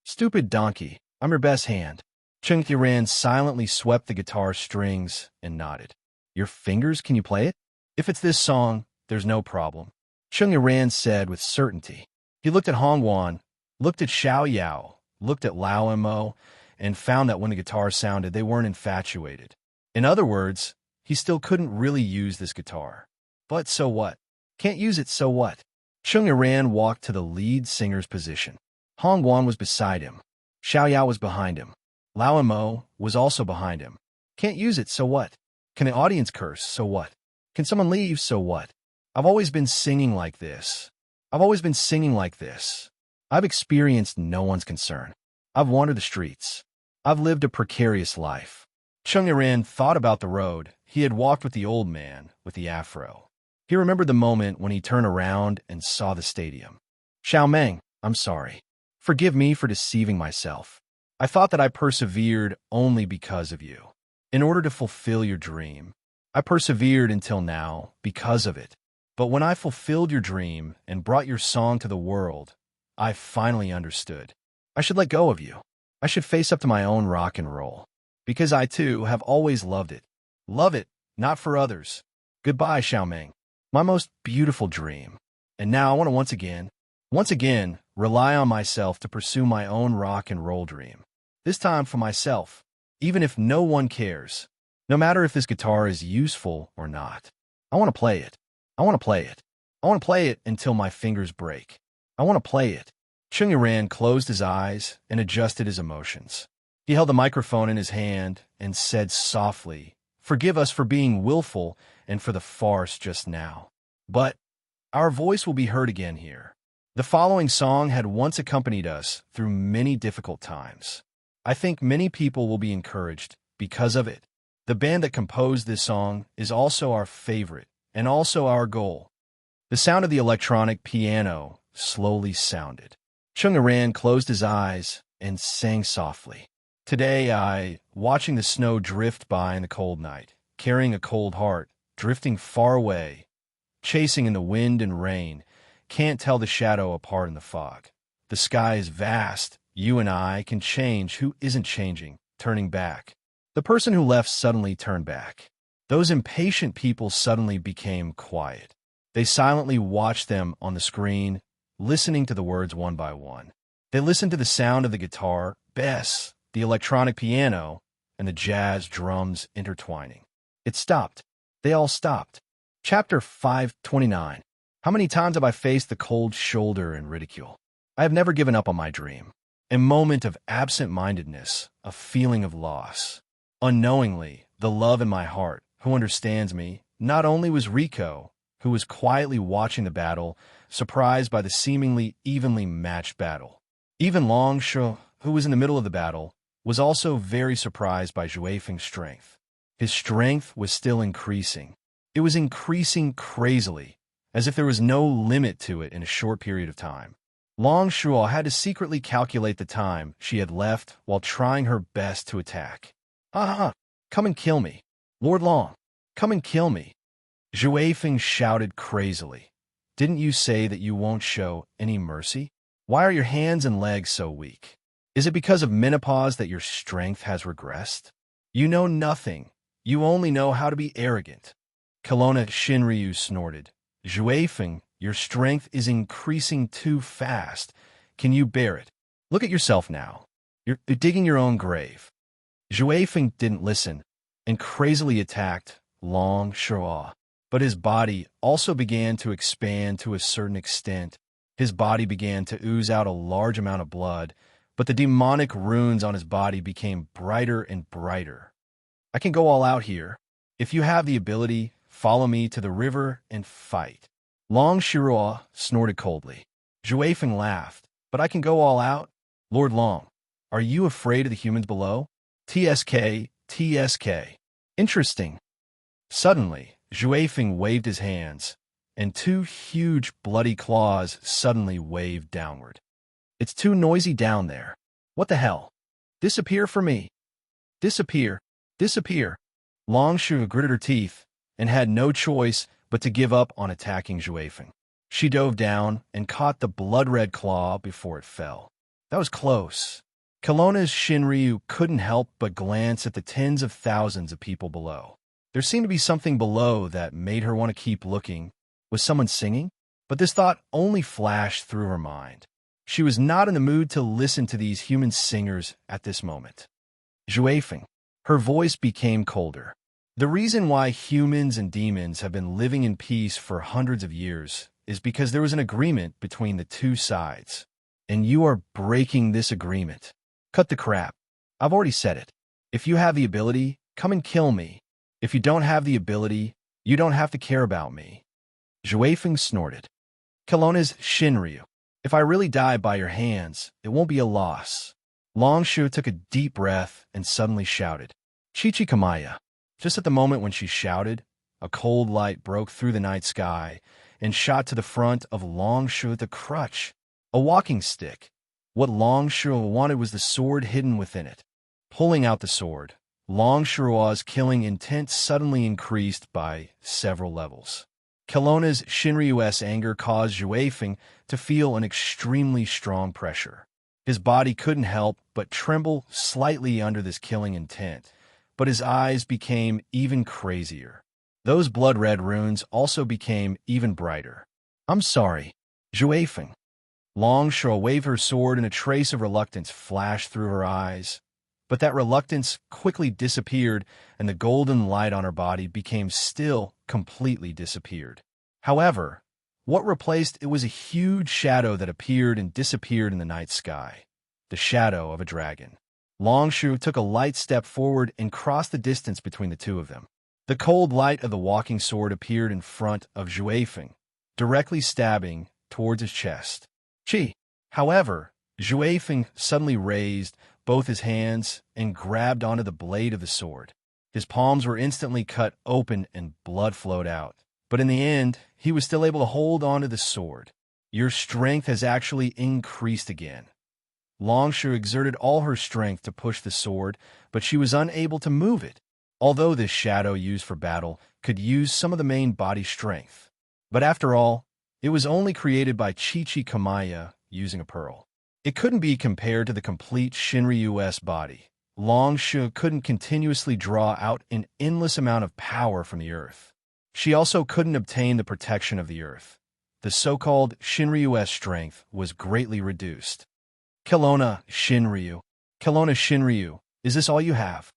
"Stupid donkey, I'm your best hand." Chung Iran silently swept the guitar strings and nodded. "Your fingers, can you play it?" "If it's this song, there's no problem," Chung Iran said with certainty. He looked at Hongwan, looked at Xiao Yao, looked at Lao Mo, and found that when the guitar sounded, they weren't infatuated. In other words, he still couldn't really use this guitar. But so what? Can't use it, so what? Chung Iran walked to the lead singer's position. Hongwan was beside him. Xiao Yao was behind him. Lao Mo was also behind him. Can't use it, so what? Can the audience curse, so what? Can someone leave, so what? I've always been singing like this. I've always been singing like this. I've experienced no one's concern. I've wandered the streets. I've lived a precarious life. Chung Iran thought about the road he had walked with the old man with the afro. He remembered the moment when he turned around and saw the stadium. "Xiao Meng, I'm sorry. Forgive me for deceiving myself. I thought that I persevered only because of you. In order to fulfill your dream, I persevered until now because of it. But when I fulfilled your dream and brought your song to the world, I finally understood. I should let go of you. I should face up to my own rock and roll. Because I, too, have always loved it. Love it, not for others. Goodbye, Xiao Meng, my most beautiful dream. And now I want to once again, rely on myself to pursue my own rock and roll dream. This time for myself, even if no one cares. No matter if this guitar is useful or not. I want to play it. I want to play it. I want to play it until my fingers break. I want to play it." Chung Iran closed his eyes and adjusted his emotions. He held the microphone in his hand and said softly, "Forgive us for being willful and for the farce just now. But our voice will be heard again here. The following song had once accompanied us through many difficult times. I think many people will be encouraged because of it. The band that composed this song is also our favorite and also our goal." The sound of the electronic piano slowly sounded. Chung Iran closed his eyes and sang softly. "Today watching the snow drift by in the cold night, carrying a cold heart, drifting far away, chasing in the wind and rain, can't tell the shadow apart in the fog. The sky is vast, you and I can change who isn't changing, turning back. The person who left suddenly turned back. Those impatient people suddenly became quiet. They silently watched them on the screen, listening to the words one by one. They listened to the sound of the guitar, bass, the electronic piano, and the jazz drums intertwining. It stopped. They all stopped." Chapter 529. How many times have I faced the cold shoulder and ridicule? I have never given up on my dream. A moment of absent-mindedness, a feeling of loss. Unknowingly, the love in my heart, who understands me, not only was Rico, who was quietly watching the battle, surprised by the seemingly evenly matched battle. Even Long Shu, who was in the middle of the battle, was also very surprised by Zhui Feng's strength. His strength was still increasing. It was increasing crazily, as if there was no limit to it in a short period of time. Long Shuo had to secretly calculate the time she had left while trying her best to attack. "Ah, come and kill me. Lord Long, come and kill me." Zhui Feng shouted crazily. "Didn't you say that you won't show any mercy? Why are your hands and legs so weak? Is it because of menopause that your strength has regressed? You know nothing. You only know how to be arrogant." Kelowna Shinryu snorted. "Zhui Feng, your strength is increasing too fast. Can you bear it? Look at yourself now. You're digging your own grave." Zhui Feng didn't listen and crazily attacked Long Shuo. But his body also began to expand to a certain extent. His body began to ooze out a large amount of blood, but the demonic runes on his body became brighter and brighter. "I can go all out here. If you have the ability, follow me to the river and fight." Long Shuo snorted coldly. Zhui Feng laughed. "But I can go all out? Lord Long, Are you afraid of the humans below? TSK, TSK. Interesting. Suddenly, Xuefeng waved his hands, and two huge bloody claws suddenly waved downward. It's too noisy down there. What the hell? Disappear for me. Disappear. Disappear. Longshu gritted her teeth and had no choice but to give up on attacking Xuefeng. She dove down and caught the blood-red claw before it fell. That was close. Kelowna's Shinryu couldn't help but glance at the tens of thousands of people below. There seemed to be something below that made her want to keep looking. Was someone singing? But this thought only flashed through her mind. She was not in the mood to listen to these human singers at this moment. Xuefeng. Her voice became colder. The reason why humans and demons have been living in peace for hundreds of years is because there was an agreement between the two sides. And you are breaking this agreement. Cut the crap. I've already said it. If you have the ability, come and kill me. If you don't have the ability, you don't have to care about me. Xuefeng snorted. Kelowna's Shinryu. If I really die by your hands, it won't be a loss. Longshu took a deep breath and suddenly shouted, Chichikamaya. Just at the moment when she shouted, a cold light broke through the night sky and shot to the front of Longshu the crutch, a walking stick. What Longshu wanted was the sword hidden within it. Pulling out the sword, Longshua's killing intent suddenly increased by several levels. Kelowna's Shinryu's anger caused Xuefeng to feel an extremely strong pressure. His body couldn't help but tremble slightly under this killing intent, but his eyes became even crazier. Those blood-red runes also became even brighter. I'm sorry, Xuefeng. Longshu waved her sword and a trace of reluctance flashed through her eyes. But that reluctance quickly disappeared and the golden light on her body became still, completely disappeared. However, what replaced it was a huge shadow that appeared and disappeared in the night sky. The shadow of a dragon. Longshu took a light step forward and crossed the distance between the two of them. The cold light of the walking sword appeared in front of Xuefeng, directly stabbing towards his chest. Chi. However, Xuefeng suddenly raised both his hands and grabbed onto the blade of the sword. His palms were instantly cut open and blood flowed out. But in the end, he was still able to hold onto the sword. Your strength has actually increased again. Longshu exerted all her strength to push the sword, but she was unable to move it, although this shadow used for battle could use some of the main body strength. But after all, it was only created by Chichikamaya using a pearl. It couldn't be compared to the complete Shinryu's body. Longshu couldn't continuously draw out an endless amount of power from the earth. She also couldn't obtain the protection of the earth. The so-called Shinryu's strength was greatly reduced. Kelowna Shinryu. Kelowna Shinryu, is this all you have?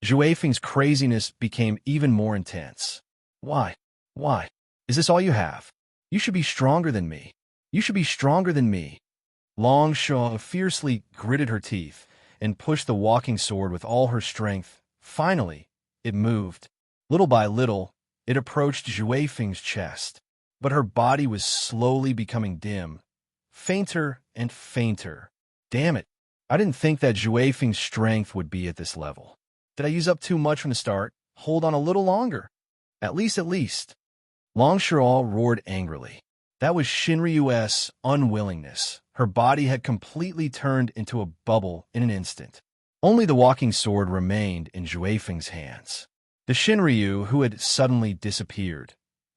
Xuefeng's craziness became even more intense. Why? Why? Is this all you have? You should be stronger than me. You should be stronger than me. Longshu fiercely gritted her teeth and pushed the walking sword with all her strength. Finally, it moved. Little by little, it approached Xuefeng's chest, but her body was slowly becoming dim, fainter and fainter. Damn it, I didn't think that Xuefeng's strength would be at this level. Did I use up too much from the start? Hold on a little longer. At least. Longshu roared angrily. That was Shinryu's unwillingness. Her body had completely turned into a bubble in an instant. Only the walking sword remained in Xuefeng's hands. The Shinryu who had suddenly disappeared.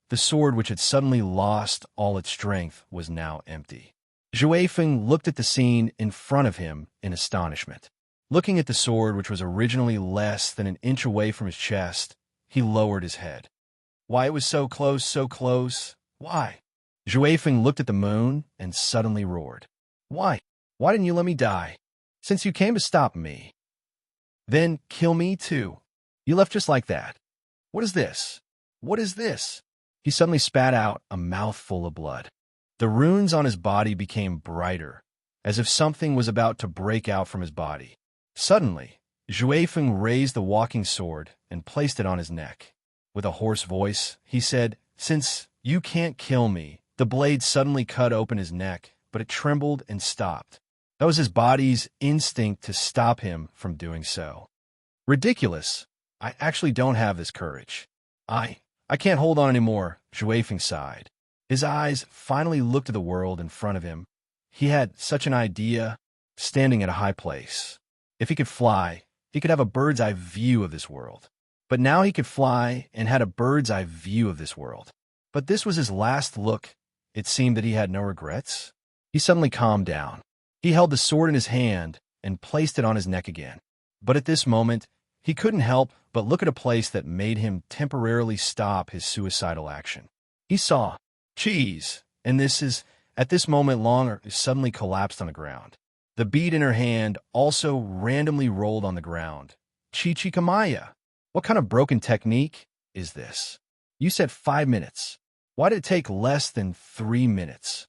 The sword which had suddenly lost all its strength was now empty. Xuefeng looked at the scene in front of him in astonishment. Looking at the sword which was originally less than an inch away from his chest, he lowered his head. Why, it was so close, so close. Why? Xuefeng looked at the moon and suddenly roared. Why? Why didn't you let me die? Since you came to stop me. Then kill me too. You left just like that. What is this? What is this? He suddenly spat out a mouthful of blood. The runes on his body became brighter, as if something was about to break out from his body. Suddenly, Xuefeng raised the walking sword and placed it on his neck. With a hoarse voice, he said, Since you can't kill me, the blade suddenly cut open his neck, but it trembled and stopped. That was his body's instinct to stop him from doing so. Ridiculous. I actually don't have this courage. I can't hold on anymore, Zhuifeng sighed. His eyes finally looked at the world in front of him. He had such an idea, standing at a high place. If he could fly, he could have a bird's-eye view of this world. But now he could fly and had a bird's-eye view of this world. But this was his last look. It seemed that he had no regrets. He suddenly calmed down. He held the sword in his hand and placed it on his neck again. But at this moment, he couldn't help but look at a place that made him temporarily stop his suicidal action. He saw Cheese, and at this moment Long suddenly collapsed on the ground. The bead in her hand also randomly rolled on the ground. Chichikamaya, what kind of broken technique is this? You said 5 minutes. Why did it take less than 3 minutes?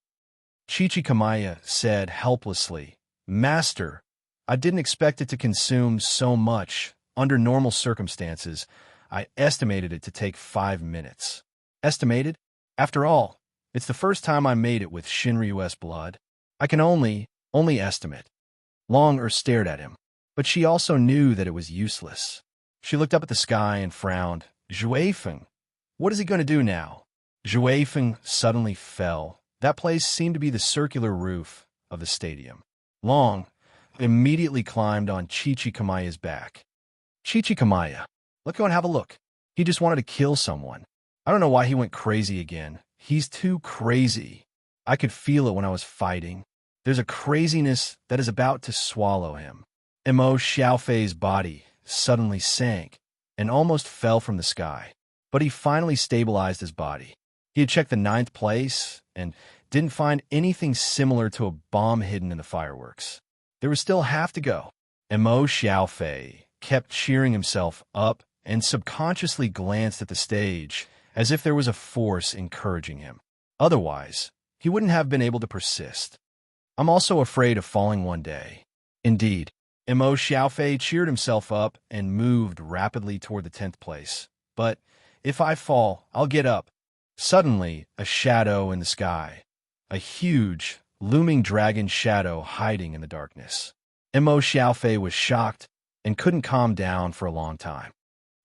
Chichikamaya said helplessly, Master, I didn't expect it to consume so much. Under normal circumstances, I estimated it to take 5 minutes. Estimated? After all, it's the first time I made it with Shinryu's blood. I can only estimate. Long stared at him, but she also knew that it was useless. She looked up at the sky and frowned. Zhuifeng, what is he going to do now? Zhuifeng suddenly fell. That place seemed to be the circular roof of the stadium. Long immediately climbed on Chichikamaya's back. Chichikamaya, let's go and have a look. He just wanted to kill someone. I don't know why he went crazy again. He's too crazy. I could feel it when I was fighting. There's a craziness that is about to swallow him. Mo Xiaofei's body suddenly sank and almost fell from the sky. But he finally stabilized his body. He had checked the 9th place and didn't find anything similar to a bomb hidden in the fireworks. There was still half to go. Mo Xiaofei kept cheering himself up and subconsciously glanced at the stage as if there was a force encouraging him. Otherwise, he wouldn't have been able to persist. I'm also afraid of falling one day. Indeed, Mo Xiaofei cheered himself up and moved rapidly toward the 10th place. But if I fall, I'll get up. Suddenly, a shadow in the sky. A huge, looming dragon shadow hiding in the darkness. Mo Xiaofei was shocked and couldn't calm down for a long time.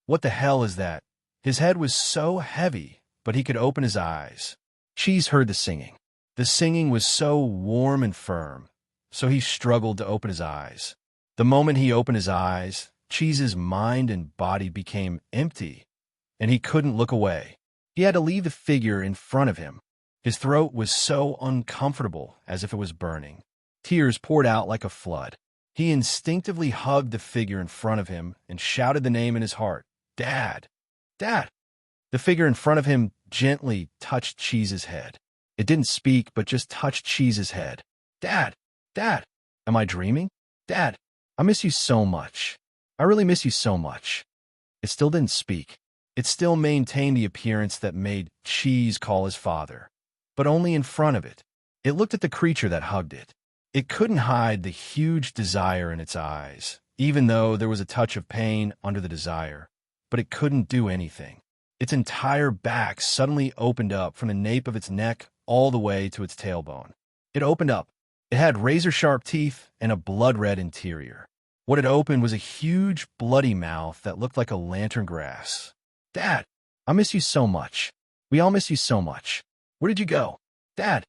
What the hell is that? His head was so heavy, but he could open his eyes. Cheese heard the singing. The singing was so warm and firm, so he struggled to open his eyes. The moment he opened his eyes, Cheese's mind and body became empty, and he couldn't look away. He had to leave the figure in front of him. His throat was so uncomfortable, as if it was burning. Tears poured out like a flood. He instinctively hugged the figure in front of him and shouted the name in his heart, Dad! Dad! The figure in front of him gently touched Cheese's head. It didn't speak, but just touched Cheese's head. Dad! Dad! Am I dreaming? Dad! I miss you so much. I really miss you so much. It still didn't speak. It still maintained the appearance that made Cheese call his father, but only in front of it. It looked at the creature that hugged it. It couldn't hide the huge desire in its eyes, even though there was a touch of pain under the desire, but it couldn't do anything. Its entire back suddenly opened up from the nape of its neck all the way to its tailbone. It opened up. It had razor-sharp teeth and a blood-red interior. What it opened was a huge, bloody mouth that looked like a lantern grass. Dad, I miss you so much. We all miss you so much. Where did you go? Dad!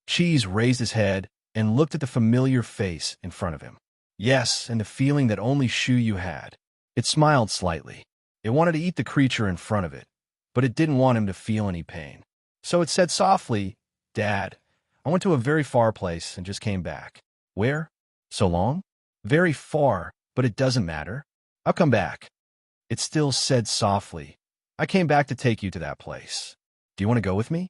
Cheese raised his head and looked at the familiar face in front of him. Yes, and the feeling that only Shuyu had. It smiled slightly. It wanted to eat the creature in front of it, but it didn't want him to feel any pain. So it said softly, Dad, I went to a very far place and just came back. Where? So long? Very far, but it doesn't matter. I'll come back. It still said softly, I came back to take you to that place. Do you want to go with me?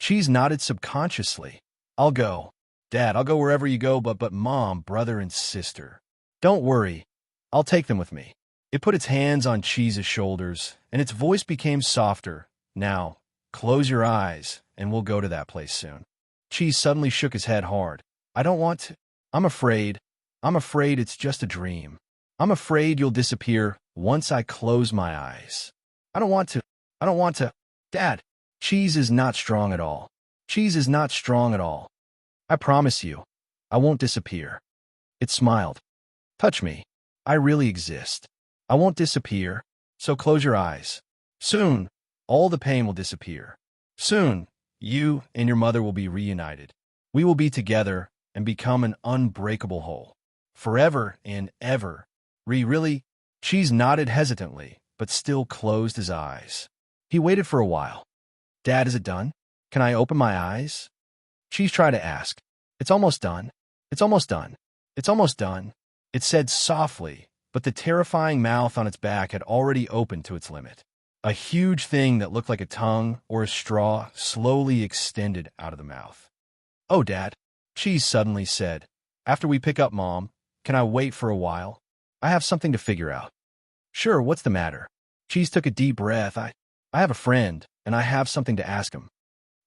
Cheese nodded subconsciously. I'll go. Dad, I'll go wherever you go, but Mom, brother, and sister. Don't worry. I'll take them with me. It put its hands on Cheese's shoulders, and its voice became softer. Now, close your eyes, and we'll go to that place soon. Cheese suddenly shook his head hard. I don't want to. I'm afraid. I'm afraid it's just a dream. I'm afraid you'll disappear once I close my eyes. I don't want to. I don't want to. Dad, Cheese is not strong at all. Cheese is not strong at all. I promise you, I won't disappear. It smiled. Touch me. I really exist. I won't disappear, so close your eyes. Soon, all the pain will disappear. Soon, you and your mother will be reunited. We will be together and become an unbreakable whole. Forever and ever. Really? Cheese nodded hesitantly, but still closed his eyes. He waited for a while. Dad, is it done? Can I open my eyes? Cheese tried to ask. It's almost done. It's almost done. It's almost done. It said softly, but the terrifying mouth on its back had already opened to its limit. A huge thing that looked like a tongue or a straw slowly extended out of the mouth. Oh, Dad, Cheese suddenly said. After we pick up Mom, can I wait for a while? I have something to figure out. Sure, what's the matter? Cheese took a deep breath. I have a friend, and I have something to ask him.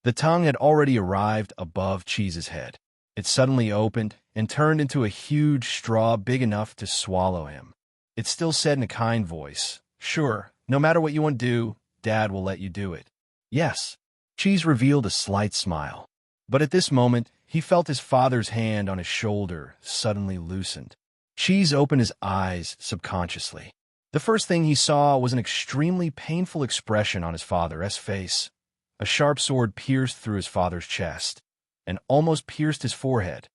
The tongue had already arrived above Cheese's head. It suddenly opened and turned into a huge straw big enough to swallow him. It still said in a kind voice, Sure, no matter what you want to do, Dad will let you do it. Yes. Cheese revealed a slight smile. But at this moment, he felt his father's hand on his shoulder suddenly loosened. Cheese opened his eyes subconsciously. The first thing he saw was an extremely painful expression on his father's face. A sharp sword pierced through his father's chest and almost pierced his forehead.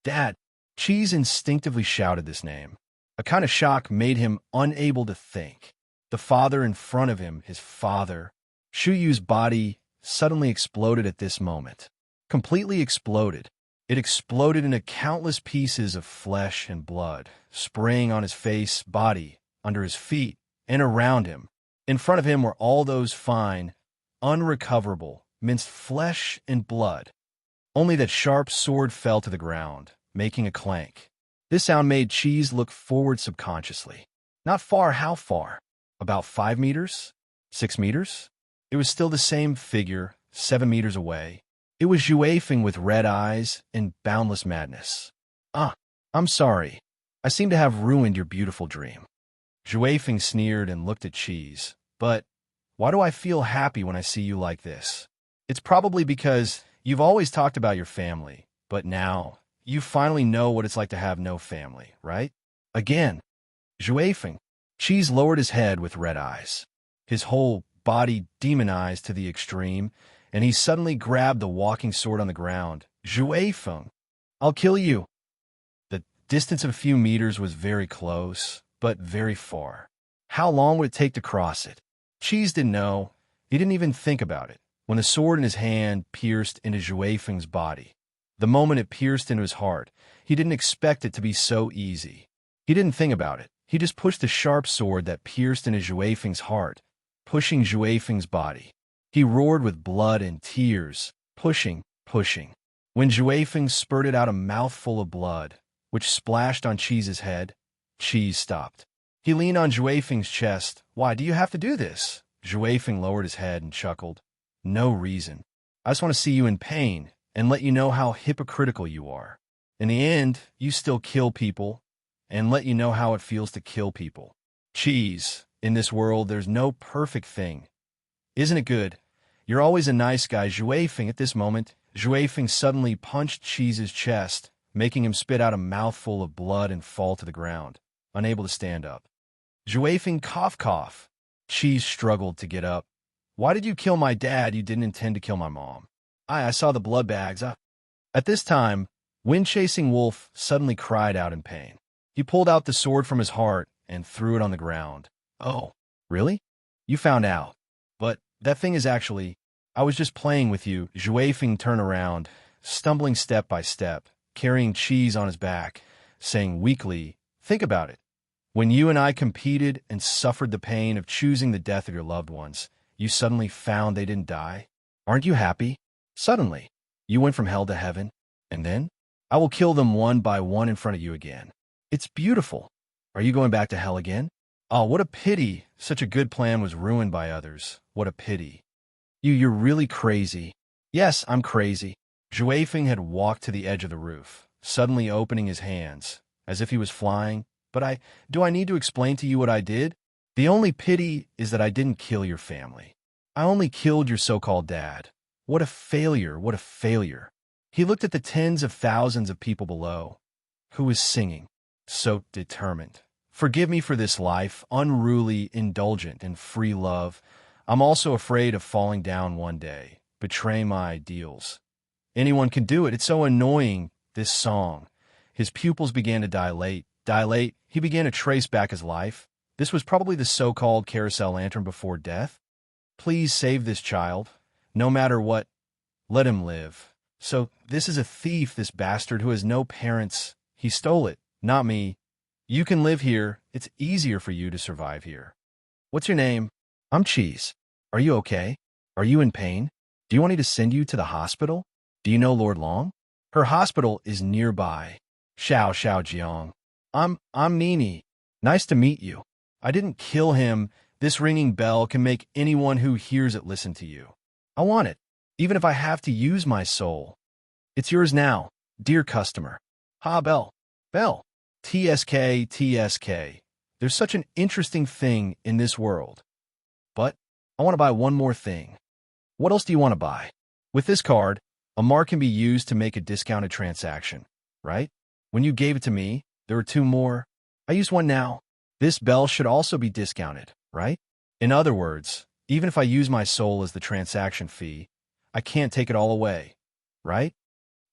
Dad! Cheese instinctively shouted this name. A kind of shock made him unable to think. The father in front of him, his father. Shuyu's body suddenly exploded at this moment. Completely exploded. It exploded into countless pieces of flesh and blood, spraying on his face, body, under his feet, and around him. In front of him were all those fine, unrecoverable, minced flesh and blood. Only that sharp sword fell to the ground, making a clank. This sound made Cheese look forward subconsciously. Not far, how far? About 5 meters? 6 meters? It was still the same figure, 7 meters away. It was Juefeng with red eyes and boundless madness. I'm sorry. I seem to have ruined your beautiful dream. Juefeng sneered and looked at Cheese. But why do I feel happy when I see you like this? It's probably because you've always talked about your family, but now you finally know what it's like to have no family, right? Again, Juefeng. Cheese lowered his head with red eyes. His whole body demonized to the extreme, and he suddenly grabbed the walking sword on the ground. Juefeng, I'll kill you. The distance of a few meters was very close, but very far. How long would it take to cross it? Cheese didn't know. He didn't even think about it. When the sword in his hand pierced into Juefeng's body, the moment it pierced into his heart, he didn't expect it to be so easy. He didn't think about it. He just pushed the sharp sword that pierced into Juefeng's heart, pushing Juefeng's body. He roared with blood and tears, pushing. When Juefeng spurted out a mouthful of blood, which splashed on Cheese's head, Cheese stopped. He leaned on Juefeng's chest. Why do you have to do this? Juefeng lowered his head and chuckled. No reason. I just want to see you in pain and let you know how hypocritical you are. In the end, you still kill people and let you know how it feels to kill people. Cheese, in this world, there's no perfect thing. Isn't it good? You're always a nice guy. Juefeng at this moment, Juefeng suddenly punched Cheese's chest, making him spit out a mouthful of blood and fall to the ground, unable to stand up. Juefeng cough. Cheese struggled to get up. Why did you kill my dad? You didn't intend to kill my mom. I saw the blood bags. At this time, Wind-Chasing Wolf suddenly cried out in pain. He pulled out the sword from his heart and threw it on the ground. Oh, really? You found out. But that thing is actually... I was just playing with you. Juefeng turned around, stumbling step by step, carrying Cheese on his back, saying weakly, think about it. When you and I competed and suffered the pain of choosing the death of your loved ones, you suddenly found they didn't die. Aren't you happy? Suddenly, you went from hell to heaven, and then I will kill them one by one in front of you again. It's beautiful. Are you going back to hell again? Oh, what a pity. Such a good plan was ruined by others. What a pity. You're really crazy. Yes, I'm crazy. Juefeng had walked to the edge of the roof, suddenly opening his hands, as if he was flying. But do I need to explain to you what I did? The only pity is that I didn't kill your family. I only killed your so-called dad. What a failure, what a failure. He looked at the tens of thousands of people below. who is singing, so determined. Forgive me for this life, unruly, indulgent, and free love. I'm also afraid of falling down one day, betray my ideals. Anyone can do it. It's so annoying, this song. His pupils began to dilate. He began to trace back his life. This was probably the so-called carousel lantern before death. Please save this child. No matter what, let him live. So this is a thief, this bastard who has no parents. He stole it, not me. You can live here. It's easier for you to survive here. What's your name? I'm Cheese. Are you okay? Are you in pain? Do you want me to send you to the hospital? Do you know Lord Long? Her hospital is nearby. Xiao Jiang. I'm Nini. Nice to meet you. I didn't kill him. This ringing bell can make anyone who hears it listen to you. I want it, even if I have to use my soul. It's yours now, dear customer. Ha, bell. Bell. TSK. There's such an interesting thing in this world. But I want to buy one more thing. What else do you want to buy? With this card, a mark can be used to make a discounted transaction, right? When you gave it to me, there were two more. I used one now. This bell should also be discounted, right? In other words, even if I use my soul as the transaction fee, I can't take it all away, right?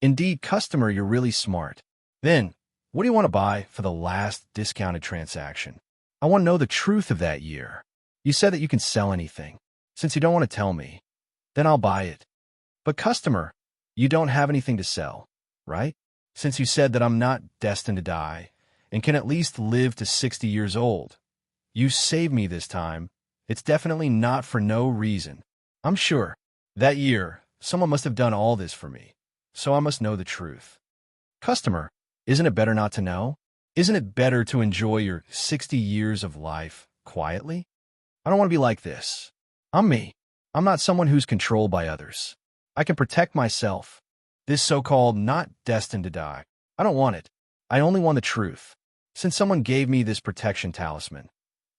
Indeed, customer, you're really smart. Then, what do you want to buy for the last discounted transaction? I want to know the truth of that year. You said that you can sell anything. Since you don't want to tell me, then I'll buy it. But customer, you don't have anything to sell, right? Since you said that I'm not destined to die and can at least live to 60 years old. You saved me this time. It's definitely not for no reason. I'm sure. That year, someone must have done all this for me, so I must know the truth. Customer, isn't it better not to know? Isn't it better to enjoy your 60 years of life quietly? I don't want to be like this. I'm me. I'm not someone who's controlled by others. I can protect myself. This so-called not destined to die. I don't want it. I only want the truth. Since someone gave me this protection talisman,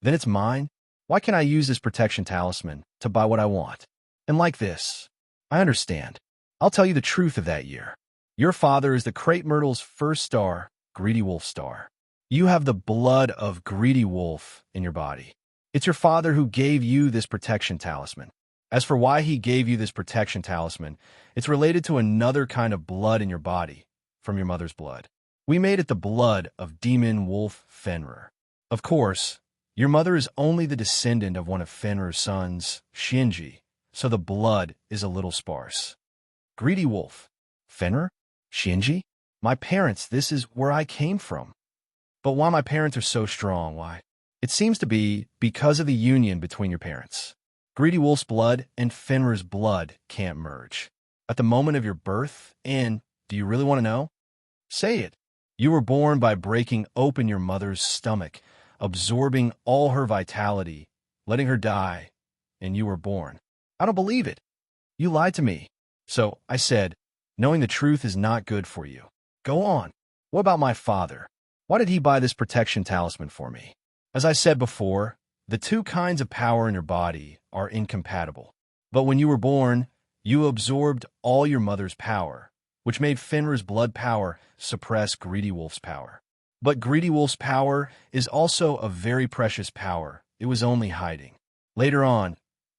then it's mine. Why can't I use this protection talisman to buy what I want? And like this, I understand. I'll tell you the truth of that year. Your father is the Crepe Myrtle's first star, Greedy Wolf star. You have the blood of Greedy Wolf in your body. It's your father who gave you this protection talisman. As for why he gave you this protection talisman, it's related to another kind of blood in your body, from your mother's blood. We made it the blood of Demon Wolf Fenrir. Of course, your mother is only the descendant of one of Fenrir's sons, Shinji, so the blood is a little sparse. Greedy Wolf. Fenrir? Shinji? My parents, this is where I came from. But why my parents are so strong, why? It seems to be because of the union between your parents. Greedy Wolf's blood and Fenrir's blood can't merge. At the moment of your birth, and do you really want to know? Say it. You were born by breaking open your mother's stomach, absorbing all her vitality, letting her die, and you were born. I don't believe it. You lied to me. So I said, knowing the truth is not good for you. Go on. What about my father? Why did he buy this protection talisman for me? As I said before, the two kinds of power in your body are incompatible. But when you were born, you absorbed all your mother's power, which made Fenrir's blood power suppress Greedy Wolf's power. But Greedy Wolf's power is also a very precious power. It was only hiding. Later on,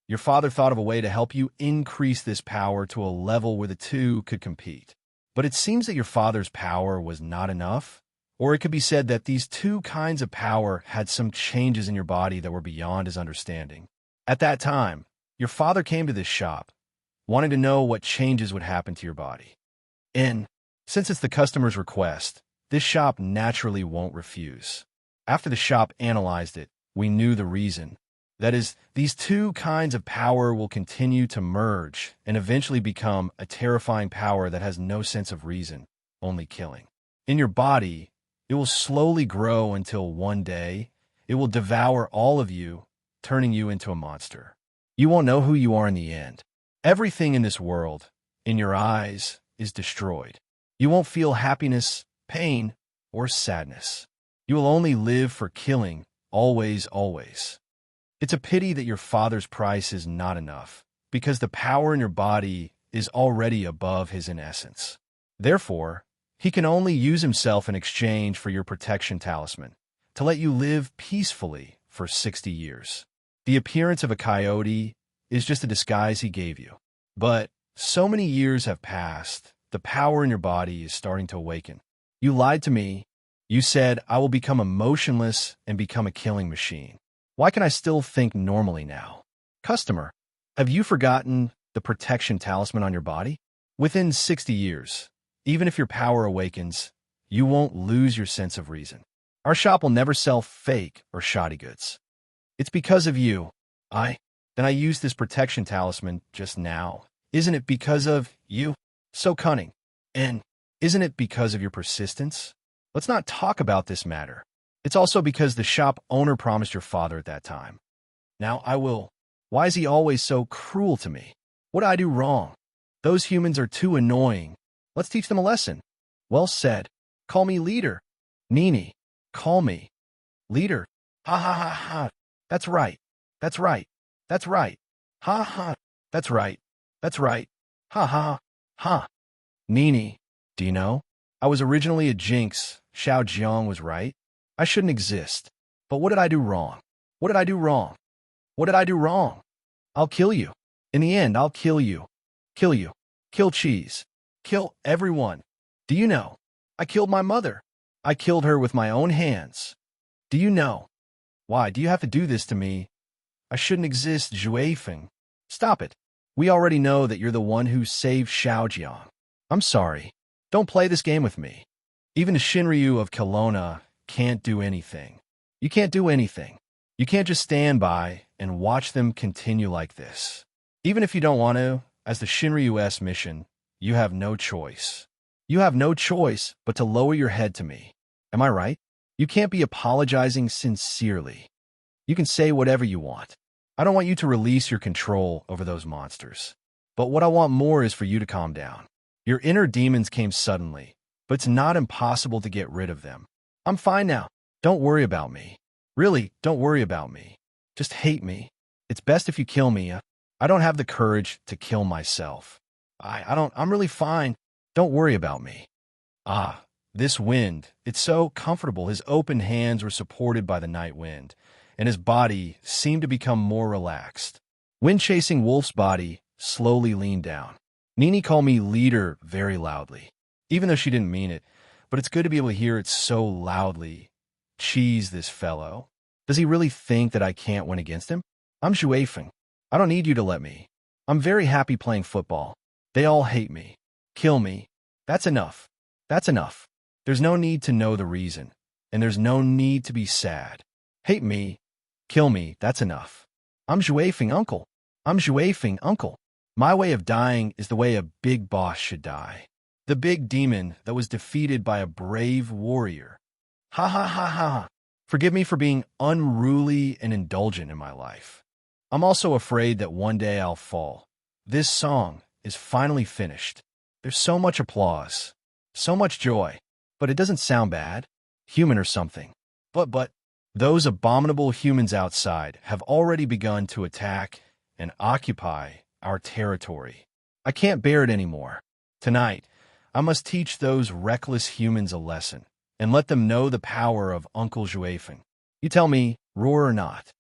your father thought of a way to help you increase this power to a level where the two could compete. But it seems that your father's power was not enough, or it could be said that these two kinds of power had some changes in your body that were beyond his understanding. At that time, your father came to this shop, wanting to know what changes would happen to your body. And since it's the customer's request, this shop naturally won't refuse. After the shop analyzed it, we knew the reason. That is, these two kinds of power will continue to merge and eventually become a terrifying power that has no sense of reason, only killing. In your body, it will slowly grow until one day it will devour all of you, turning you into a monster. You won't know who you are in the end. Everything in this world, in your eyes, is destroyed. You won't feel happiness, pain, or sadness. You will only live for killing, always, always. It's a pity that your father's price is not enough, because the power in your body is already above his in essence. Therefore, He can only use himself in exchange for your protection talisman, to let you live peacefully for 60 years. The appearance of a coyote is just a disguise he gave you. But so many years have passed, the power in your body is starting to awaken. You lied to me. You said, I will become emotionless and become a killing machine. Why can I still think normally now? Customer, have you forgotten the protection talisman on your body? Within 60 years, even if your power awakens, you won't lose your sense of reason. Our shop will never sell fake or shoddy goods. It's because of you. Then I used this protection talisman just now. Isn't it because of you? So cunning. And isn't it because of your persistence? Let's not talk about this matter. It's also because the shop owner promised your father at that time. Now I will. Why is he always so cruel to me? What did I do wrong? Those humans are too annoying. Let's teach them a lesson. Well said. Call me leader. Nini, call me leader. Ha ha ha ha. That's right. That's right. That's right. Ha ha. That's right. That's right. Ha ha ha. Nini, do you know? I was originally a jinx. Xiao Jiang was right. I shouldn't exist. But what did I do wrong? What did I do wrong? What did I do wrong? I'll kill you. In the end, I'll kill you. Kill you. Kill cheese. Kill everyone. Do you know? I killed my mother. I killed her with my own hands. Do you know? Why do you have to do this to me? I shouldn't exist, Juefeng. Stop it. We already know that you're the one who saved Xiaojiang. I'm sorry. Don't play this game with me. Even the Shinryu of Kelowna can't do anything. You can't do anything. You can't just stand by and watch them continue like this. Even if you don't want to, as the Shinryu-S mission, you have no choice. You have no choice but to lower your head to me. Am I right? You can't be apologizing sincerely. You can say whatever you want. I don't want you to release your control over those monsters. But what I want more is for you to calm down. Your inner demons came suddenly, but it's not impossible to get rid of them. I'm fine now. Don't worry about me. Really, don't worry about me. Just hate me. It's best if you kill me. I don't have the courage to kill myself. I'm really fine. Don't worry about me. Ah, this wind, it's so comfortable. His open hands were supported by the night wind, and his body seemed to become more relaxed. Wind-chasing Wolf's body slowly leaned down. Nini called me leader very loudly, even though she didn't mean it, but it's good to be able to hear it so loudly. Cheese this fellow. Does he really think that I can't win against him? I'm Juefeng. I don't need you to let me. I'm very happy playing football. They all hate me. Kill me. That's enough. That's enough. There's no need to know the reason, and there's no need to be sad. Hate me. Kill me. That's enough. I'm Juefeng, uncle. I'm Juefeng, uncle. My way of dying is the way a big boss should die. The big demon that was defeated by a brave warrior. Ha ha ha ha. Forgive me for being unruly and indulgent in my life. I'm also afraid that one day I'll fall. This song is finally finished. There's so much applause, so much joy, but it doesn't sound bad, human or something. But those abominable humans outside have already begun to attack and occupy our territory. I can't bear it anymore. Tonight, I must teach those reckless humans a lesson and let them know the power of Uncle Juefeng. You tell me, roar or not?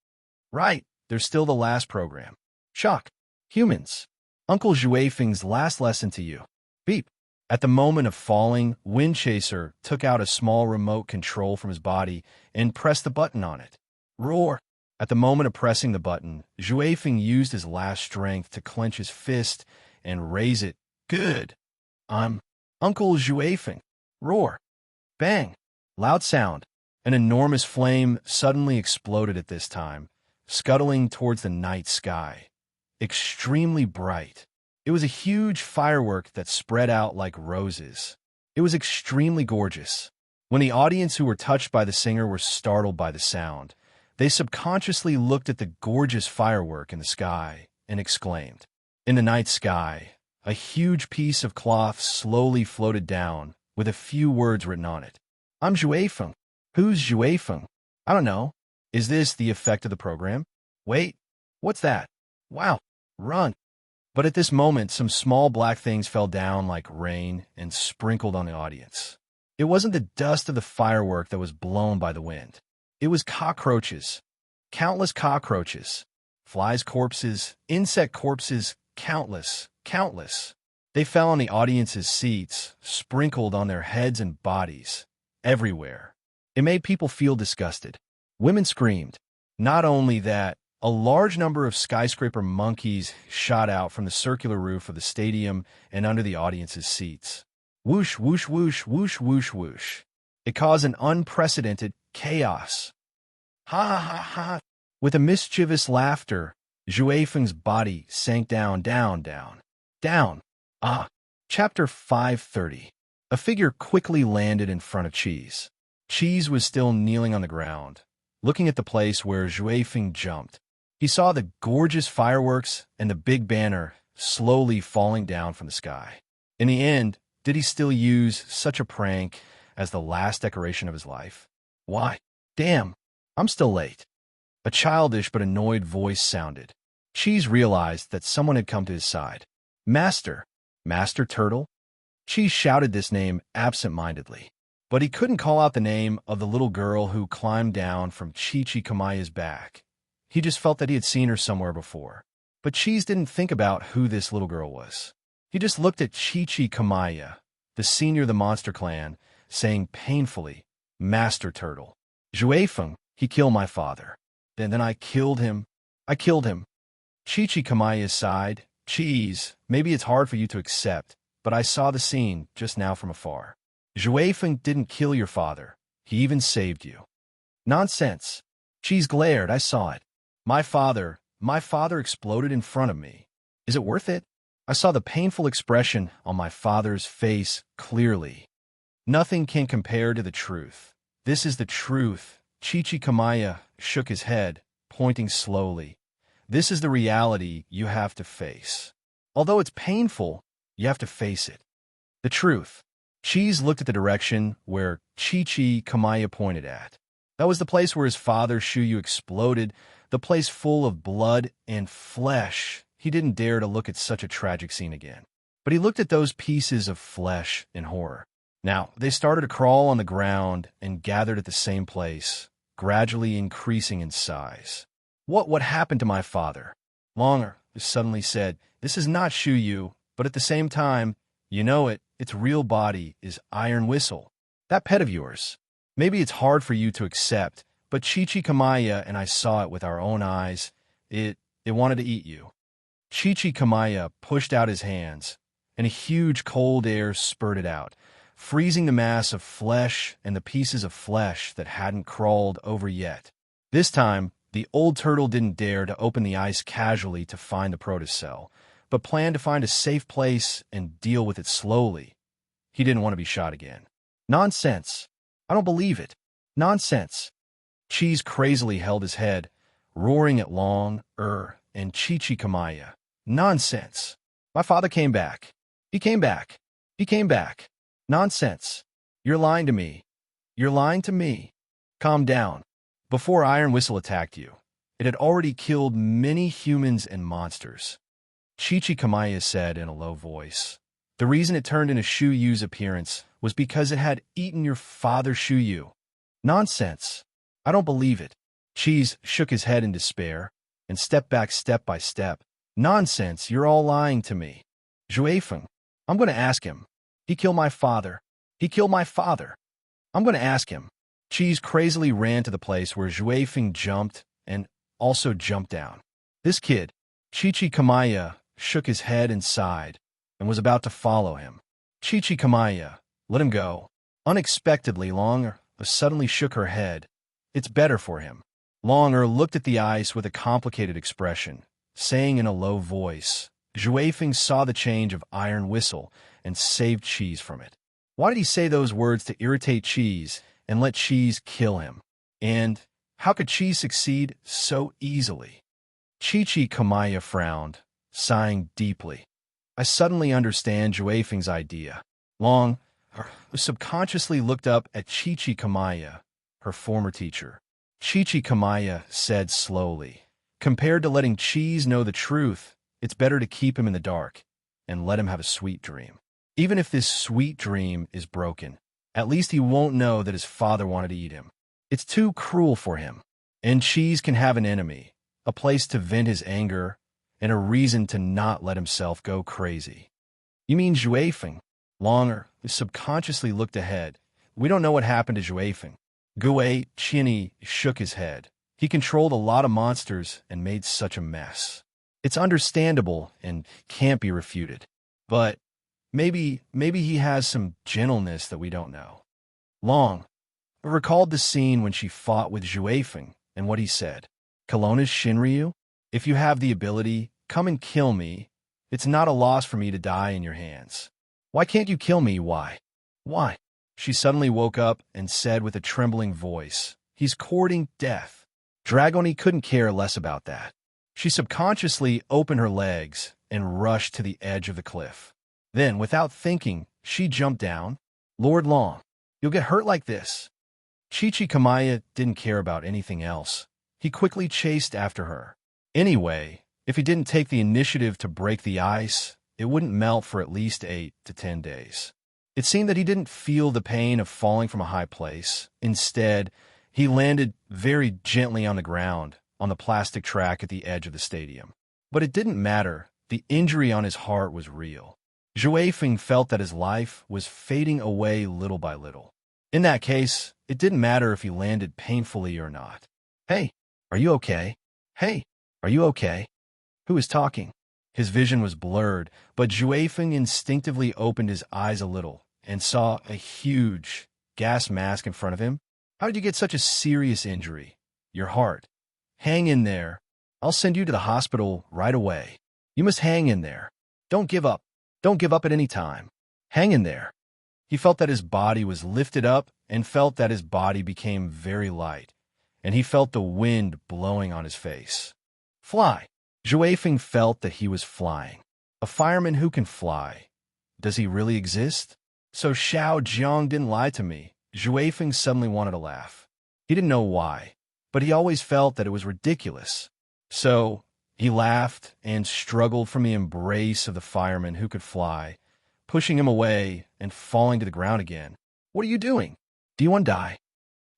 Right, there's still the last program. Shock. Humans. Uncle Juefeng's last lesson to you. Beep. At the moment of falling, Windchaser took out a small remote control from his body and pressed the button on it. Roar. At the moment of pressing the button, Juefeng used his last strength to clench his fist and raise it. Good. I'm Uncle Juefeng. Roar. Bang. Loud sound. An enormous flame suddenly exploded at this time, scuttling towards the night sky. Extremely bright. It was a huge firework that spread out like roses. It was extremely gorgeous. When the audience who were touched by the singer were startled by the sound, they subconsciously looked at the gorgeous firework in the sky and exclaimed. In the night sky, a huge piece of cloth slowly floated down with a few words written on it. I'm Juefeng. Who's Juefeng? I don't know. Is this the effect of the program? Wait, what's that? Wow, run. But at this moment, some small black things fell down like rain and sprinkled on the audience. It wasn't the dust of the firework that was blown by the wind. It was cockroaches. Countless cockroaches. Flies' corpses, insect corpses, countless, countless. They fell on the audience's seats, sprinkled on their heads and bodies, everywhere. It made people feel disgusted. Women screamed. Not only that, a large number of skyscraper monkeys shot out from the circular roof of the stadium and under the audience's seats. Whoosh, whoosh, whoosh, whoosh, whoosh, whoosh. It caused an unprecedented chaos. Ha ha ha ha. With a mischievous laughter, Zhuai Feng's body sank down, down, down, down. Chapter 530. A figure quickly landed in front of Cheese. Cheese was still kneeling on the ground, looking at the place where Zhuai Feng jumped. He saw the gorgeous fireworks and the big banner slowly falling down from the sky. In the end, did he still use such a prank as the last decoration of his life? Why? Damn, I'm still late. A childish but annoyed voice sounded. Cheese realized that someone had come to his side. Master? Master Turtle? Cheese shouted this name absent-mindedly, but he couldn't call out the name of the little girl who climbed down from Chi-Chi Kamaya's back. He just felt that he had seen her somewhere before. But Cheese didn't think about who this little girl was. He just looked at Chi-Chi Kamaya, the senior of the monster clan, saying painfully, Master Turtle. Zhuai Feng, he killed my father. Then I killed him. I killed him. Chi-Chi Kamaya sighed. Cheese, maybe it's hard for you to accept, but I saw the scene just now from afar. Zhuai Feng didn't kill your father. He even saved you. Nonsense. Cheese glared. I saw it. My father exploded in front of me. Is it worth it? I saw the painful expression on my father's face clearly. Nothing can compare to the truth. This is the truth. Chi-Chi Kamaya shook his head, pointing slowly. This is the reality you have to face. Although it's painful, you have to face it. The truth. Cheese looked at the direction where Chi-Chi Kamaya pointed at. That was the place where his father Shuyu exploded, the place full of blood and flesh. He didn't dare to look at such a tragic scene again. But he looked at those pieces of flesh in horror. Now, they started to crawl on the ground and gathered at the same place, gradually increasing in size. What happened to my father? Longer suddenly said, this is not Shuyu, but at the same time, you know it, its real body is Iron Whistle. That pet of yours. Maybe it's hard for you to accept, but Chi-Chi Kamaya and I saw it with our own eyes. It wanted to eat you. Chi-Chi Kamaya pushed out his hands, and a huge cold air spurted out, freezing the mass of flesh and the pieces of flesh that hadn't crawled over yet. This time, the old turtle didn't dare to open the ice casually to find the protocell, but planned to find a safe place and deal with it slowly. He didn't want to be shot again. Nonsense. I don't believe it. Nonsense. Cheese crazily held his head, roaring at Long, and Chi-Chi Kamaya. Nonsense. My father came back. He came back. He came back. Nonsense. You're lying to me. You're lying to me. Calm down. Before Iron Whistle attacked you, it had already killed many humans and monsters. Chi-Chi Kamaya said in a low voice. The reason it turned into Shuyu's appearance was because it had eaten your father Shuyu. Nonsense. I don't believe it. Cheese shook his head in despair and stepped back step by step. Nonsense, you're all lying to me. Zhuai Feng, I'm going to ask him. He killed my father. He killed my father. I'm going to ask him. Cheese crazily ran to the place where Zhuai Feng jumped and also jumped down. This kid, Chi-Chi Kamaya, shook his head and sighed and was about to follow him. Chi-Chi Kamaya, let him go. Unexpectedly, Longer suddenly shook her head. It's better for him. Longer looked at the ice with a complicated expression, saying in a low voice, Zhuai Feng saw the change of Iron Whistle and saved Cheese from it. Why did he say those words to irritate Cheese and let Cheese kill him? And how could Cheese succeed so easily? Chi-Chi Kamaya frowned, sighing deeply. I suddenly understand Zhuai Feng's idea. Long subconsciously looked up at Chi-Chi Kamaya, her former teacher. Chi-Chi Kamaya said slowly, compared to letting Cheese know the truth, It's better to keep him in the dark and let him have a sweet dream. Even if this sweet dream is broken, at least he won't know that his father wanted to eat him. It's too cruel for him. And Cheese can have an enemy, a place to vent his anger, and a reason to not let himself go crazy. You mean Juefeng? Longer subconsciously looked ahead. We don't know what happened to Juefeng. Gue Chinny shook his head. He controlled a lot of monsters and made such a mess. It's understandable and can't be refuted. But maybe he has some gentleness that we don't know. Long recalled the scene when she fought with Juefeng and what he said. Kelowna's Shinryu, if you have the ability, come and kill me. It's not a loss for me to die in your hands. Why can't you kill me? Why? Why? She suddenly woke up and said with a trembling voice, he's courting death. Dragoni couldn't care less about that. She subconsciously opened her legs and rushed to the edge of the cliff. Then, without thinking, she jumped down. Lord Long, you'll get hurt like this. Chichi Kamaya didn't care about anything else. He quickly chased after her. Anyway, if he didn't take the initiative to break the ice, it wouldn't melt for at least 8 to 10 days. It seemed that he didn't feel the pain of falling from a high place. Instead, he landed very gently on the ground, on the plastic track at the edge of the stadium. But it didn't matter. The injury on his heart was real. Juefeng felt that his life was fading away little by little. In that case, it didn't matter if he landed painfully or not. Hey, are you okay? Hey, are you okay? Who is talking? His vision was blurred, but Juefeng instinctively opened his eyes a little and saw a huge gas mask in front of him. How did you get such a serious injury? Your heart. Hang in there. I'll send you to the hospital right away. You must hang in there. Don't give up. Don't give up at any time. Hang in there. He felt that his body was lifted up and felt that his body became very light, and he felt the wind blowing on his face. Fly. Juefeng felt that he was flying. A fireman who can fly. Does he really exist? So Xiao Jiang didn't lie to me. Juefeng suddenly wanted to laugh. He didn't know why, but he always felt that it was ridiculous. So he laughed and struggled from the embrace of the fireman who could fly, pushing him away and falling to the ground again. What are you doing? Do you want to die?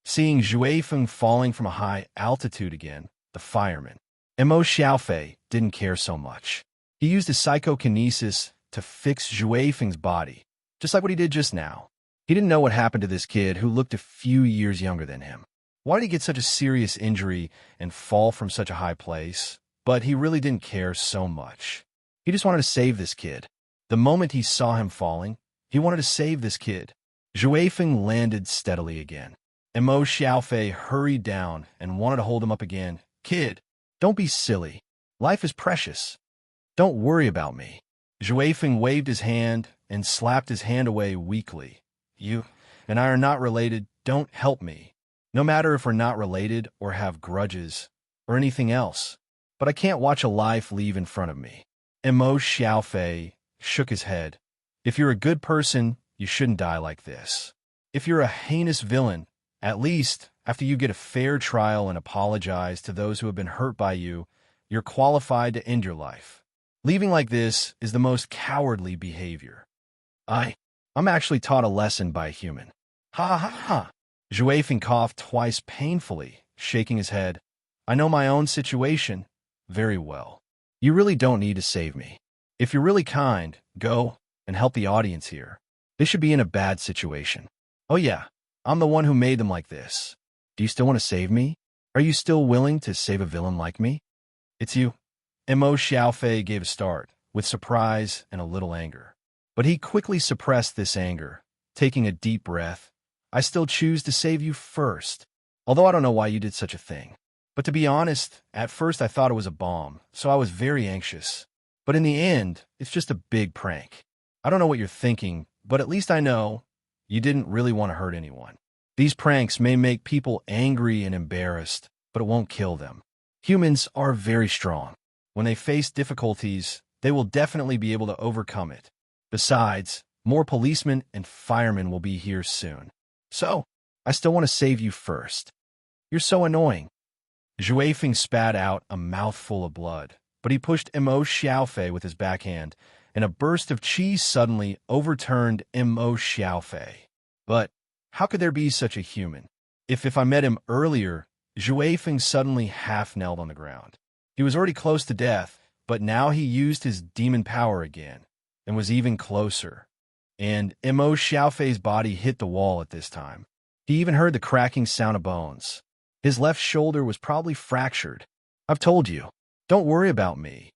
Seeing Juefeng falling from a high altitude again, the fireman, Mo Xiaofei, didn't care so much. He used his psychokinesis to fix Juefeng's body, just like what he did just now. He didn't know what happened to this kid who looked a few years younger than him. Why did he get such a serious injury and fall from such a high place? But he really didn't care so much. He just wanted to save this kid. The moment he saw him falling, he wanted to save this kid. Juefeng landed steadily again. Mo Xiaofei hurried down and wanted to hold him up again. Kid, don't be silly. Life is precious. Don't worry about me. Juefeng waved his hand and slapped his hand away weakly. You and I are not related. Don't help me. No matter if we're not related or have grudges or anything else. But I can't watch a life leave in front of me. Mo Xiaofei shook his head. If you're a good person, you shouldn't die like this. If you're a heinous villain, at least after you get a fair trial and apologize to those who have been hurt by you, you're qualified to end your life. Leaving like this is the most cowardly behavior. I'm actually taught a lesson by a human. Ha ha ha. Juefeng coughed twice painfully, shaking his head. I know my own situation very well. You really don't need to save me. If you're really kind, go and help the audience here. They should be in a bad situation. Oh yeah, I'm the one who made them like this. Do you still want to save me? Are you still willing to save a villain like me? It's you. Mo Xiaofei gave a start, with surprise and a little anger. But he quickly suppressed this anger, taking a deep breath. I still choose to save you first, although I don't know why you did such a thing. But to be honest, at first I thought it was a bomb, so I was very anxious. But in the end, it's just a big prank. I don't know what you're thinking, but at least I know you didn't really want to hurt anyone. These pranks may make people angry and embarrassed, but it won't kill them. Humans are very strong. When they face difficulties, they will definitely be able to overcome it. Besides, more policemen and firemen will be here soon. So, I still want to save you first. You're so annoying. Juefeng spat out a mouthful of blood. but he pushed Mo Xiaofei with his backhand, and a burst of cheese suddenly overturned Mo Xiaofei. But how could there be such a human? If I met him earlier, Zhui Feng suddenly half-knelt on the ground. He was already close to death, but now he used his demon power again, and was even closer. And Mo Xiaofei's body hit the wall at this time. He even heard the cracking sound of bones. His left shoulder was probably fractured. I've told you, don't worry about me.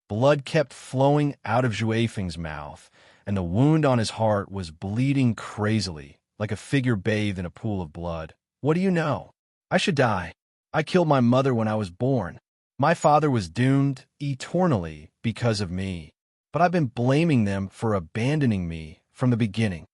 Blood kept flowing out of Zhui Feng's mouth, and the wound on his heart was bleeding crazily, like a figure bathed in a pool of blood. What do you know? I should die. I killed my mother when I was born. My father was doomed eternally because of me, but I've been blaming them for abandoning me from the beginning.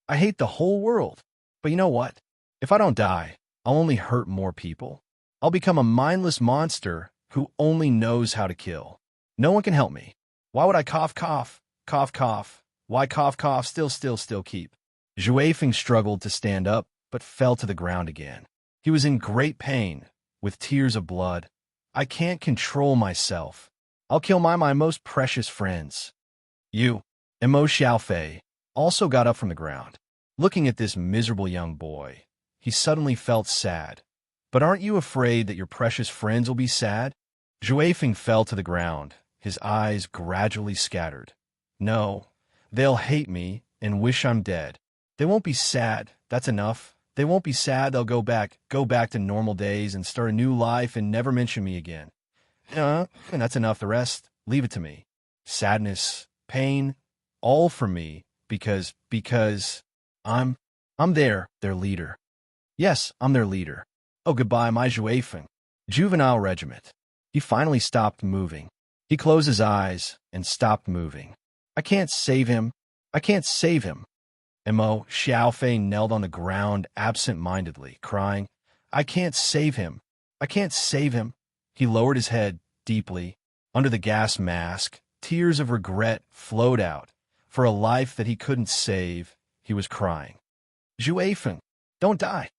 I hate the whole world, but you know what? If I don't die, I'll only hurt more people. I'll become a mindless monster who only knows how to kill. No one can help me. Why would I cough, cough, cough, cough? Why cough, cough, still keep? Zhui Feng struggled to stand up, but fell to the ground again. He was in great pain, with tears of blood. I can't control myself. I'll kill my most precious friends. You, Mo Xiaofei, also got up from the ground. Looking at this miserable young boy, he suddenly felt sad. But aren't you afraid that your precious friends will be sad? Zhui Feng fell to the ground, his eyes gradually scattered. No, they'll hate me and wish I'm dead. They won't be sad, that's enough. They won't be sad, they'll go back to normal days and start a new life and never mention me again. And that's enough, the rest, leave it to me. Sadness, pain, all for me, because I'm their leader. Yes, I'm their leader. Oh, goodbye, my Zhui Feng. Juvenile regiment. He finally stopped moving. He closed his eyes and stopped moving. I can't save him. I can't save him. Mo Xiaofei knelt on the ground absent-mindedly, crying, I can't save him. I can't save him. He lowered his head deeply. Under the gas mask, tears of regret flowed out. For a life that he couldn't save, he was crying. Zhui Feng, don't die.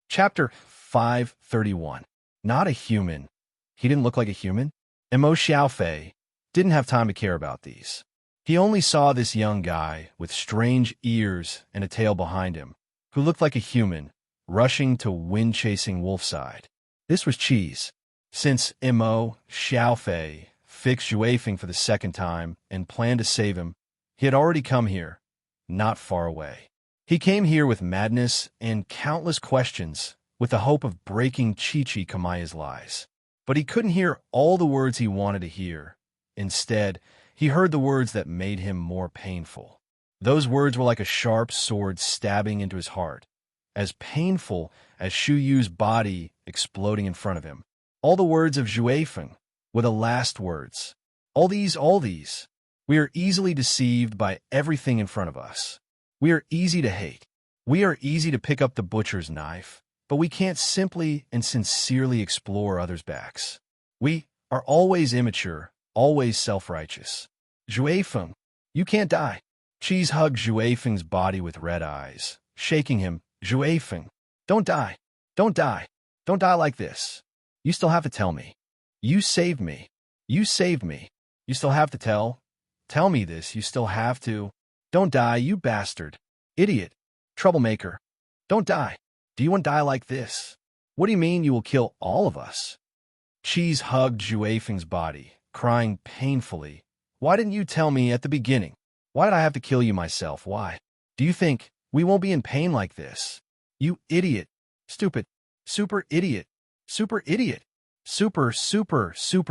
Chapter 531. Not a human. He didn't look like a human. Mo Xiaofei didn't have time to care about these. He only saw this young guy with strange ears and a tail behind him, who looked like a human, rushing to wind-chasing Wolfside. This was Cheese. Since Mo Xiaofei fixed Zhui Feng for the second time and planned to save him, he had already come here, not far away. He came here with madness and countless questions, with the hope of breaking Chi-Chi Kamaya's lies. But he couldn't hear all the words he wanted to hear. Instead, he heard the words that made him more painful. Those words were like a sharp sword stabbing into his heart, as painful as Shu Yu's body exploding in front of him. All the words of Zhui Feng were the last words. All these. We are easily deceived by everything in front of us. We are easy to hate. We are easy to pick up the butcher's knife, but we can't simply and sincerely explore others' backs. We are always immature, always self-righteous. Zhui Feng, you can't die. Cheese hugged Zhui Feng's body with red eyes, shaking him. Zhui Feng, don't die. Don't die. Don't die like this. You still have to tell me. You saved me. You saved me. You still have to tell me this. You still have to. Don't die, you bastard. Idiot. Troublemaker. Don't die. Do you want to die like this? What do you mean you will kill all of us? Cheese hugged Zhui Feng's body, crying painfully. Why didn't you tell me at the beginning? Why did I have to kill you myself? Why? Do you think we won't be in pain like this? You idiot. Stupid. Super idiot. Super idiot. Super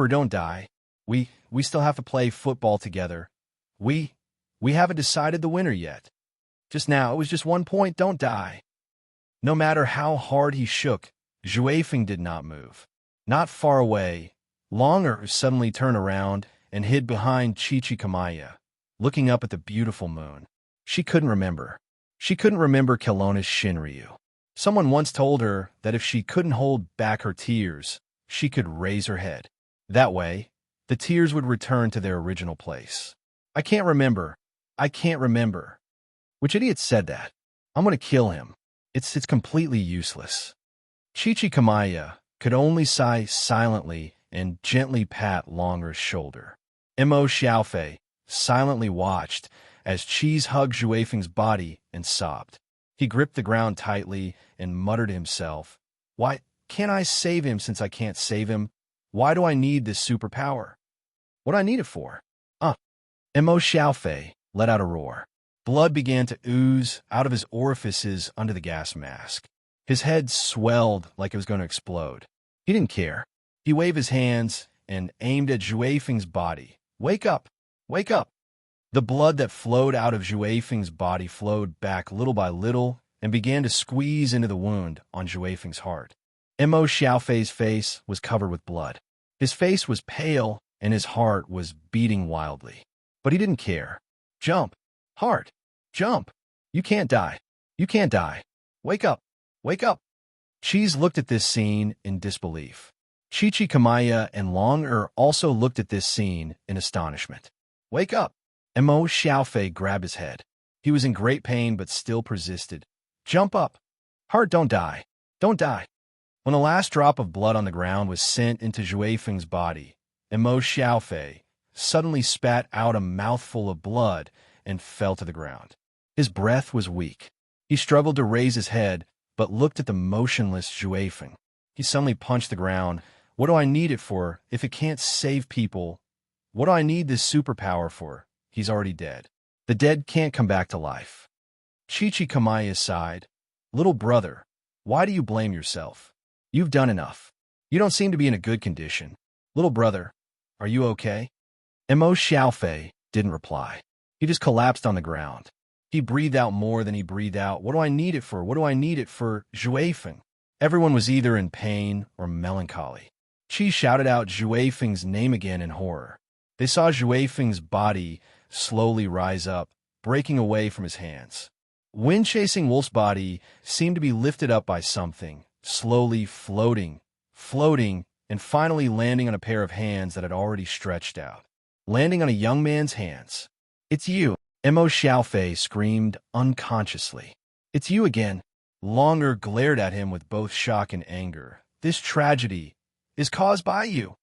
don't die. We still have to play football together. We haven't decided the winner yet. Just now, it was just 1 point, don't die. No matter how hard he shook, Zhui Feng did not move. Not far away, Longer suddenly turned around and hid behind Chi-Chi Kamaya, looking up at the beautiful moon. She couldn't remember. She couldn't remember Kelowna's Shinryu. Someone once told her that if she couldn't hold back her tears, she could raise her head. That way, the tears would return to their original place. I can't remember. I can't remember. Which idiot said that? I'm going to kill him. It's completely useless. Chi-Chi Kamaya could only sigh silently and gently pat Longer's shoulder. Mo Xiaofei silently watched as Cheese hugged Zhuifeng's body and sobbed. He gripped the ground tightly and muttered to himself, "Why can't I save him since I can't save him? Why do I need this superpower? What do I need it for?" Mo Xiaofei let out a roar. Blood began to ooze out of his orifices under the gas mask. His head swelled like it was going to explode. He didn't care. He waved his hands and aimed at Zhuifeng's body. "Wake up! Wake up!" The blood that flowed out of Zhuifeng's body flowed back little by little and began to squeeze into the wound on Zhuifeng's heart. Mo Xiaofei's face was covered with blood. His face was pale and his heart was beating wildly. But he didn't care. "Jump! Heart! Jump! You can't die! You can't die! Wake up! Wake up!" Cheese looked at this scene in disbelief. Chi-Chi Kamaya and Long-Er also looked at this scene in astonishment. "Wake up!" Mo Xiaofei grabbed his head. He was in great pain but still persisted. "Jump up! Heart, don't die! Don't die!" When the last drop of blood on the ground was sent into Zhuifeng's body, Mo Xiaofei suddenly spat out a mouthful of blood and fell to the ground. His breath was weak. He struggled to raise his head, but looked at the motionless Zhuifeng. He suddenly punched the ground. "What do I need it for if it can't save people? What do I need this superpower for? He's already dead. The dead can't come back to life." Chi-Chi Kamaya sighed. "Little brother, why do you blame yourself? You've done enough. You don't seem to be in a good condition. Little brother, are you okay?" Mo Xiaofei didn't reply. He just collapsed on the ground. He breathed out more than he breathed out. "What do I need it for? What do I need it for? Zhuifeng." Everyone was either in pain or melancholy. Chi shouted out Zhuifeng's name again in horror. They saw Zhuifeng's body slowly rise up, breaking away from his hands. Wind-chasing Wolf's body seemed to be lifted up by something, slowly floating, and finally landing on a pair of hands that had already stretched out. Landing on a young man's hands. "It's you!" Mo Xiaofei screamed unconsciously. "It's you again!" Longer glared at him with both shock and anger. "This tragedy is caused by you."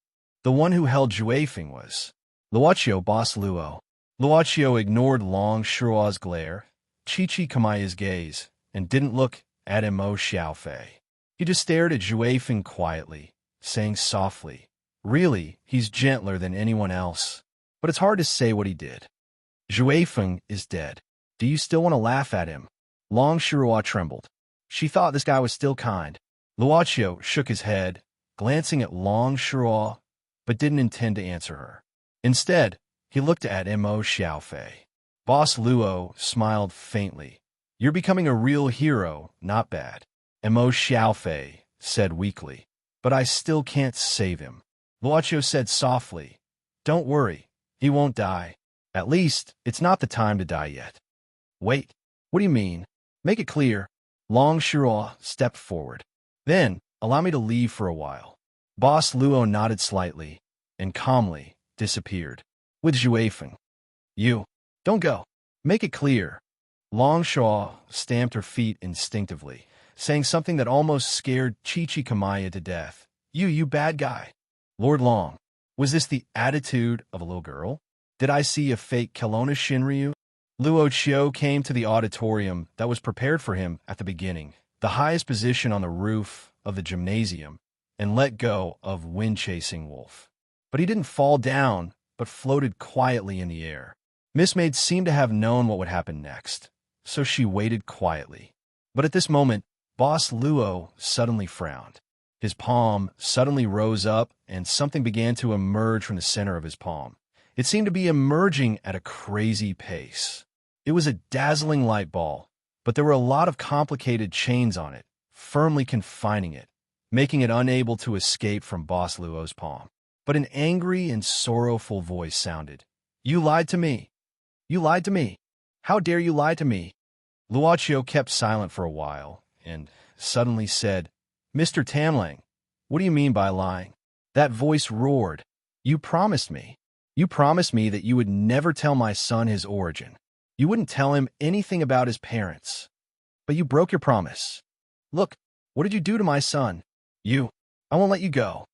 The one who held Zhuifeng was Luochio, Boss Luo. Luochio ignored Long Shuo's glare, Chi-Chi Kamaya's gaze, and didn't look at Mo Xiaofei. He just stared at Zhuifeng quietly, saying softly, "Really, he's gentler than anyone else. But it's hard to say what he did. Zhuifeng is dead. Do you still want to laugh at him?" Long Shuo trembled. She thought this guy was still kind. Luochio shook his head, glancing at Long Shuo, but didn't intend to answer her. Instead, he looked at Mo Xiaofei. Boss Luo smiled faintly. "You're becoming a real hero, not bad." Mo Xiaofei said weakly, "But I still can't save him." Luochio said softly, "Don't worry. He won't die. At least, it's not the time to die yet." "Wait, what do you mean? Make it clear." Long Shuo stepped forward. "Then, allow me to leave for a while." Boss Luo nodded slightly and calmly disappeared. With Zhuifeng. "You, don't go. Make it clear." Long Shuo stamped her feet instinctively, saying something that almost scared Chi-Chi Kamaya to death. You bad guy." "Lord Long, was this the attitude of a little girl? Did I see a fake Kelowna Shinryu?" Luo Chio came to the auditorium that was prepared for him at the beginning, the highest position on the roof of the gymnasium, and let go of Wind-chasing Wolf. But he didn't fall down, but floated quietly in the air. Miss Maid seemed to have known what would happen next, so she waited quietly. But at this moment, Boss Luo suddenly frowned. His palm suddenly rose up, and something began to emerge from the center of his palm. It seemed to be emerging at a crazy pace. It was a dazzling light ball, but there were a lot of complicated chains on it, firmly confining it, making it unable to escape from Boss Luo's palm. But an angry and sorrowful voice sounded. "You lied to me! You lied to me! How dare you lie to me?" Luochio kept silent for a while, and suddenly said, "Mr. Tanlang, what do you mean by lying?" That voice roared, "You promised me. You promised me that you would never tell my son his origin. You wouldn't tell him anything about his parents. But you broke your promise. Look, what did you do to my son? I won't let you go."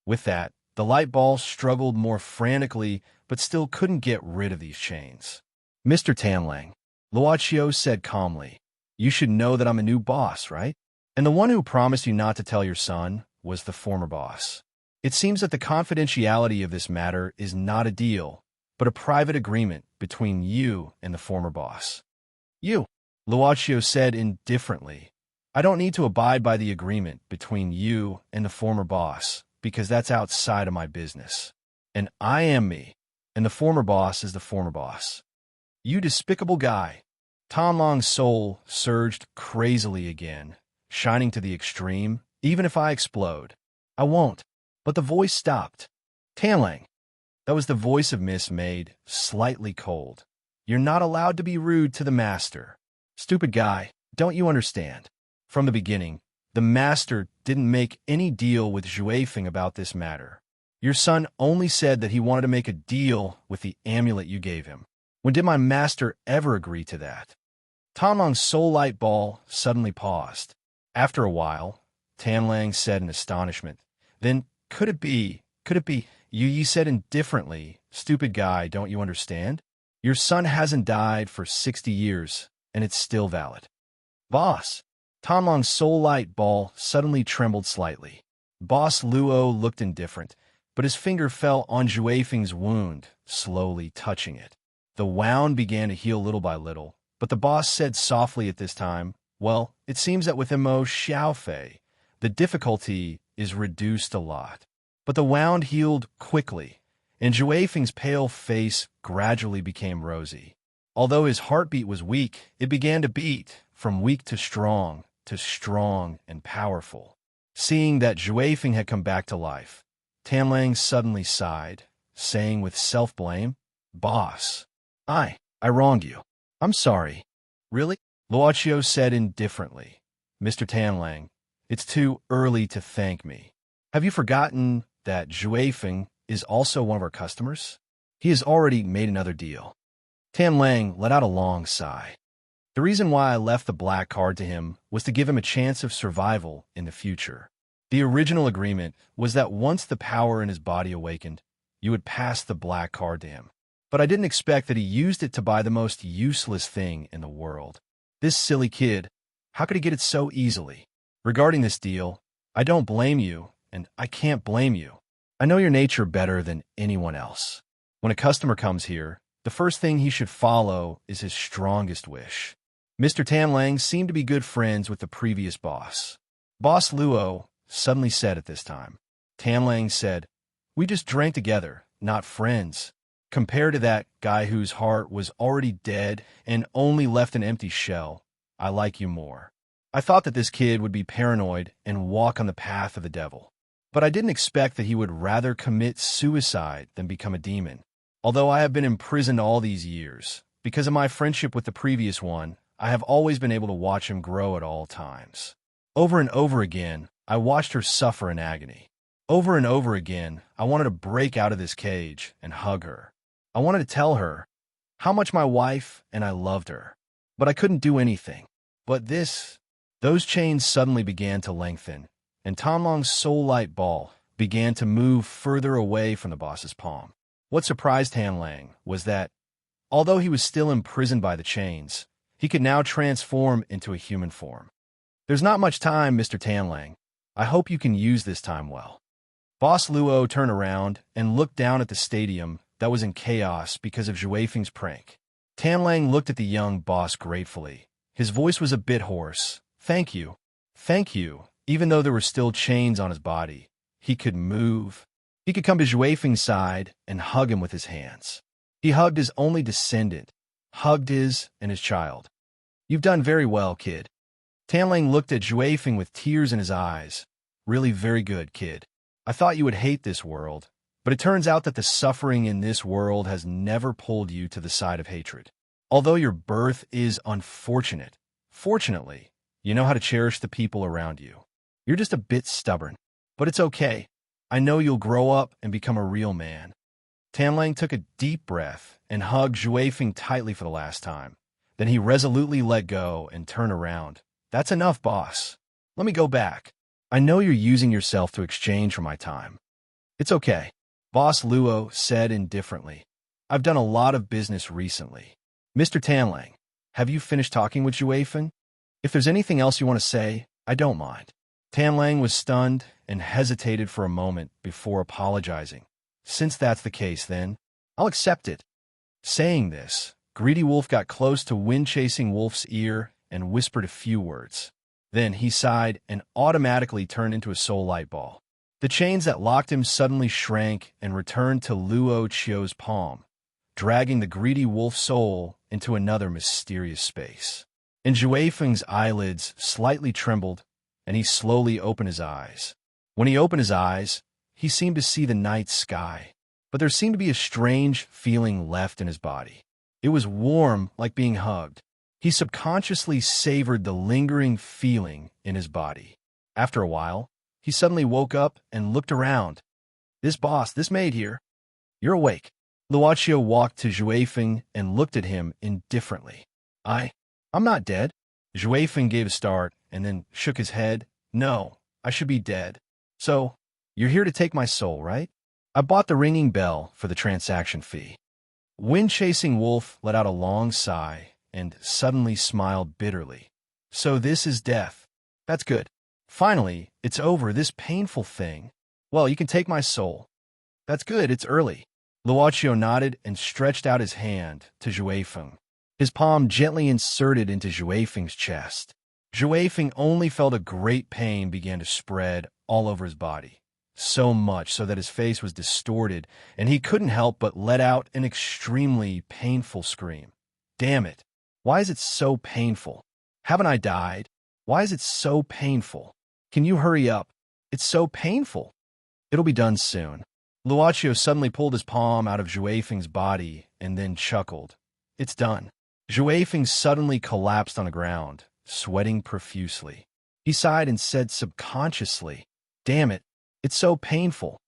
With that, The light ball struggled more frantically, but still couldn't get rid of these chains. Mr. Tanlang, Luochio said calmly, you should know that I'm a new boss, right? And the one who promised you not to tell your son was the former boss. It seems that the confidentiality of this matter is not a deal, but a private agreement between you and the former boss. You, Luochio said indifferently. I don't need to abide by the agreement between you and the former boss, because that's outside of my business. And I am me, and the former boss is the former boss. You despicable guy. Tan Long's soul surged crazily again, shining to the extreme. Even if I explode, I won't. But the voice stopped. Tanlang. That was the voice of Miss Maid, slightly cold. You're not allowed to be rude to the master. Stupid guy, don't you understand? From the beginning, the master didn't make any deal with Zhuifeng about this matter. Your son only said that he wanted to make a deal with the amulet you gave him. When did my master ever agree to that? Tanlong's soul light ball suddenly paused. After a while, Tanlang said in astonishment, then could it be, you said indifferently, stupid guy, don't you understand? Your son hasn't died for 60 years, and it's still valid. Boss, Tanlong's soul light ball suddenly trembled slightly. Boss Luo looked indifferent, but his finger fell on Zhuifeng's wound, slowly touching it. The wound began to heal little by little, but the boss said softly at this time, well, it seems that with Mo Xiaofei, the difficulty is reduced a lot. But the wound healed quickly, and Zhuifeng's pale face gradually became rosy. Although his heartbeat was weak, it began to beat, from weak to strong and powerful. Seeing that Zhuifeng had come back to life, Tanlang suddenly sighed, saying with self-blame, Boss, I wronged you. I'm sorry. Really? Luochio said indifferently. Mr. Tanlang, it's too early to thank me. Have you forgotten that Zhuifeng is also one of our customers? He has already made another deal. Tanlang let out a long sigh. The reason why I left the black card to him was to give him a chance of survival in the future. The original agreement was that once the power in his body awakened, you would pass the black card to him. But I didn't expect that he used it to buy the most useless thing in the world. This silly kid, how could he get it so easily? Regarding this deal, I don't blame you, and I can't blame you. I know your nature better than anyone else. When a customer comes here, the first thing he should follow is his strongest wish. Mr. Tanlang seemed to be good friends with the previous boss. Boss Luo suddenly said at this time. Tanlang said, we just drank together, not friends. Compared to that guy whose heart was already dead and only left an empty shell, I like you more. I thought that this kid would be paranoid and walk on the path of the devil. But I didn't expect that he would rather commit suicide than become a demon. Although I have been imprisoned all these years, because of my friendship with the previous one, I have always been able to watch him grow at all times. Over and over again, I watched her suffer in agony. Over and over again, I wanted to break out of this cage and hug her. I wanted to tell her how much my wife and I loved her, but I couldn't do anything. But those chains suddenly began to lengthen, and Tanlong's soul light ball began to move further away from the boss's palm. What surprised Tanlang was that, although he was still imprisoned by the chains, he could now transform into a human form. There's not much time, Mr. Tanlang. I hope you can use this time well. Boss Luo turned around and looked down at the stadium that was in chaos because of Zhuifeng's prank. Tanlang looked at the young boss gratefully. His voice was a bit hoarse. Thank you. Thank you. Even though there were still chains on his body, he could move. He could come to Zhuifeng's side and hug him with his hands. He hugged his only descendant, hugged his and his child. You've done very well, kid. Tanlang looked at Zhuifeng with tears in his eyes. Really very good, kid. I thought you would hate this world, but it turns out that the suffering in this world has never pulled you to the side of hatred. Although your birth is unfortunate, fortunately, you know how to cherish the people around you. You're just a bit stubborn, but it's okay. I know you'll grow up and become a real man. Tanlang took a deep breath and hugged Zhuifeng tightly for the last time. Then he resolutely let go and turned around. That's enough, boss. Let me go back. I know you're using yourself to exchange for my time. It's okay, Boss Luo said indifferently. I've done a lot of business recently. Mr. Tanlang, have you finished talking with Juefeng? If there's anything else you want to say, I don't mind. Tanlang was stunned and hesitated for a moment before apologizing. Since that's the case, then, I'll accept it. Saying this, Greedy Wolf got close to wind-chasing Wolf's ear and whispered a few words. Then he sighed and automatically turned into a soul light ball. The chains that locked him suddenly shrank and returned to Luo Chio's palm, dragging the Greedy Wolf's soul into another mysterious space. And Juefeng's eyelids slightly trembled, and he slowly opened his eyes. When he opened his eyes, he seemed to see the night sky, but there seemed to be a strange feeling left in his body. It was warm, like being hugged. He subconsciously savored the lingering feeling in his body. After a while, he suddenly woke up and looked around. This maid here. You're awake. Luochio walked to Juefeng and looked at him indifferently. I'm not dead. Juefeng gave a start and then shook his head. No, I should be dead. So, you're here to take my soul, right? I bought the ringing bell for the transaction fee. Wind-chasing Wolf let out a long sigh and suddenly smiled bitterly. So this is death. That's good. Finally, it's over, this painful thing. Well, you can take my soul. That's good, it's early. Luochio nodded and stretched out his hand to Juefeng. His palm gently inserted into Juefeng's chest. Juefeng only felt a great pain began to spread all over his body. So much so that his face was distorted, and he couldn't help but let out an extremely painful scream. Damn it. Why is it so painful? Haven't I died? Why is it so painful? Can you hurry up? It's so painful. It'll be done soon. Luochio suddenly pulled his palm out of Juefeng's body and then chuckled. It's done. Juefeng suddenly collapsed on the ground, sweating profusely. He sighed and said subconsciously, Damn it, it's so painful.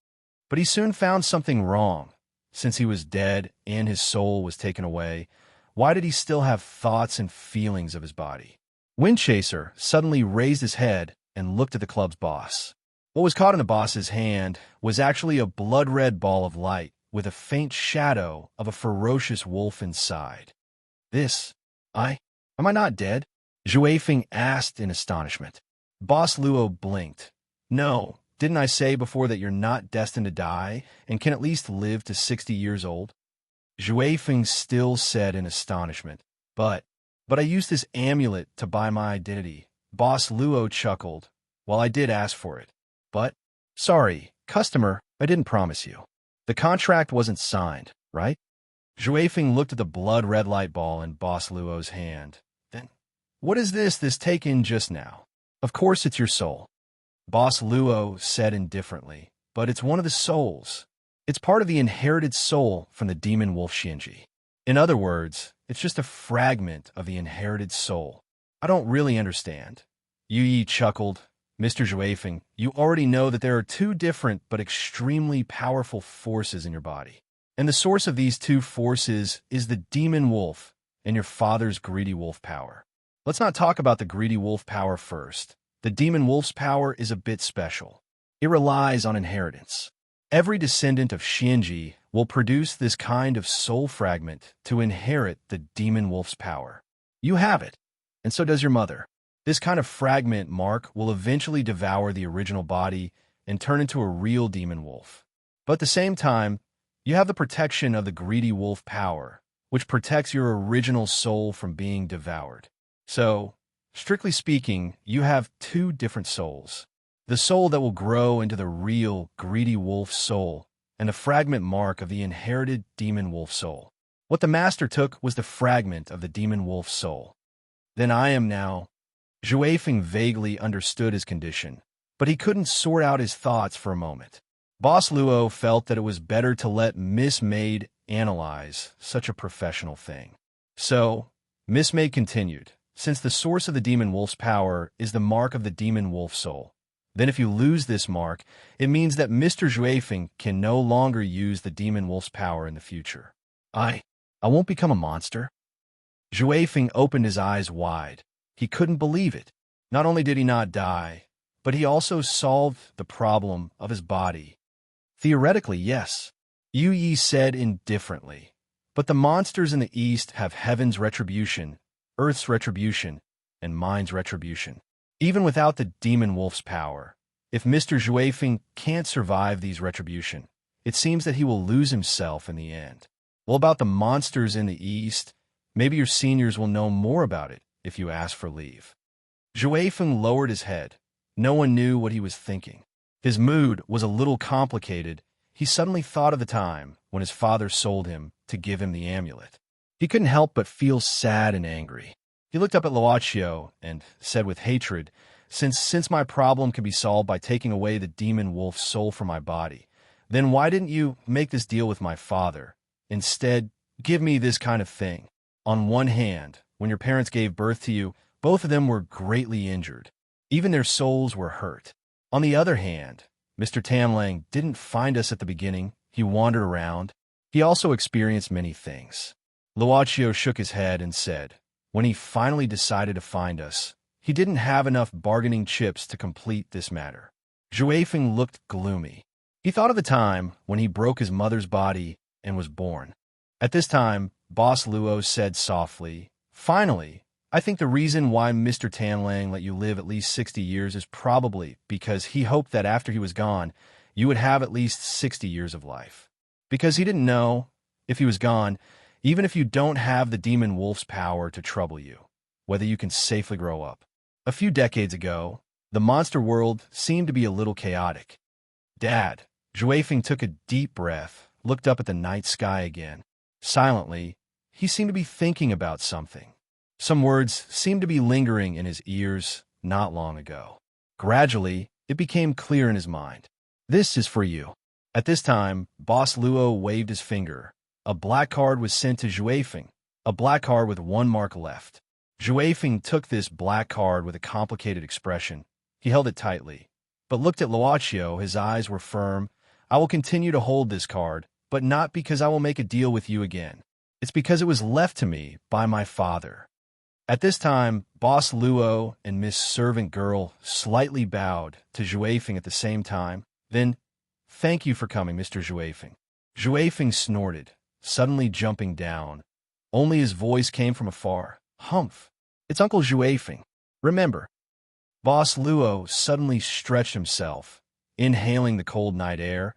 But he soon found something wrong. Since he was dead and his soul was taken away, why did he still have thoughts and feelings of his body? Windchaser suddenly raised his head and looked at the club's boss. What was caught in the boss's hand was actually a blood-red ball of light with a faint shadow of a ferocious wolf inside. Am I not dead? Juefeng asked in astonishment. Boss Luo blinked. No, didn't I say before that you're not destined to die and can at least live to 60 years old? Juefeng still said in astonishment. But I used this amulet to buy my identity. Boss Luo chuckled. Well, I did ask for it. But, sorry, customer, I didn't promise you. The contract wasn't signed, right? Juefeng looked at the blood-red light ball in Boss Luo's hand. Then, what is this taken just now? Of course it's your soul. Boss Luo said indifferently, but it's one of the souls. It's part of the inherited soul from the demon wolf Shinji. In other words, it's just a fragment of the inherited soul. I don't really understand. Yu Yi chuckled. Mr. Juefeng, you already know that there are two different but extremely powerful forces in your body. And the source of these two forces is the demon wolf and your father's greedy wolf power. Let's not talk about the greedy wolf power first. The demon wolf's power is a bit special. It relies on inheritance. Every descendant of Shinji will produce this kind of soul fragment to inherit the demon wolf's power. You have it, and so does your mother. This kind of fragment mark will eventually devour the original body and turn into a real demon wolf. But at the same time, you have the protection of the greedy wolf power, which protects your original soul from being devoured. So, strictly speaking, you have two different souls. The soul that will grow into the real greedy wolf soul, and the fragment mark of the inherited demon wolf soul. What the master took was the fragment of the demon wolf soul. Then I am now. Juefeng vaguely understood his condition, but he couldn't sort out his thoughts for a moment. Boss Luo felt that it was better to let Miss Maid analyze such a professional thing. So, Miss Maid continued, since the source of the demon wolf's power is the mark of the demon wolf soul, then if you lose this mark, it means that Mr. Juefeng can no longer use the demon wolf's power in the future. I won't become a monster? Juefeng opened his eyes wide. He couldn't believe it. Not only did he not die, but he also solved the problem of his body. Theoretically, yes. Yu Yi said indifferently. But the monsters in the east have heaven's retribution, earth's retribution, and mind's retribution. Even without the demon wolf's power, if Mr. Juefeng can't survive these retribution, it seems that he will lose himself in the end. Well, about the monsters in the east, maybe your seniors will know more about it if you ask for leave. Juefeng lowered his head. No one knew what he was thinking. His mood was a little complicated. He suddenly thought of the time when his father sold him to give him the amulet. He couldn't help but feel sad and angry. He looked up at Luochio and said with hatred, Since my problem can be solved by taking away the demon wolf's soul from my body, then why didn't you make this deal with my father? Instead, give me this kind of thing. On one hand, when your parents gave birth to you, both of them were greatly injured. Even their souls were hurt. On the other hand, Mr. Tamlang didn't find us at the beginning. He wandered around. He also experienced many things. Luochio shook his head and said, when he finally decided to find us, he didn't have enough bargaining chips to complete this matter. Juefeng looked gloomy. He thought of the time when he broke his mother's body and was born. At this time, Boss Luo said softly, finally, I think the reason why Mr. Tanlang let you live at least 60 years is probably because he hoped that after he was gone, you would have at least 60 years of life. Because he didn't know, if he was gone, even if you don't have the demon wolf's power to trouble you, whether you can safely grow up. A few decades ago, the monster world seemed to be a little chaotic. Dad, Juefeng took a deep breath, looked up at the night sky again. Silently, he seemed to be thinking about something. Some words seemed to be lingering in his ears not long ago. Gradually, it became clear in his mind. This is for you. At this time, Boss Luo waved his finger. A black card was sent to Juefeng, a black card with one mark left. Juefeng took this black card with a complicated expression. He held it tightly, but looked at Luochio. His eyes were firm. I will continue to hold this card, but not because I will make a deal with you again. It's because it was left to me by my father. At this time, Boss Luo and Miss Servant Girl slightly bowed to Juefeng at the same time. Then, thank you for coming, Mr. Juefeng. Juefeng snorted, suddenly jumping down. Only his voice came from afar. Humph! It's Uncle Juefeng. Remember. Boss Luo suddenly stretched himself, inhaling the cold night air,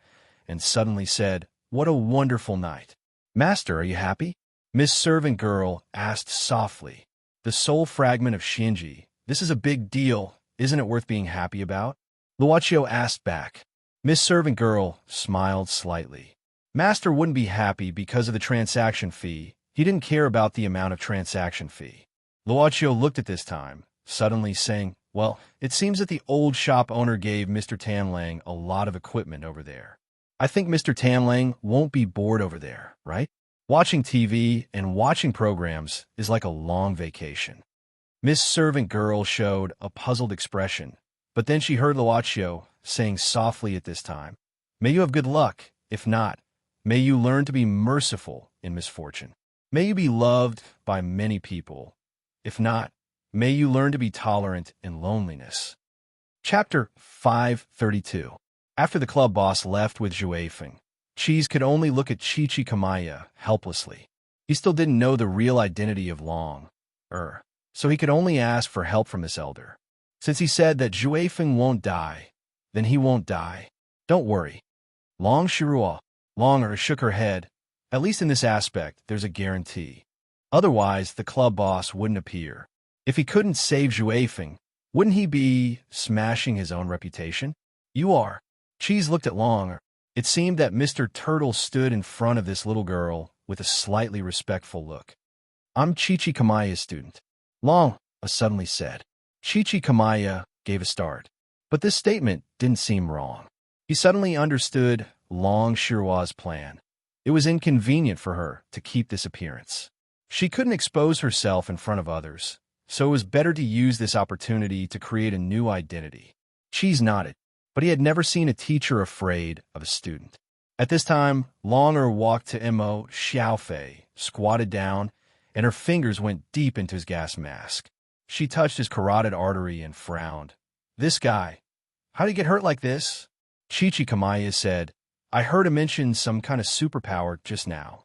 and suddenly said, What a wonderful night. Master, are you happy? Miss Servant Girl asked softly. The soul fragment of Shinji. This is a big deal. Isn't it worth being happy about? Luochio asked back. Miss Servant Girl smiled slightly. Master wouldn't be happy because of the transaction fee. He didn't care about the amount of transaction fee. Luochio looked at this time, suddenly saying, Well, it seems that the old shop owner gave Mr. Tanlang a lot of equipment over there. I think Mr. Tanlang won't be bored over there, right? Watching TV and watching programs is like a long vacation. Miss Servant Girl showed a puzzled expression, but then she heard Luochio saying softly at this time, May you have good luck. If not, may you learn to be merciful in misfortune. May you be loved by many people. If not, may you learn to be tolerant in loneliness. Chapter 532. After the club boss left with Juefeng, Cheese could only look at Chichi Kamaya helplessly. He still didn't know the real identity of Long, so he could only ask for help from this elder. Since he said that Juefeng won't die, then he won't die. Don't worry. Long Shirua, Longer shook her head. At least in this aspect, there's a guarantee. Otherwise, the club boss wouldn't appear. If he couldn't save Juefeng, wouldn't he be smashing his own reputation? You are. Cheese looked at Longer. It seemed that Mr. Turtle stood in front of this little girl with a slightly respectful look. I'm Chichi Kamaya's student. Long, suddenly said. Chichi Kamaya gave a start. But this statement didn't seem wrong. He suddenly understood Long Shirua's plan. It was inconvenient for her to keep this appearance. She couldn't expose herself in front of others, so it was better to use this opportunity to create a new identity. Cheese nodded, but he had never seen a teacher afraid of a student. At this time, Longer walked to Mo Xiaofei, squatted down, and her fingers went deep into his gas mask. She touched his carotid artery and frowned. This guy, how'd he get hurt like this? Chichi Kamaya said, I heard him mention some kind of superpower just now.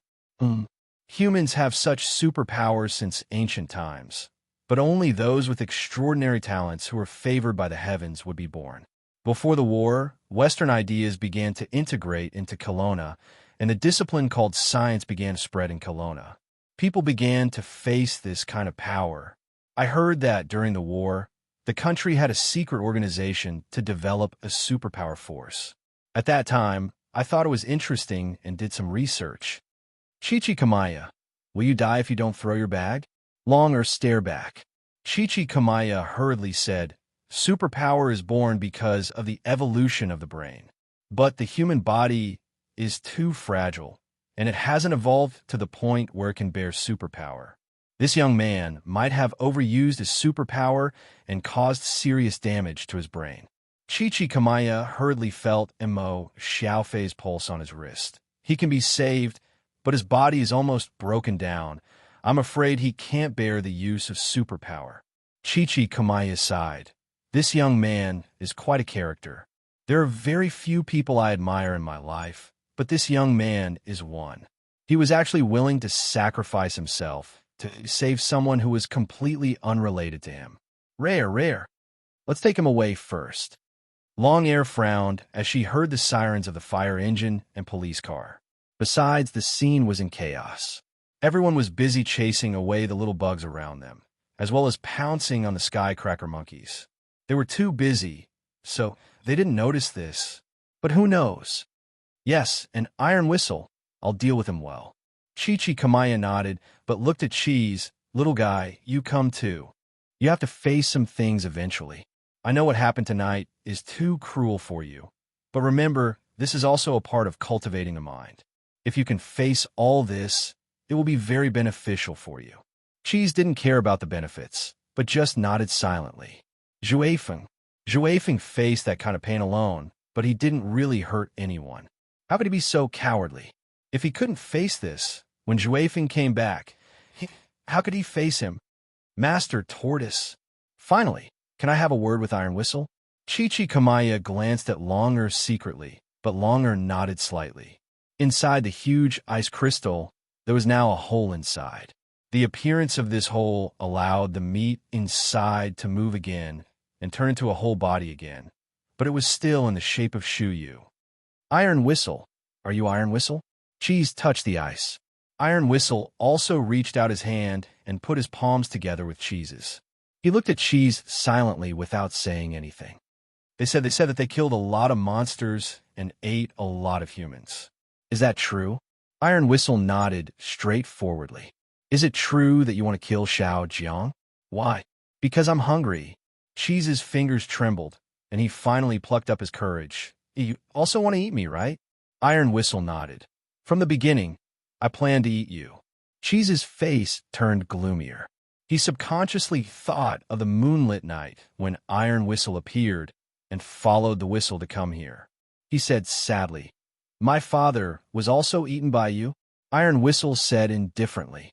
Humans have such superpowers since ancient times, but only those with extraordinary talents who are favored by the heavens would be born. Before the war, Western ideas began to integrate into Kelowna, and a discipline called science began to spread in Kelowna. People began to face this kind of power. I heard that during the war, the country had a secret organization to develop a superpower force. At that time, I thought it was interesting and did some research. Chichi Kamaya, will you die if you don't throw your bag? Long or stare back. Chichi Kamaya hurriedly said, superpower is born because of the evolution of the brain. But the human body is too fragile, and it hasn't evolved to the point where it can bear superpower. This young man might have overused his superpower and caused serious damage to his brain. Chichi Kamaya hurriedly felt Mo Xiaofei's pulse on his wrist. He can be saved, but his body is almost broken down. I'm afraid he can't bear the use of superpower. Chichi Kamaya sighed. This young man is quite a character. There are very few people I admire in my life, but this young man is one. He was actually willing to sacrifice himself to save someone who was completely unrelated to him. Rare. Let's take him away first. Long Air frowned as she heard the sirens of the fire engine and police car. Besides, the scene was in chaos. Everyone was busy chasing away the little bugs around them, as well as pouncing on the skycracker monkeys. They were too busy, so they didn't notice this. But who knows? Yes, an iron whistle. I'll deal with him well. Chichi Kamaya nodded, but looked at Cheese. Little guy, you come too. You have to face some things eventually. I know what happened tonight is too cruel for you. But remember, this is also a part of cultivating the mind. If you can face all this, it will be very beneficial for you. Cheese didn't care about the benefits, but just nodded silently. Zhuifeng faced that kind of pain alone, but he didn't really hurt anyone. How could he be so cowardly? If he couldn't face this, when Zhuifeng came back, how could he face him? Master Tortoise. Finally, can I have a word with Iron Whistle? Chichi Kamaya glanced at Longer secretly, but Longer nodded slightly. Inside the huge ice crystal, there was now a hole inside. The appearance of this hole allowed the meat inside to move again and turn into a whole body again, but it was still in the shape of Shuyu. Iron Whistle. Are you Iron Whistle? Cheese touched the ice. Iron Whistle also reached out his hand and put his palms together with Cheese's. He looked at Cheese silently without saying anything. They said that they killed a lot of monsters and ate a lot of humans. Is that true? Iron Whistle nodded straightforwardly. Is it true that you want to kill Xiao Jiang? Why? Because I'm hungry. Cheese's fingers trembled, and he finally plucked up his courage. You also want to eat me, right? Iron Whistle nodded. From the beginning, I planned to eat you. Cheese's face turned gloomier. He subconsciously thought of the moonlit night when Iron Whistle appeared and followed the whistle to come here. He said sadly, my father was also eaten by you? Iron Whistle said indifferently,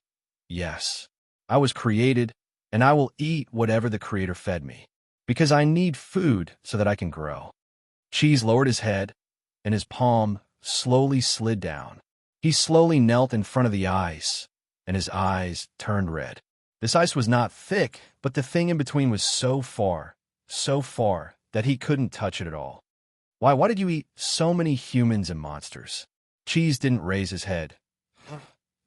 yes. I was created, and I will eat whatever the Creator fed me, because I need food so that I can grow. Cheese lowered his head, and his palm slowly slid down. He slowly knelt in front of the ice, and his eyes turned red. This ice was not thick, but the thing in between was so far, that he couldn't touch it at all. Why did you eat so many humans and monsters? Cheese didn't raise his head.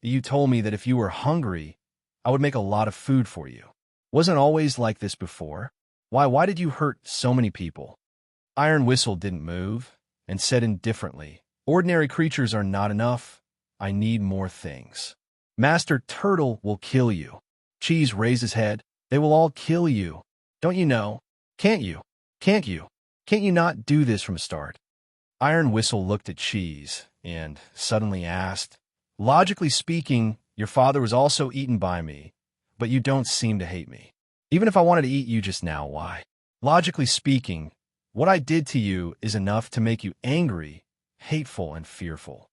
You told me that if you were hungry, I would make a lot of food for you. Wasn't always like this before? Why did you hurt so many people? Iron Whistle didn't move and said indifferently, ordinary creatures are not enough. I need more things. Master Turtle will kill you. Cheese raised his head. They will all kill you. Don't you know? Can't you? Can't you? Can't you not do this from the start? Iron Whistle looked at Cheese and suddenly asked, logically speaking, your father was also eaten by me, but you don't seem to hate me. Even if I wanted to eat you just now, why? Logically speaking, what I did to you is enough to make you angry, hateful, and fearful.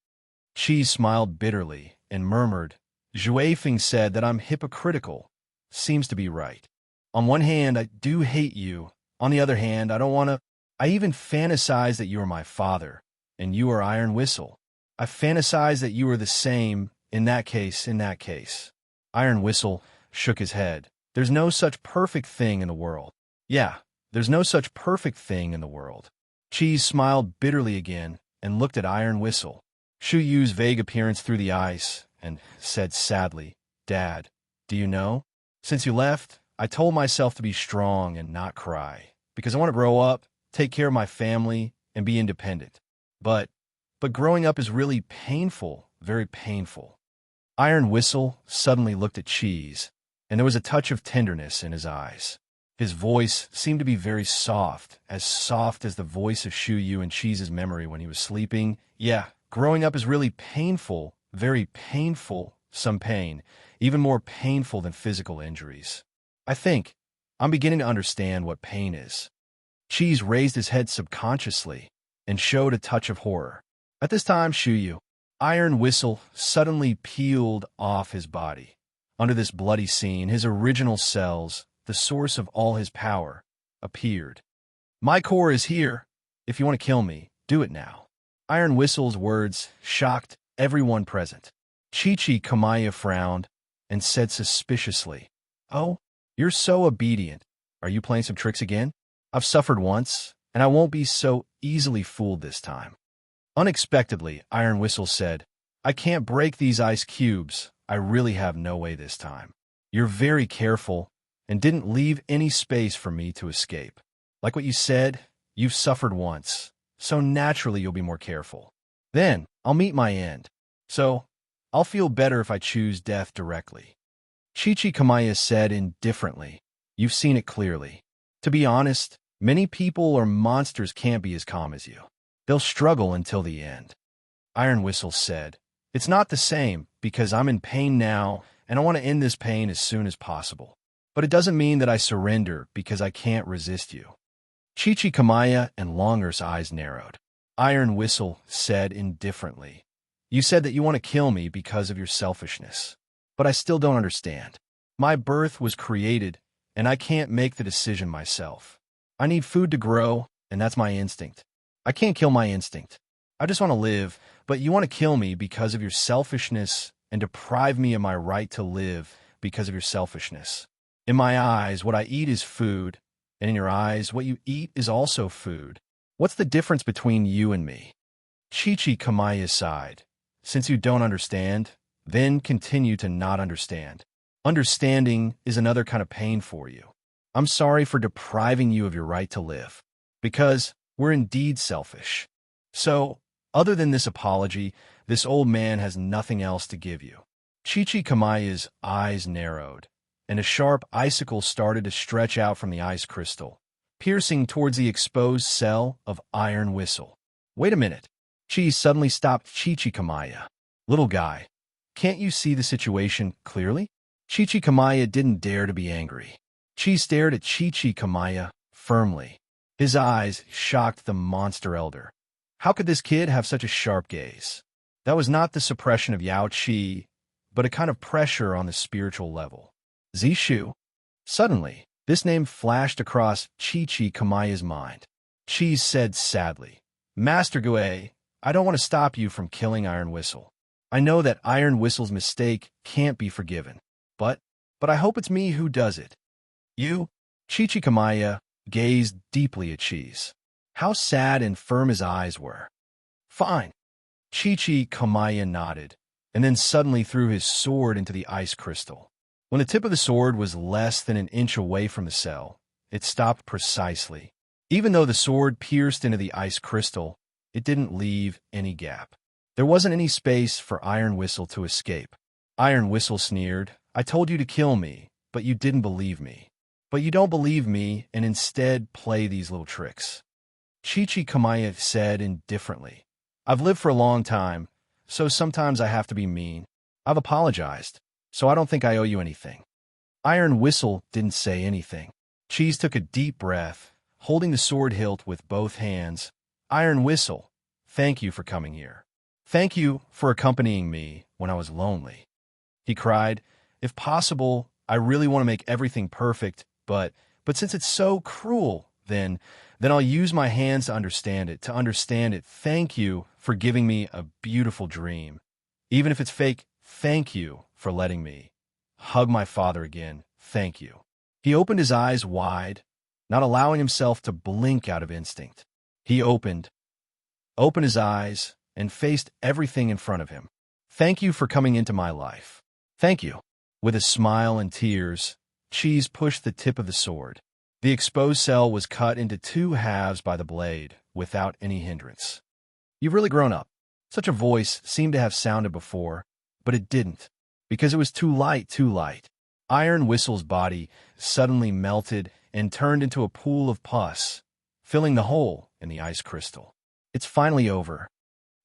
Cheese smiled bitterly and murmured, Zhuifeng said that I'm hypocritical. Seems to be right. On one hand, I do hate you. On the other hand, I don't want to. I even fantasize that you are my father. and you are Iron Whistle. I fantasize that you are the same, in that case. Iron Whistle shook his head. There's no such perfect thing in the world. Yeah, there's no such perfect thing in the world. Cheese smiled bitterly again and looked at Iron Whistle. Shu Yu's vague appearance through the ice and said sadly, Dad, do you know? Since you left, I told myself to be strong and not cry, because I want to grow up, take care of my family, and be independent. But growing up is really painful, very painful. Iron Whistle suddenly looked at Cheese, and there was a touch of tenderness in his eyes. His voice seemed to be very soft as the voice of Shu Yu in Cheese's memory when he was sleeping. Yeah, growing up is really painful, very painful, some pain, even more painful than physical injuries. I think I'm beginning to understand what pain is. Cheese raised his head subconsciously and showed a touch of horror. At this time, Shu Yu, Iron Whistle suddenly peeled off his body. Under this bloody scene, his original cells, the source of all his power, appeared. My core is here. If you want to kill me, do it now. Iron Whistle's words shocked everyone present. Chi-Chi Kamaya frowned and said suspiciously, Oh, you're so obedient. Are you playing some tricks again? I've suffered once, and I won't be so easily fooled this time. Unexpectedly, Iron Whistle said, I can't break these ice cubes. I really have no way this time. You're very careful and didn't leave any space for me to escape. Like what you said, you've suffered once, so naturally you'll be more careful. Then I'll meet my end. So I'll feel better if I choose death directly. Chi-Chi Kamaya said indifferently, You've seen it clearly. To be honest, many people or monsters can't be as calm as you. They'll struggle until the end. Iron Whistle said, It's not the same, because I'm in pain now, and I want to end this pain as soon as possible. But it doesn't mean that I surrender, because I can't resist you. Chi-Chi Kamaya and Longer's eyes narrowed. Iron Whistle said indifferently, You said that you want to kill me because of your selfishness. But I still don't understand. My birth was created, and I can't make the decision myself. I need food to grow, and that's my instinct. I can't kill my instinct. I just want to live, but you want to kill me because of your selfishness and deprive me of my right to live because of your selfishness. In my eyes, what I eat is food, and in your eyes, what you eat is also food. What's the difference between you and me? Chi-Chi Kamaya sighed. Since you don't understand, then continue to not understand. Understanding is another kind of pain for you. I'm sorry for depriving you of your right to live, because we're indeed selfish. So, other than this apology, this old man has nothing else to give you. Chi-Chi Kamaya's eyes narrowed, and a sharp icicle started to stretch out from the ice crystal, piercing towards the exposed cell of Iron Whistle. Wait a minute. Chi suddenly stopped Chi-Chi Kamaya. Little guy, can't you see the situation clearly? Chi-Chi Kamaya didn't dare to be angry. Chi stared at Chi-Chi Kamaya firmly. His eyes shocked the monster elder. How could this kid have such a sharp gaze? That was not the suppression of Yao Qi, but a kind of pressure on the spiritual level. Zishu. Suddenly, this name flashed across Chi-Chi Kamaya's mind. Chi said sadly, Master Gue, I don't want to stop you from killing Iron Whistle. I know that Iron Whistle's mistake can't be forgiven. But I hope it's me who does it. You? Chi-Chi Kamaya gazed deeply at Cheese. How sad and firm his eyes were. Fine. Chi-Chi Kamaya nodded, and then suddenly threw his sword into the ice crystal. When the tip of the sword was less than an inch away from the cell, it stopped precisely. Even though the sword pierced into the ice crystal, it didn't leave any gap. There wasn't any space for Iron Whistle to escape. Iron Whistle sneered, I told you to kill me, but you didn't believe me. But you don't believe me and instead play these little tricks. Chi-Chi Kamaya said indifferently, I've lived for a long time, so sometimes I have to be mean. I've apologized, so I don't think I owe you anything. Iron Whistle didn't say anything. Cheese took a deep breath, holding the sword hilt with both hands. Iron Whistle, thank you for coming here. Thank you for accompanying me when I was lonely. He cried, if possible, I really want to make everything perfect, but since it's so cruel, then Then I'll use my hands to understand it, Thank you for giving me a beautiful dream. Even if it's fake, thank you for letting me hug my father again. Thank you. He opened his eyes wide, not allowing himself to blink out of instinct. He opened his eyes, and faced everything in front of him. Thank you for coming into my life. Thank you. With a smile and tears, Cheese pushed the tip of the sword. The exposed cell was cut into 2 halves by the blade, without any hindrance. You've really grown up. Such a voice seemed to have sounded before, but it didn't, because it was too light. Iron Whistle's body suddenly melted and turned into a pool of pus, filling the hole in the ice crystal. It's finally over.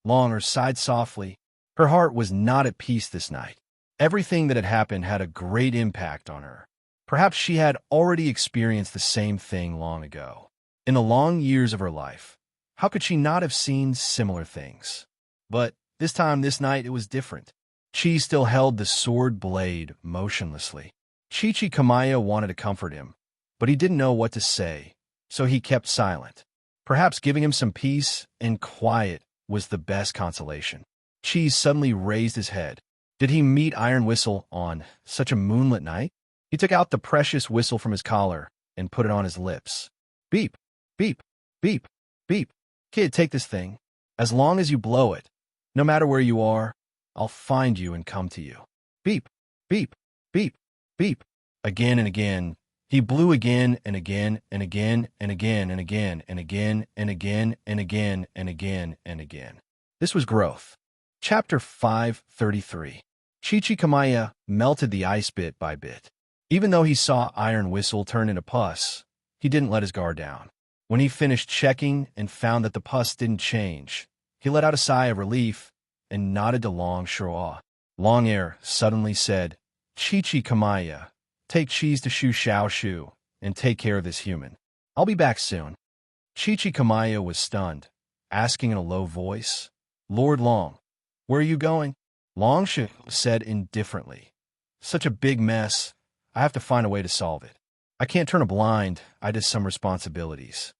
Longer sighed softly. Her heart was not at peace this night. Everything that had happened had a great impact on her. Perhaps she had already experienced the same thing long ago. In the long years of her life, how could she not have seen similar things? But this night, it was different. Chi still held the sword blade motionlessly. Chichi Kamaya wanted to comfort him, but he didn't know what to say, so he kept silent. Perhaps giving him some peace and quiet was the best consolation. Cheese suddenly raised his head. Did he meet Iron Whistle on such a moonlit night? He took out the precious whistle from his collar and put it on his lips. Beep, beep, beep, beep. Kid, take this thing. As long as you blow it, no matter where you are, I'll find you and come to you. Beep, beep, beep, beep. Again and again. He blew again and again and again and again and again and again and again and again and again and again. This was growth. Chapter 533. Chichi Kamaya melted the ice bit by bit. Even though he saw Iron Whistle turn into pus, he didn't let his guard down. When he finished checking and found that the pus didn't change, he let out a sigh of relief and nodded to Long Shua. Long Air suddenly said, Chichi Kamaya, take Cheese to Shu Shao Shu and take care of this human. I'll be back soon. Chichi Kamaya was stunned, asking in a low voice, Lord Long, where are you going? Long Shu said indifferently, such a big mess, I have to find a way to solve it. I can't turn a blind eye to some responsibilities.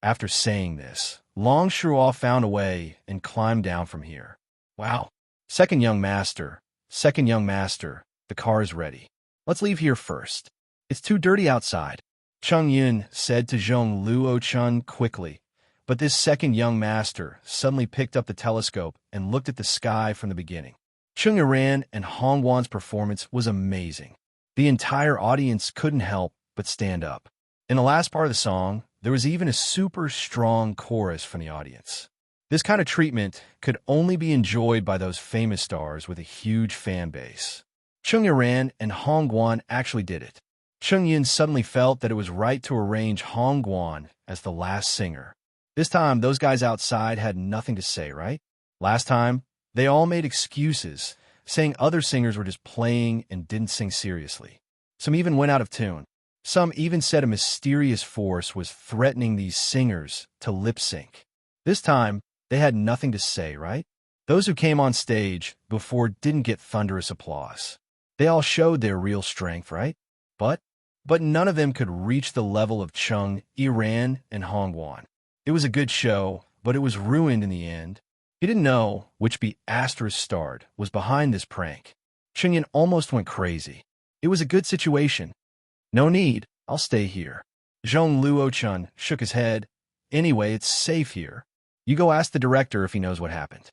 After saying this, Long Shua found a way and climbed down from here. Wow. Second young master, the car is ready. Let's leave here first. It's too dirty outside. Chung Yun said to Zhong Luo Chun quickly, but this second young master suddenly picked up the telescope and looked at the sky from the beginning. Chung Iran and Hong Wan's performance was amazing. The entire audience couldn't help but stand up. In the last part of the song, there was even a super strong chorus from the audience. This kind of treatment could only be enjoyed by those famous stars with a huge fan base. Chung Iran and Hong Guan actually did it. Chung Yin suddenly felt that it was right to arrange Hong Guan as the last singer. This time, those guys outside had nothing to say, right? Last time, they all made excuses, saying other singers were just playing and didn't sing seriously. Some even went out of tune. Some even said a mysterious force was threatening these singers to lip sync. This time, they had nothing to say, right? Those who came on stage before didn't get thunderous applause. They all showed their real strength, right? But none of them could reach the level of Chung, Iran, and Hongwan. It was a good show, but it was ruined in the end. He didn't know which asterisk starred was behind this prank. Chungyin almost went crazy. It was a good situation. No need, I'll stay here. Zhong Luo-chun shook his head. Anyway, it's safe here. You go ask the director if he knows what happened.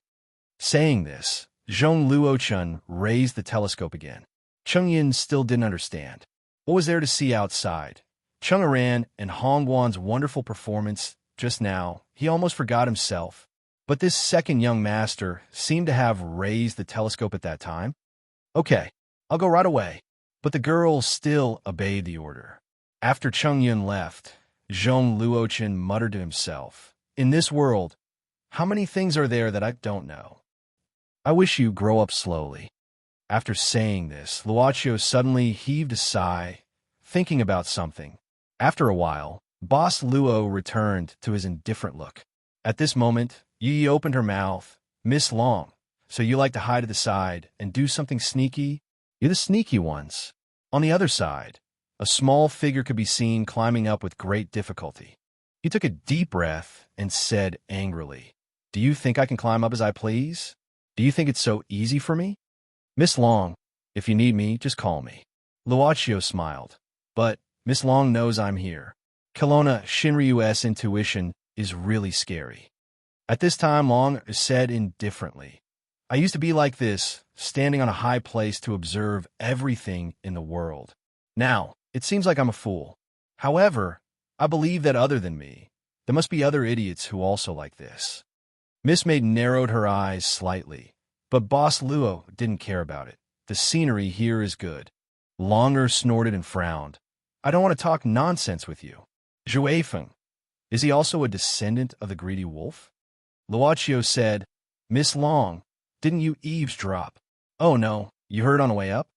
Saying this, Zhong Luo-chun raised the telescope again. Chungyin still didn't understand. What was there to see outside? Chung Iran and Hongwan's wonderful performance just now, he almost forgot himself. But this second young master seemed to have raised the telescope at that time. Okay, I'll go right away. But the girl still obeyed the order. After Chung Yun left, Zhong Luochen muttered to himself, in this world, how many things are there that I don't know? I wish you grow up slowly. After saying this, Luochio suddenly heaved a sigh, thinking about something. After a while, Boss Luo returned to his indifferent look. At this moment, Yi opened her mouth. Miss Long, so you like to hide at the side and do something sneaky? You're the sneaky ones. On the other side, a small figure could be seen climbing up with great difficulty. He took a deep breath and said angrily, "Do you think I can climb up as I please? Do you think it's so easy for me? Miss Long, if you need me, just call me." Luochio smiled. "But Miss Long knows I'm here." Kelowna Shinryu's intuition is really scary. At this time, Long said indifferently, "I used to be like this, standing on a high place to observe everything in the world. Now, it seems like I'm a fool. However, I believe that other than me, there must be other idiots who also like this." Miss Maid narrowed her eyes slightly, but Boss Luo didn't care about it. "The scenery here is good." Longer snorted and frowned. "I don't want to talk nonsense with you." Zhuefeng, is he also a descendant of the greedy wolf? Luochio said, "Miss Long, didn't you eavesdrop?" "Oh no, you heard on the way up?"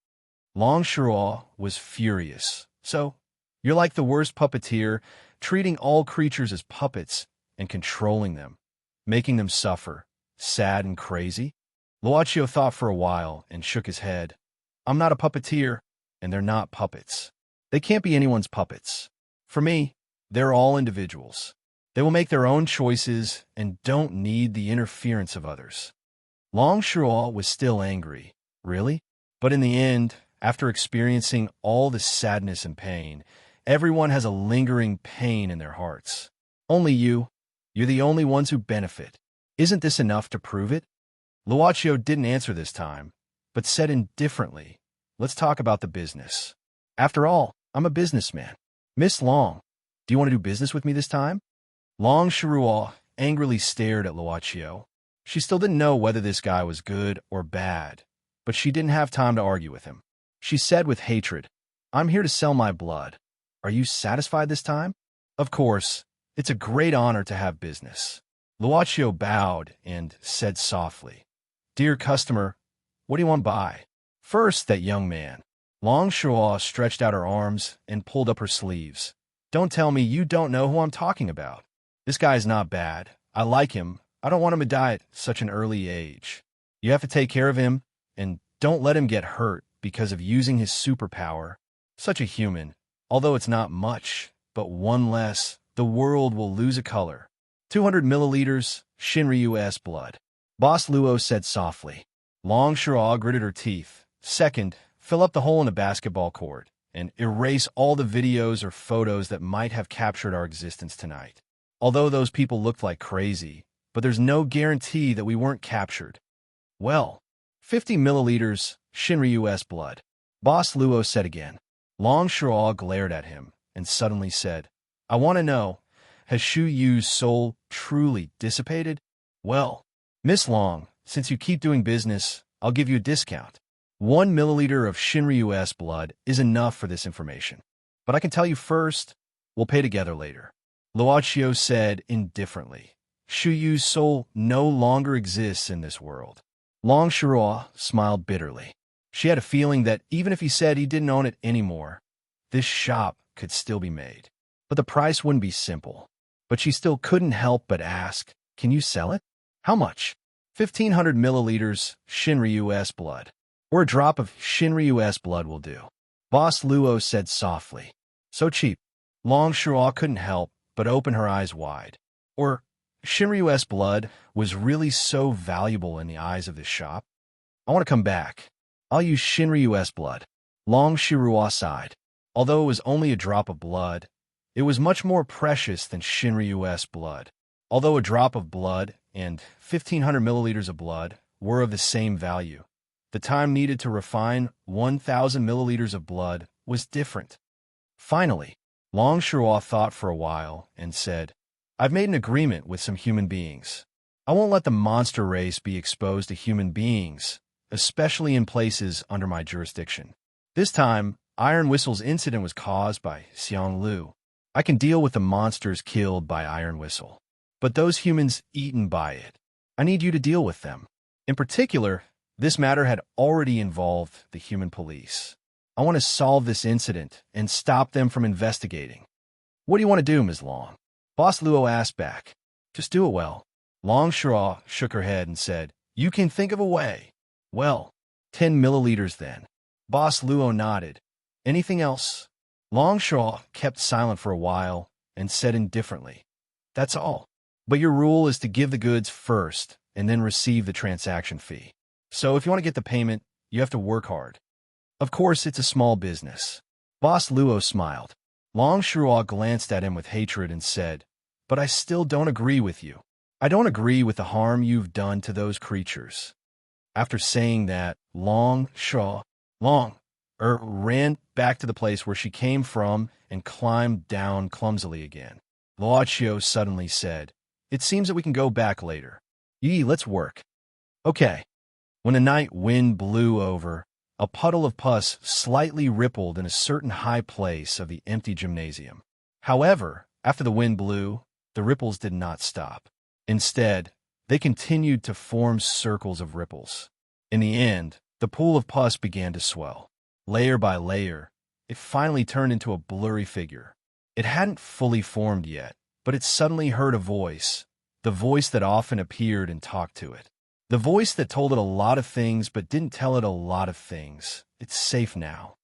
Long Shuo was furious. "So, you're like the worst puppeteer, treating all creatures as puppets and controlling them, making them suffer, sad and crazy?" Luochio thought for a while and shook his head. "I'm not a puppeteer, and they're not puppets. They can't be anyone's puppets. For me, they're all individuals. They will make their own choices and don't need the interference of others." Long Shuo was still angry. Really? But in the end, after experiencing all the sadness and pain, everyone has a lingering pain in their hearts. Only you're the only ones who benefit. Isn't this enough to prove it? Luochio didn't answer this time, but said indifferently, "Let's talk about the business. After all, I'm a businessman. Miss Long, do you want to do business with me this time?" Long Shuo angrily stared at Luochio. She still didn't know whether this guy was good or bad, but she didn't have time to argue with him. She said with hatred, "I'm here to sell my blood. Are you satisfied this time?" "Of course, it's a great honor to have business." Luochio bowed and said softly, "Dear customer, what do you want to buy?" First, that young man. Long Shuo stretched out her arms and pulled up her sleeves. "Don't tell me you don't know who I'm talking about. This guy's not bad. I like him. I don't want him to die at such an early age. You have to take care of him, and don't let him get hurt because of using his superpower. Such a human. Although it's not much, but one less, the world will lose a color. 200 milliliters, Shinryu's blood." Boss Luo said softly. Long Shuo gritted her teeth. "Second, fill up the hole in the basketball court and erase all the videos or photos that might have captured our existence tonight. Although those people looked like crazy, but there's no guarantee that we weren't captured." "Well, 50 milliliters, Shinryu's blood," Boss Luo said again. Long Shuo glared at him and suddenly said, "I want to know, has Shu Yu's soul truly dissipated? Well, Miss Long, since you keep doing business, I'll give you a discount. 1 milliliter of Shinryu's blood is enough for this information. But I can tell you first, we'll pay together later." Luochio said indifferently, "Shu Yu's soul no longer exists in this world." Long Shuo smiled bitterly. She had a feeling that even if he said he didn't own it anymore, this shop could still be made. But the price wouldn't be simple. But she still couldn't help but ask, "Can you sell it?" "How much?" 1,500 milliliters Shinryu's blood. Or a drop of Shinryu's blood will do." Boss Luo said softly. "So cheap." Long Shuo couldn't help but open her eyes wide. Or Shinryu's blood was really so valuable in the eyes of this shop? "I want to come back. I'll use Shinryu's blood." Long Shuo sighed. Although it was only a drop of blood, it was much more precious than Shinryu's blood. Although a drop of blood and 1,500 milliliters of blood were of the same value, the time needed to refine 1,000 milliliters of blood was different. Finally, Long Shuo thought for a while and said, "I've made an agreement with some human beings. I won't let the monster race be exposed to human beings, especially in places under my jurisdiction. This time, Iron Whistle's incident was caused by Xiang Lu. I can deal with the monsters killed by Iron Whistle. But those humans eaten by it, I need you to deal with them. In particular, this matter had already involved the human police. I want to solve this incident and stop them from investigating." "What do you want to do, Ms. Long?" Boss Luo asked back. "Just do it well." Long Shuo shook her head and said, "You can think of a way." "Well, 10 milliliters then." Boss Luo nodded. "Anything else?" Long Shuo kept silent for a while and said indifferently, That's all. But your rule is to give the goods first and then receive the transaction fee. So if you want to get the payment, you have to work hard. Of course, it's a small business. Boss Luo smiled. Long Shuo glanced at him with hatred and said, "But I still don't agree with you. I don't agree with the harm you've done to those creatures." After saying that, Long ran back to the place where she came from and climbed down clumsily again. Luochio suddenly said, "It seems that we can go back later. Yi, let's work." Okay. When the night wind blew over, a puddle of pus slightly rippled in a certain high place of the empty gymnasium. However, after the wind blew, the ripples did not stop. Instead, they continued to form circles of ripples. In the end, the pool of pus began to swell. Layer by layer, it finally turned into a blurry figure. It hadn't fully formed yet, but it suddenly heard a voice, the voice that often appeared and talked to it. The voice that told it a lot of things but didn't tell it a lot of things. It's safe now.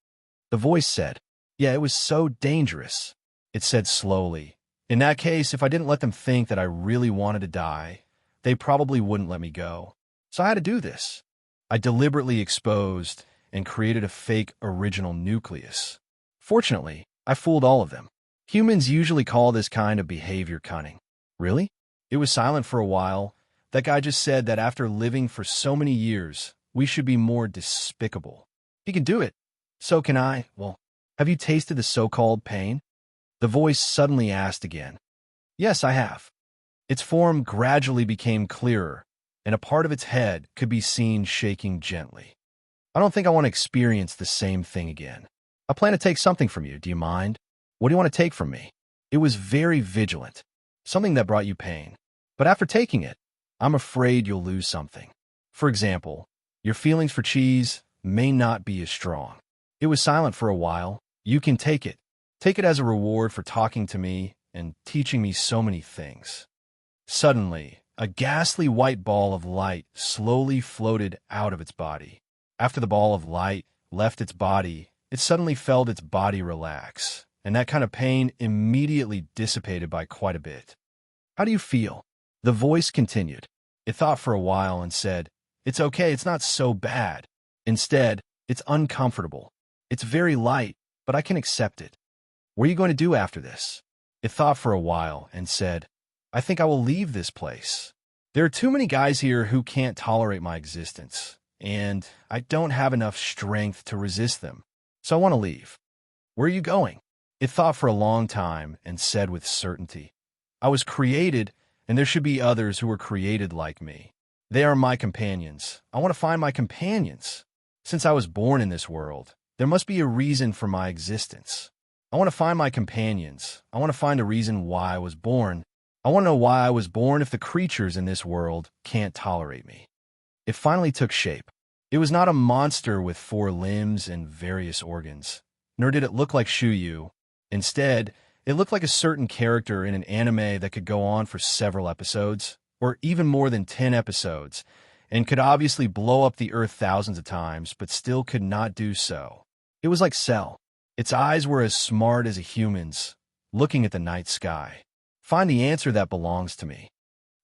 The voice said, "Yeah, it was so dangerous." It said slowly, "In that case, if I didn't let them think that I really wanted to die, they probably wouldn't let me go. So I had to do this. I deliberately exposed and created a fake original nucleus. Fortunately, I fooled all of them. Humans usually call this kind of behavior cunning." "Really?" It was silent for a while. That guy just said that after living for so many years, we should be more despicable. He can do it. So can I. Well, have you tasted the so-called pain? The voice suddenly asked again. Yes, I have. Its form gradually became clearer, and a part of its head could be seen shaking gently. I don't think I want to experience the same thing again. I plan to take something from you. Do you mind? What do you want to take from me? It was very vigilant. Something that brought you pain. But after taking it, I'm afraid you'll lose something. For example, your feelings for cheese may not be as strong. It was silent for a while. You can take it. Take it as a reward for talking to me and teaching me so many things. Suddenly, a ghastly white ball of light slowly floated out of its body. After the ball of light left its body, it suddenly felt its body relax, and that kind of pain immediately dissipated by quite a bit. How do you feel? The voice continued. It thought for a while and said, "It's okay, it's not so bad. Instead, it's uncomfortable. It's very light, but I can accept it. What are you going to do after this?" It thought for a while and said, "I think I will leave this place. There are too many guys here who can't tolerate my existence, and I don't have enough strength to resist them, so I want to leave." "Where are you going?" It thought for a long time and said with certainty, "I was created, and there should be others who were created like me. They are my companions. I want to find my companions. Since I was born in this world, there must be a reason for my existence. I want to find my companions. I want to find a reason why I was born. I want to know why I was born if the creatures in this world can't tolerate me." It finally took shape. It was not a monster with 4 limbs and various organs, nor did it look like Shuyu. Instead, it looked like a certain character in an anime that could go on for several episodes, or even more than 10 episodes, and could obviously blow up the earth thousands of times, but still could not do so. It was like Cell. Its eyes were as smart as a human's, looking at the night sky. Find the answer that belongs to me.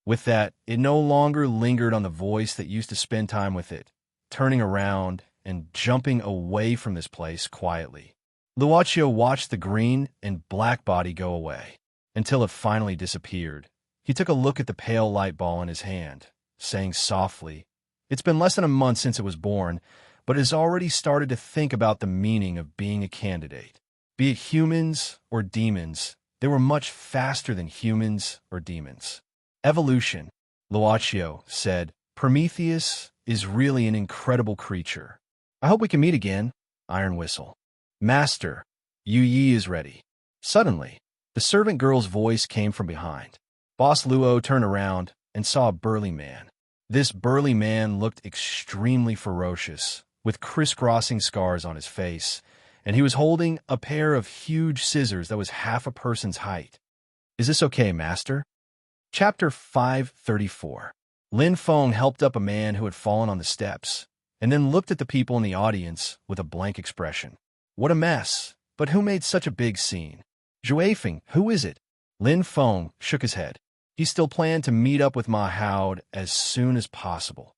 With that, it no longer lingered on the voice that used to spend time with it, turning around and jumping away from this place quietly. Luochio watched the green and black body go away, until it finally disappeared. He took a look at the pale light ball in his hand, saying softly, "It's been less than a month since it was born, but it has already started to think about the meaning of being a candidate. Be it humans or demons, they were much faster than humans or demons. Evolution," Luochio said. "Prometheus is really an incredible creature. I hope we can meet again." Iron whistle. "Master, Yu Yi is ready." Suddenly, the servant girl's voice came from behind. Boss Luo turned around and saw a burly man. This burly man looked extremely ferocious, with crisscrossing scars on his face, and he was holding a pair of huge scissors that was half a person's height. "Is this okay, master?" Chapter 534. Lin Feng helped up a man who had fallen on the steps, and then looked at the people in the audience with a blank expression. What a mess! But who made such a big scene? Zhuefeng, who is it? Lin Feng shook his head. He still planned to meet up with Ma Haud as soon as possible,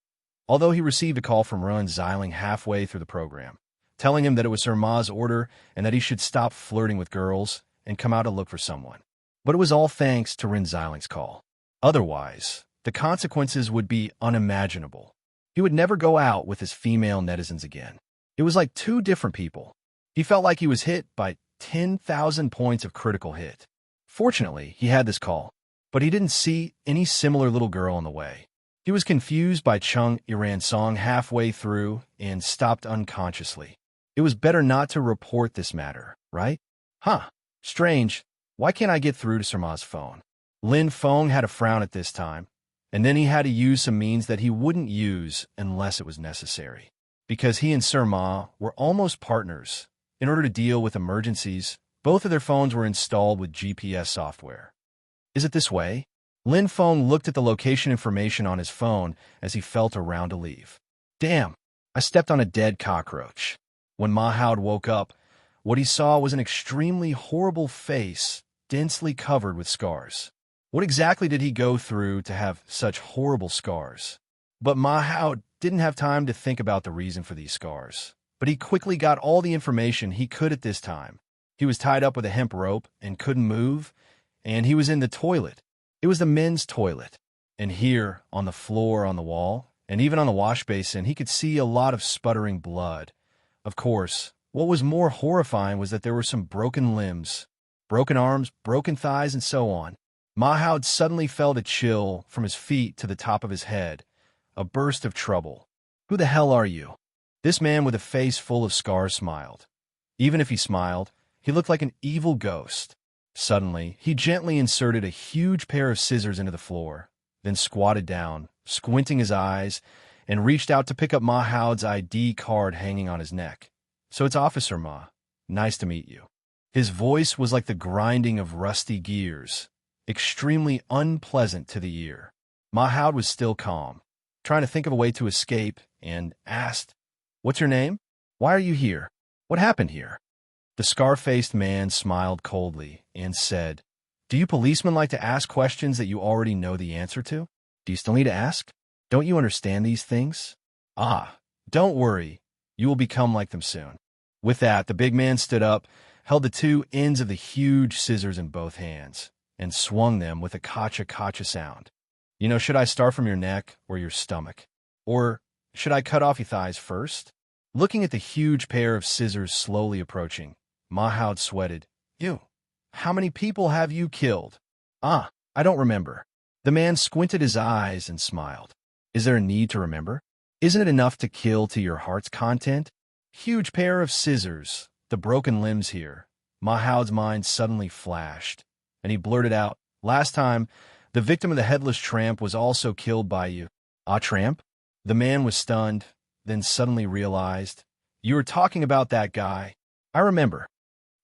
although he received a call from Ren Xiling halfway through the program, telling him that it was Sir Ma's order and that he should stop flirting with girls and come out to look for someone. But it was all thanks to Ren Xiling's call. Otherwise, the consequences would be unimaginable. He would never go out with his female netizens again. It was like two different people. He felt like he was hit by 10,000 points of critical hit. Fortunately, he had this call, but he didn't see any similar little girl on the way. He was confused by Chung Iran's song halfway through and stopped unconsciously. It was better not to report this matter, right? Huh, strange. Why can't I get through to Sir Ma's phone? Lin Feng had a frown at this time, and then he had to use some means that he wouldn't use unless it was necessary. Because he and Sir Ma were almost partners. In order to deal with emergencies, both of their phones were installed with GPS software. Is it this way? Lin Feng looked at the location information on his phone as he felt around to leave. Damn, I stepped on a dead cockroach. When Ma Haud woke up, what he saw was an extremely horrible face, densely covered with scars. What exactly did he go through to have such horrible scars? But Ma Haud didn't have time to think about the reason for these scars. But he quickly got all the information he could at this time. He was tied up with a hemp rope and couldn't move, and he was in the toilet. It was the men's toilet. And here, on the floor, on the wall, and even on the wash basin, he could see a lot of sputtering blood. Of course, what was more horrifying was that there were some broken limbs, broken arms, broken thighs, and so on. Ma Haud suddenly felt a chill from his feet to the top of his head, a burst of trouble. Who the hell are you? This man with a face full of scars smiled. Even if he smiled, he looked like an evil ghost. Suddenly, he gently inserted a huge pair of scissors into the floor, then squatted down, squinting his eyes, and reached out to pick up Ma Haud's ID card hanging on his neck. So it's Officer Ma. Nice to meet you. His voice was like the grinding of rusty gears, extremely unpleasant to the ear. Ma Haud was still calm, trying to think of a way to escape, and asked, "What's your name? Why are you here? What happened here?" The scar-faced man smiled coldly and said, "Do you policemen like to ask questions that you already know the answer to? Do you still need to ask? Don't you understand these things? Ah, don't worry. You will become like them soon." With that, the big man stood up, held the two ends of the huge scissors in both hands, and swung them with a kacha-kacha sound. Should I start from your neck or your stomach? Or should I cut off your thighs first? Looking at the huge pair of scissors slowly approaching, Ma Haud sweated. "You, how many people have you killed?" "Ah, I don't remember." The man squinted his eyes and smiled. "Is there a need to remember? Isn't it enough to kill to your heart's content?" Huge pair of scissors, the broken limbs here. Ma Haud's mind suddenly flashed, and he blurted out, "Last time, the victim of the headless tramp was also killed by you." "Ah, tramp?" The man was stunned, then suddenly realized, "You were talking about that guy. I remember."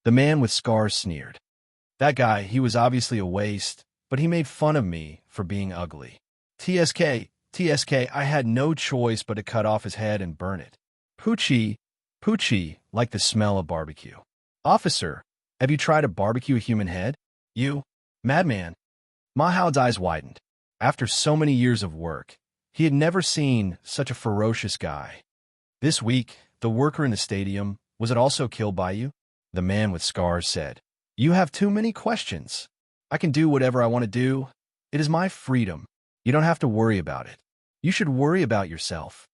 The man with scars sneered. "That guy, he was obviously a waste, but he made fun of me for being ugly. TSK, I had no choice but to cut off his head and burn it. Poochie, like the smell of barbecue." "Officer, have you tried to barbecue a human head? You, madman." Ma Haud's eyes widened. After so many years of work, he had never seen such a ferocious guy. "This week, the worker in the stadium, was it also killed by you?" The man with scars said. "You have too many questions. I can do whatever I want to do. It is my freedom. You don't have to worry about it. You should worry about yourself."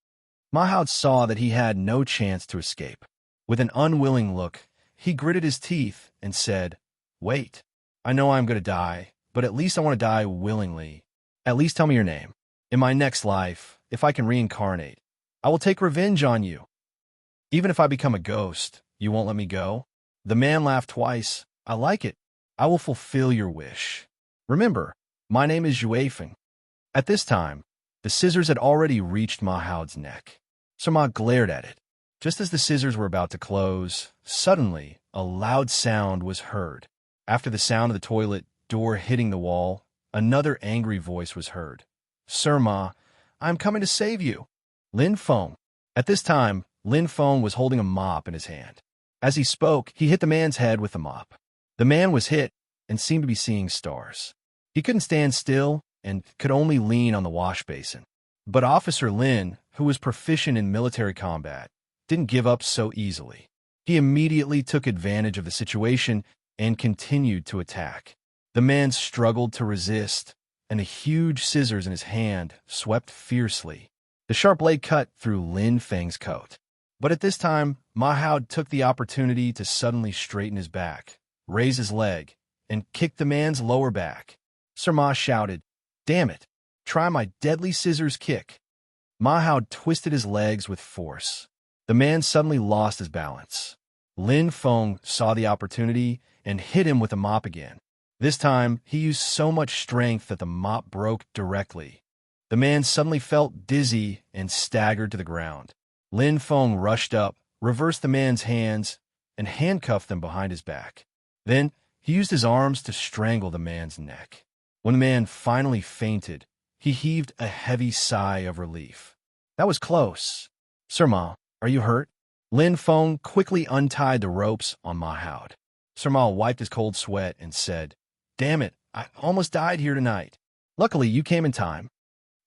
Ma Haud saw that he had no chance to escape. With an unwilling look, he gritted his teeth and said, "Wait, I know I'm going to die, but at least I want to die willingly. At least tell me your name. In my next life, if I can reincarnate, I will take revenge on you. Even if I become a ghost, you won't let me go?" The man laughed twice. "I like it. I will fulfill your wish. Remember, my name is Juefeng." At this time, the scissors had already reached Ma Haud's neck. So Ma glared at it. Just as the scissors were about to close, suddenly a loud sound was heard. After the sound of the toilet door hitting the wall, another angry voice was heard. "Sir Ma, I am coming to save you." Lin Feng. At this time, Lin Feng was holding a mop in his hand. As he spoke, he hit the man's head with the mop. The man was hit, and seemed to be seeing stars. He couldn't stand still and could only lean on the wash basin. But Officer Lin, who was proficient in military combat, didn't give up so easily. He immediately took advantage of the situation and continued to attack. The man struggled to resist, and the huge scissors in his hand swept fiercely. The sharp blade cut through Lin Feng's coat. But at this time, Ma Hao took the opportunity to suddenly straighten his back, raise his leg, and kick the man's lower back. Sir Ma shouted, "Damn it! Try my deadly scissors kick." Ma Hao twisted his legs with force. The man suddenly lost his balance. Lin Feng saw the opportunity and hit him with a mop again. This time, he used so much strength that the mop broke directly. The man suddenly felt dizzy and staggered to the ground. Lin Feng rushed up, reversed the man's hands, and handcuffed them behind his back. Then, he used his arms to strangle the man's neck. When the man finally fainted, he heaved a heavy sigh of relief. "That was close. Sir Ma, are you hurt?" Lin Feng quickly untied the ropes on Ma Hao. Sir Ma wiped his cold sweat and said, "Damn it, I almost died here tonight. Luckily, you came in time.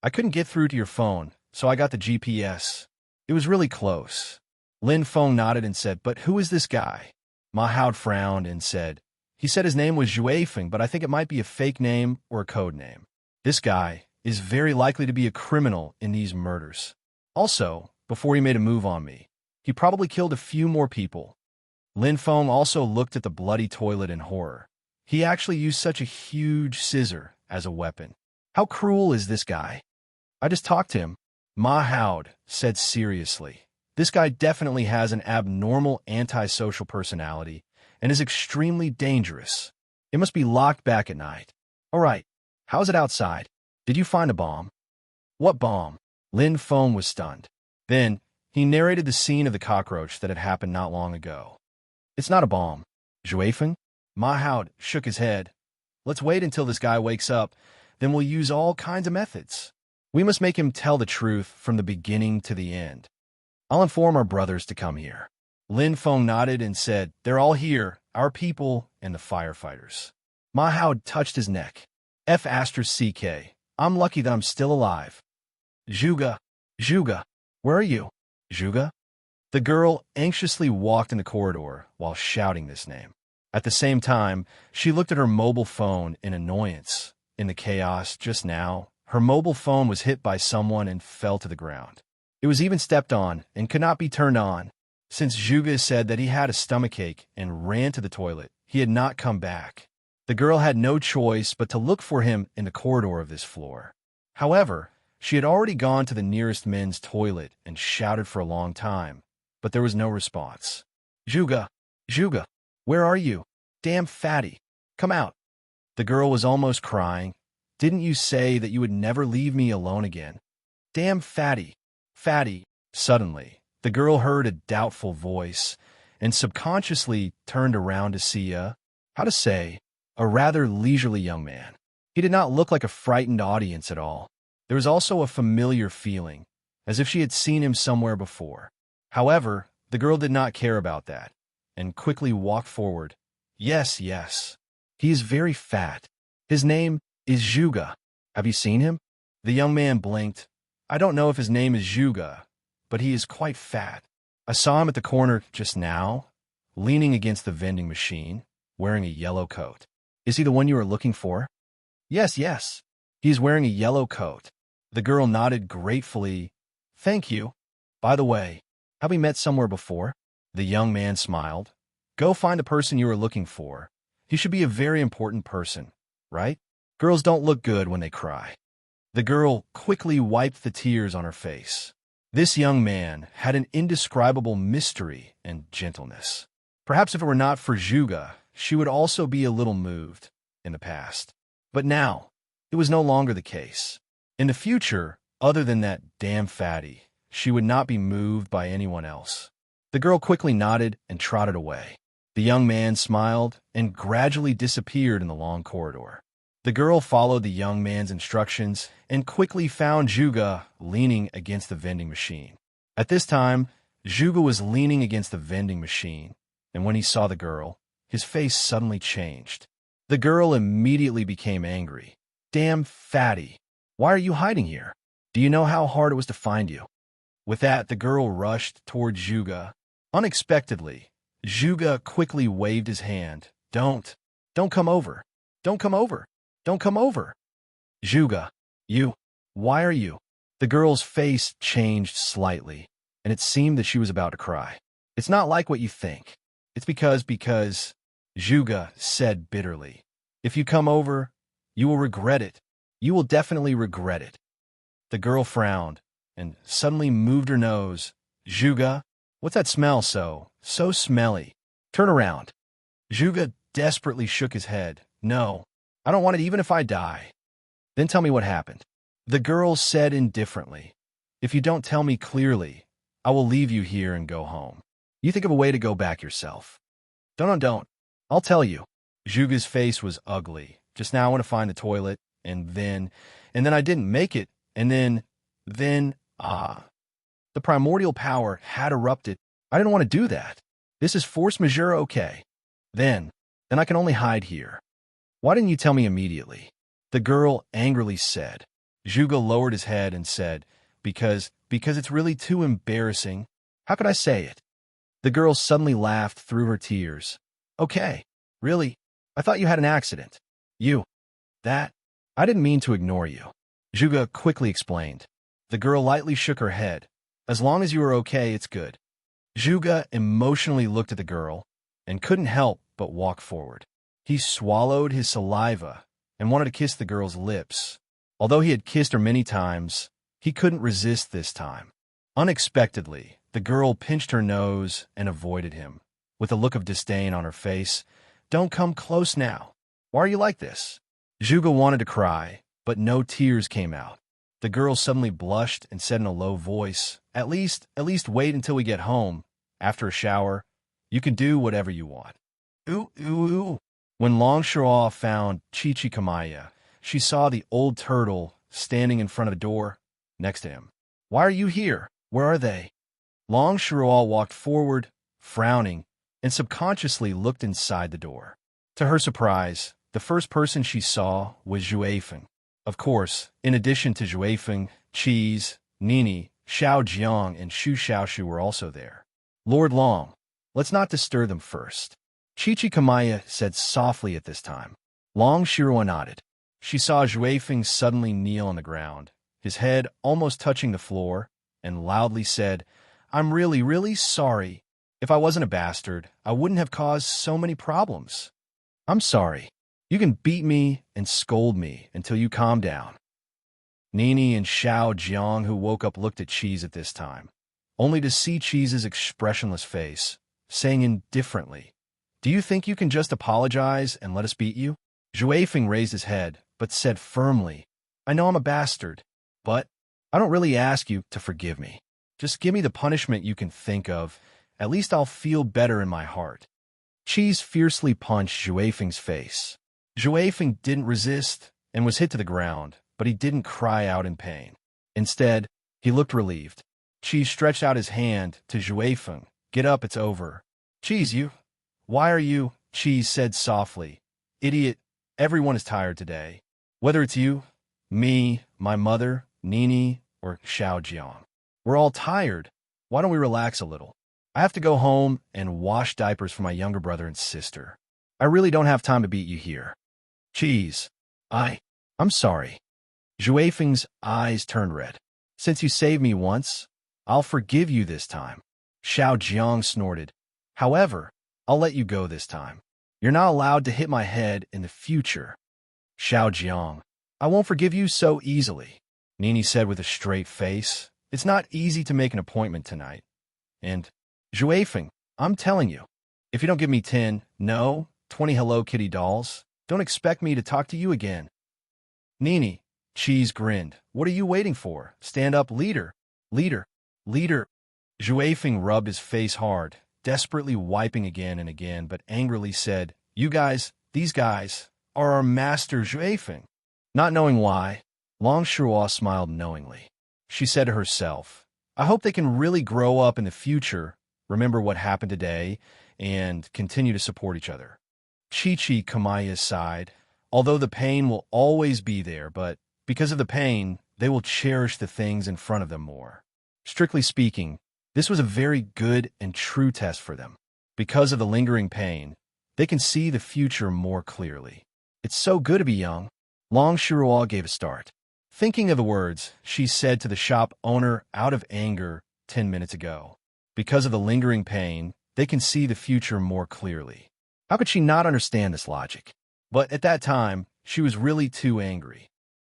I couldn't get through to your phone, so I got the GPS. It was really close." Lin Feng nodded and said, "But who is this guy?" Ma Hao frowned and said, "He said his name was Juefeng, but I think it might be a fake name or a code name. This guy is very likely to be a criminal in these murders. Also, before he made a move on me, he probably killed a few more people." Lin Feng also looked at the bloody toilet in horror. He actually used such a huge scissor as a weapon. How cruel is this guy? "I just talked to him," Ma Hao said seriously. "This guy definitely has an abnormal antisocial personality and is extremely dangerous. It must be locked back at night. All right, how's it outside? Did you find a bomb?" "What bomb?" Lin Feng was stunned. Then, he narrated the scene of the cockroach that had happened not long ago. "It's not a bomb. Juefeng?" Ma Hao shook his head. "Let's wait until this guy wakes up, then we'll use all kinds of methods. We must make him tell the truth from the beginning to the end. I'll inform our brothers to come here." Lin Feng nodded and said, "They're all here, our people and the firefighters." Ma Hao touched his neck. "F***, I'm lucky that I'm still alive." "Zhuge, Zhuge, where are you? Zhuge?" The girl anxiously walked in the corridor while shouting this name. At the same time, she looked at her mobile phone in annoyance. In the chaos just now, her mobile phone was hit by someone and fell to the ground. It was even stepped on and could not be turned on. Since Zhuge said that he had a stomachache and ran to the toilet, he had not come back. The girl had no choice but to look for him in the corridor of this floor. However, she had already gone to the nearest men's toilet and shouted for a long time, but there was no response. "Zhuge, Zhuge, where are you? Damn fatty, come out." The girl was almost crying. "Didn't you say that you would never leave me alone again? Damn fatty, fatty." Suddenly, the girl heard a doubtful voice and subconsciously turned around to see how to say, a rather leisurely young man. He did not look like a frightened audience at all. There was also a familiar feeling, as if she had seen him somewhere before. However, the girl did not care about that, and quickly walked forward. "Yes, yes. He is very fat. His name is Zhuge. Have you seen him?" The young man blinked. "I don't know if his name is Zhuge, but he is quite fat. I saw him at the corner just now, leaning against the vending machine, wearing a yellow coat." "Is he the one you are looking for?" "Yes, yes. He is wearing a yellow coat." The girl nodded gratefully. "Thank you. By the way, have we met somewhere before?" The young man smiled. "Go find the person you are looking for. He should be a very important person, right? Girls don't look good when they cry." The girl quickly wiped the tears on her face. This young man had an indescribable mystery and gentleness. Perhaps if it were not for Zhuge, she would also be a little moved in the past. But now, it was no longer the case. In the future, other than that damn fatty, she would not be moved by anyone else. The girl quickly nodded and trotted away. The young man smiled and gradually disappeared in the long corridor. The girl followed the young man's instructions and quickly found Zhuge leaning against the vending machine. At this time, Zhuge was leaning against the vending machine, and when he saw the girl, his face suddenly changed. The girl immediately became angry. Damn fatty. Why are you hiding here? Do you know how hard it was to find you? With that, the girl rushed toward Juga. Unexpectedly, Juga quickly waved his hand. Don't come over. Don't come over. Don't come over. Juga, why are you? The girl's face changed slightly, and it seemed that she was about to cry. It's not like what you think. It's because, Juga said bitterly. If you come over, you will regret it. You will definitely regret it. The girl frowned and suddenly moved her nose. Juga, what's that smell so smelly? Turn around. Juga desperately shook his head. No, I don't want it even if I die. Then tell me what happened. The girl said indifferently. If you don't tell me clearly, I will leave you here and go home. You think of a way to go back yourself. Don't. I'll tell you. Juga's face was ugly. Just now I want to find the toilet, and then I didn't make it, and then, the primordial power had erupted. I didn't want to do that. This is force majeure, okay. Then I can only hide here. Why didn't you tell me immediately? The girl angrily said. Juga lowered his head and said, because it's really too embarrassing. How could I say it? The girl suddenly laughed through her tears. Okay, really? I thought you had an accident. I didn't mean to ignore you. Juga quickly explained. The girl lightly shook her head. As long as you are okay, it's good. Juga emotionally looked at the girl and couldn't help but walk forward. He swallowed his saliva and wanted to kiss the girl's lips. Although he had kissed her many times, he couldn't resist this time. Unexpectedly, the girl pinched her nose and avoided him, with a look of disdain on her face. Don't come close now. Why are you like this? Juga wanted to cry, but no tears came out. The girl suddenly blushed and said in a low voice, At least wait until we get home. After a shower, you can do whatever you want. Ooh. When Longshaw found Chichikamaya, she saw the old turtle standing in front of the door next to him. Why are you here? Where are they? Longshaw walked forward, frowning, and subconsciously looked inside the door. To her surprise, the first person she saw was Juefeng. Of course, in addition to Juefeng, Cheese, Nini, Xiao Jiang, and Shu Xiaoshu were also there. Lord Long, let's not disturb them first. Chichikamaya said softly at this time. Long Shirua nodded. She saw Juefeng suddenly kneel on the ground, his head almost touching the floor, and loudly said, I'm really sorry. If I wasn't a bastard, I wouldn't have caused so many problems. I'm sorry. You can beat me and scold me until you calm down. Nini and Xiao Jiang, who woke up, looked at Cheese at this time, only to see Cheese's expressionless face, saying indifferently, Do you think you can just apologize and let us beat you? Juefeng raised his head, but said firmly, I know I'm a bastard, but I don't really ask you to forgive me. Just give me the punishment you can think of. At least I'll feel better in my heart. Cheese fiercely punched Juefeng's face. Juefeng didn't resist and was hit to the ground, but he didn't cry out in pain. Instead, he looked relieved. Cheese stretched out his hand to Juefeng. Get up, it's over. Cheese, why are you? Cheese said softly. Idiot, everyone is tired today. Whether it's you, me, my mother, Nini, or Xiao Jiang. We're all tired. Why don't we relax a little? I have to go home and wash diapers for my younger brother and sister. I really don't have time to beat you here. Cheese. I'm sorry. Juefeng's eyes turned red. Since you saved me once, I'll forgive you this time. Xiao Jiang snorted. However, I'll let you go this time. You're not allowed to hit my head in the future. Xiao Jiang. I won't forgive you so easily. Nini said with a straight face. It's not easy to make an appointment tonight. And, Juefeng, I'm telling you, if you don't give me 10, no, 20 Hello Kitty dolls, don't expect me to talk to you again. Nini, Cheese grinned. What are you waiting for? Stand up, leader. Leader. Juefeng rubbed his face hard, desperately wiping again and again, but angrily said, these guys, are our master Juefeng. Not knowing why, Longshaw smiled knowingly. She said to herself, I hope they can really grow up in the future, remember what happened today, and continue to support each other. Chi Kamaya's side, although the pain will always be there, but because of the pain, they will cherish the things in front of them more. Strictly speaking, this was a very good and true test for them. Because of the lingering pain, they can see the future more clearly. It's so good to be young. Long Shiruo gave a start. Thinking of the words she said to the shop owner out of anger 10 minutes ago. Because of the lingering pain, they can see the future more clearly. How could she not understand this logic? But at that time, she was really too angry.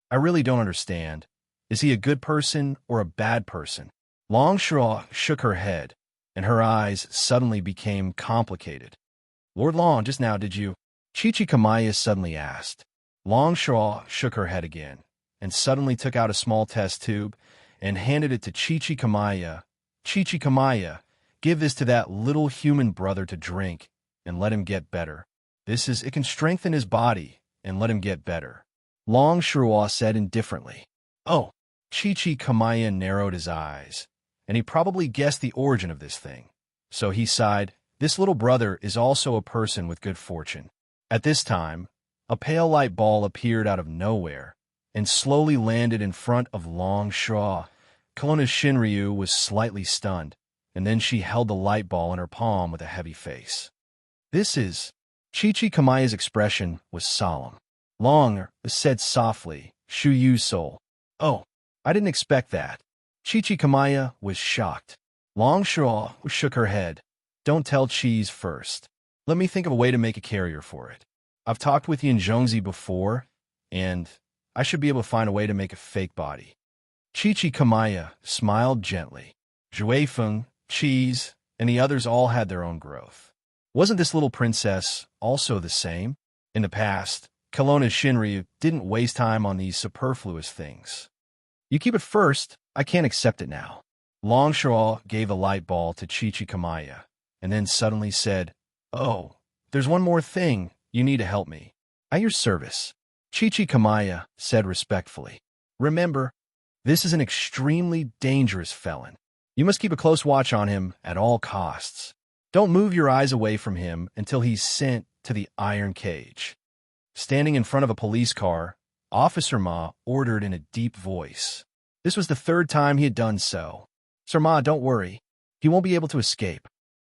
I really don't understand. Is he a good person or a bad person? Long Shiruo shook her head, and her eyes suddenly became complicated. Lord Long, just now did you? Chichi Kamaya suddenly asked. Long Shiruo shook her head again, and suddenly took out a small test tube and handed it to Chichi Kamaya. Chichi Kamaya, give this to that little human brother to drink and let him get better. It can strengthen his body and let him get better. Long Shiruo said indifferently. Oh, Chichi Kamaya narrowed his eyes, and he probably guessed the origin of this thing. So he sighed, this little brother is also a person with good fortune. At this time, a pale light ball appeared out of nowhere and slowly landed in front of Long Shiruo. Kelowna Shinryu was slightly stunned, and then she held the light ball in her palm with a heavy face. This is... Chichi Kamaya's expression was solemn. Long said softly, Shu Yu's soul. Oh, I didn't expect that. Chichi Kamaya was shocked. Long Shiruo shook her head. Don't tell Cheese first. Let me think of a way to make a carrier for it. I've talked with Yin Zhongzi before, and I should be able to find a way to make a fake body. Chichi Kamaya smiled gently. Zhuifeng, Cheese, and the others all had their own growth. Wasn't this little princess also the same? In the past, Kelowna Shinryu didn't waste time on these superfluous things. You keep it first, I can't accept it now. Long Shiruo gave a light ball to Chichi Kamaya, and then suddenly said, Oh, there's one more thing, you need to help me. At your service. Chichi Kamaya said respectfully. Remember, this is an extremely dangerous felon. You must keep a close watch on him at all costs. Don't move your eyes away from him until he's sent to the iron cage. Standing in front of a police car, Officer Ma ordered in a deep voice. This was the third time he had done so. Sir Ma, don't worry. He won't be able to escape.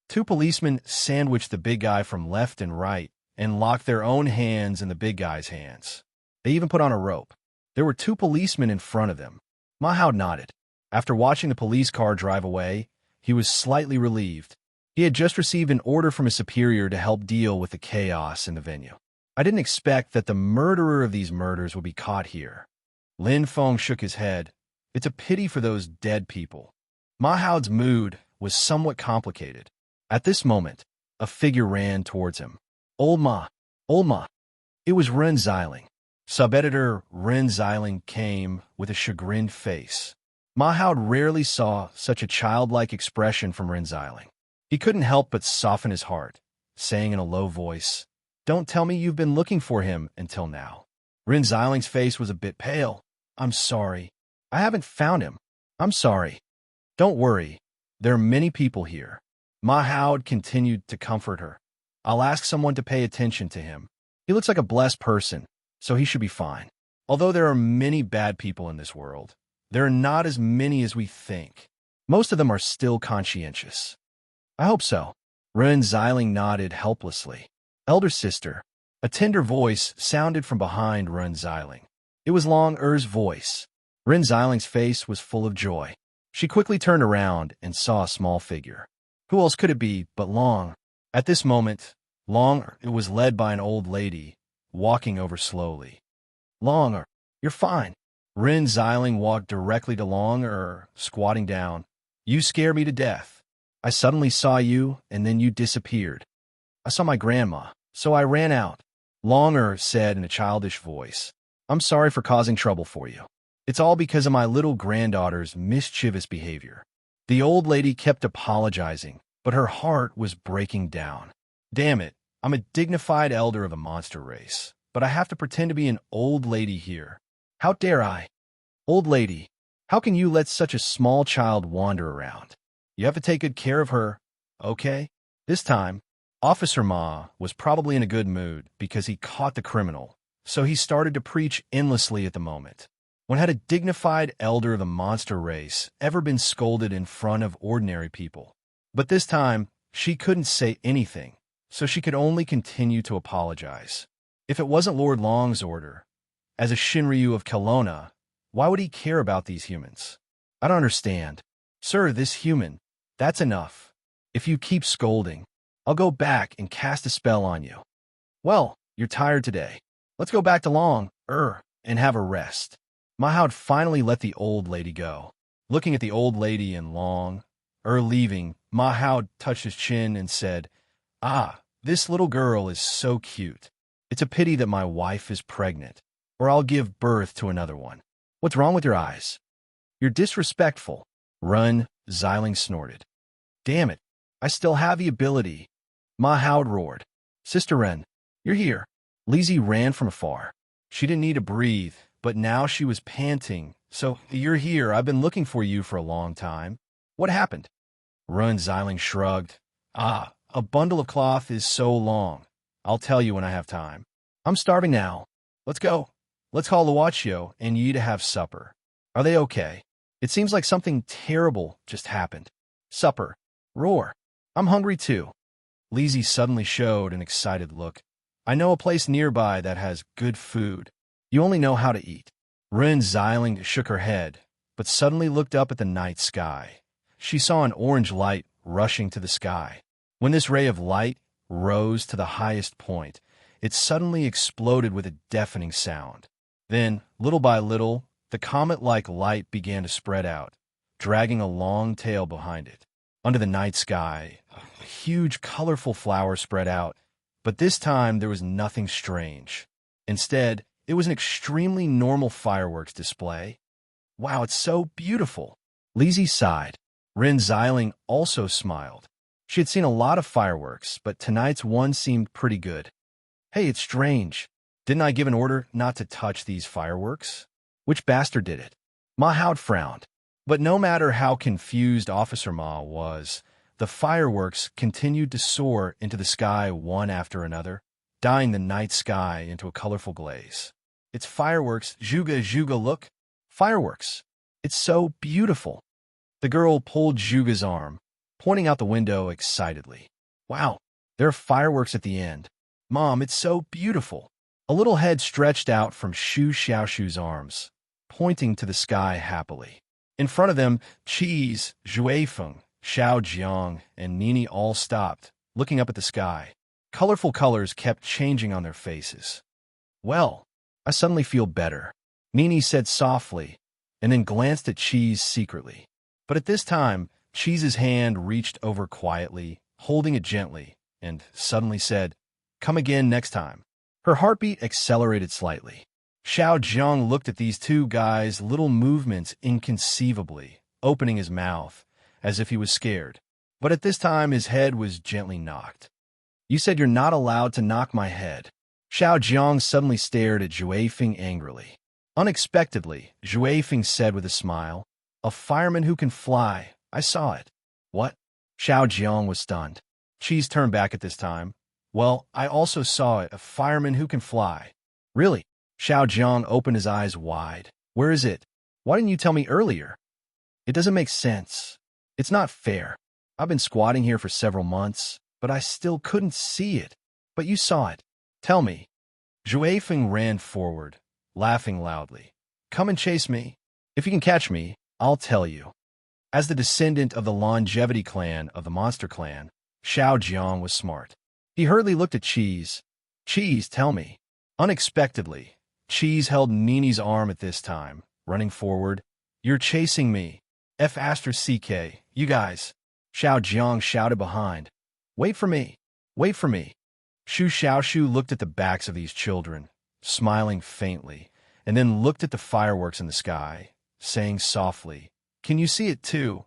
Two policemen sandwiched the big guy from left and right and locked their own hands in the big guy's hands. They even put on a rope. There were two policemen in front of them. Ma Hao nodded. After watching the police car drive away, he was slightly relieved. He had just received an order from his superior to help deal with the chaos in the venue. I didn't expect that the murderer of these murders would be caught here. Lin Feng shook his head. It's a pity for those dead people. Ma Hao's mood was somewhat complicated. At this moment, a figure ran towards him. Old Ma. It was Ren Xiling. Sub-editor Ren Xiling came with a chagrined face. Ma Hao rarely saw such a childlike expression from Ren Xiling. He couldn't help but soften his heart, saying in a low voice, Don't tell me you've been looking for him until now. Ren Xiling's face was a bit pale. I'm sorry. I haven't found him. I'm sorry. Don't worry. There are many people here. Ma Hao continued to comfort her. I'll ask someone to pay attention to him. He looks like a blessed person, so he should be fine. Although there are many bad people in this world, there are not as many as we think. Most of them are still conscientious. I hope so. Ren Xiling nodded helplessly. Elder sister. A tender voice sounded from behind Ren Xiling. It was Long Er's voice. Ren Xiling's face was full of joy. She quickly turned around and saw a small figure. Who else could it be but Long? At this moment, Long was led by an old lady, walking over slowly. Long, you're fine. Ren Xiling walked directly to Long, squatting down. You scare me to death. I suddenly saw you, and then you disappeared. I saw my grandma, so I ran out. Long said in a childish voice. I'm sorry for causing trouble for you. It's all because of my little granddaughter's mischievous behavior. The old lady kept apologizing, but her heart was breaking down. Damn it, I'm a dignified elder of a monster race, but I have to pretend to be an old lady here. How dare I? Old lady, how can you let such a small child wander around? You have to take good care of her, okay? This time, Officer Ma was probably in a good mood because he caught the criminal, so he started to preach endlessly at the moment. When had a dignified elder of the monster race ever been scolded in front of ordinary people? But this time, she couldn't say anything, so she could only continue to apologize. If it wasn't Lord Long's order, as a Shinryu of Kelowna, why would he care about these humans? I don't understand. Sir, this human, that's enough. If you keep scolding, I'll go back and cast a spell on you. Well, you're tired today. Let's go back to Long, and have a rest. Mahoud finally let the old lady go. Looking at the old lady and Long, leaving, Mahoud touched his chin and said, "Ah, this little girl is so cute. It's a pity that my wife is pregnant, or I'll give birth to another one. What's wrong with your eyes? You're disrespectful." Run, Xiling snorted. "Damn it, I still have the ability." Mahoud roared. "Sister Ren, you're here." Lizzie ran from afar. She didn't need to breathe, but now she was panting. "So, you're here. I've been looking for you for a long time. What happened?" Run, Xiling shrugged. "Ah, a bundle of cloth is so long. I'll tell you when I have time. I'm starving now. Let's go. Let's call Luaccio and Yi to have supper. Are they okay? It seems like something terrible just happened." "Supper. Roar. I'm hungry too." Lizzie suddenly showed an excited look. "I know a place nearby that has good food. You only know how to eat." Ren Xiling shook her head, but suddenly looked up at the night sky. She saw an orange light rushing to the sky. When this ray of light rose to the highest point, it suddenly exploded with a deafening sound. Then, little by little, the comet-like light began to spread out, dragging a long tail behind it. Under the night sky, a huge, colorful flower spread out, but this time there was nothing strange. Instead, it was an extremely normal fireworks display. "Wow, it's so beautiful." Lizzie sighed. Ren Xiling also smiled. She had seen a lot of fireworks, but tonight's one seemed pretty good. "Hey, it's strange. Didn't I give an order not to touch these fireworks? Which bastard did it?" Mahoud frowned. But no matter how confused Officer Ma was, the fireworks continued to soar into the sky one after another, dyeing the night sky into a colorful glaze. "It's fireworks, Zhuga Zhuga, look! Fireworks! It's so beautiful!" The girl pulled Zhuga's arm, pointing out the window excitedly. "Wow, there are fireworks at the end. Mom, it's so beautiful." A little head stretched out from Shu Xiaoshu's arms, pointing to the sky happily. In front of them, Cheese, Zhuifeng, Xiao Jiang, and Nini all stopped, looking up at the sky. Colorful colors kept changing on their faces. "Well, I suddenly feel better," Nini said softly, and then glanced at Cheese secretly. But at this time, Cheese's hand reached over quietly, holding it gently, and suddenly said, "Come again next time." Her heartbeat accelerated slightly. Xiao Jiang looked at these two guys' little movements inconceivably, opening his mouth, as if he was scared. But at this time his head was gently knocked. "You said you're not allowed to knock my head." Xiao Jiang suddenly stared at Zhuifeng angrily. Unexpectedly, Zhuifeng said with a smile, "A fireman who can fly. I saw it." "What?" Xiao Jiang was stunned. Cheese turned back at this time. "Well, I also saw it, a fireman who can fly." "Really?" Xiao Jiang opened his eyes wide. "Where is it? Why didn't you tell me earlier?" "It doesn't make sense. It's not fair. I've been squatting here for several months, but I still couldn't see it. But you saw it. Tell me." Zhuifeng ran forward, laughing loudly. "Come and chase me. If you can catch me, I'll tell you." As the descendant of the longevity clan of the monster clan, Xiao Jiang was smart. He hurriedly looked at Cheese. "Cheese, tell me." Unexpectedly, Cheese held Nini's arm at this time, running forward. "You're chasing me. F*CK, you guys." Xiao Jiang shouted behind. "Wait for me. Wait for me." Shu Xiaoshu looked at the backs of these children, smiling faintly, and then looked at the fireworks in the sky, saying softly, "Can you see it too?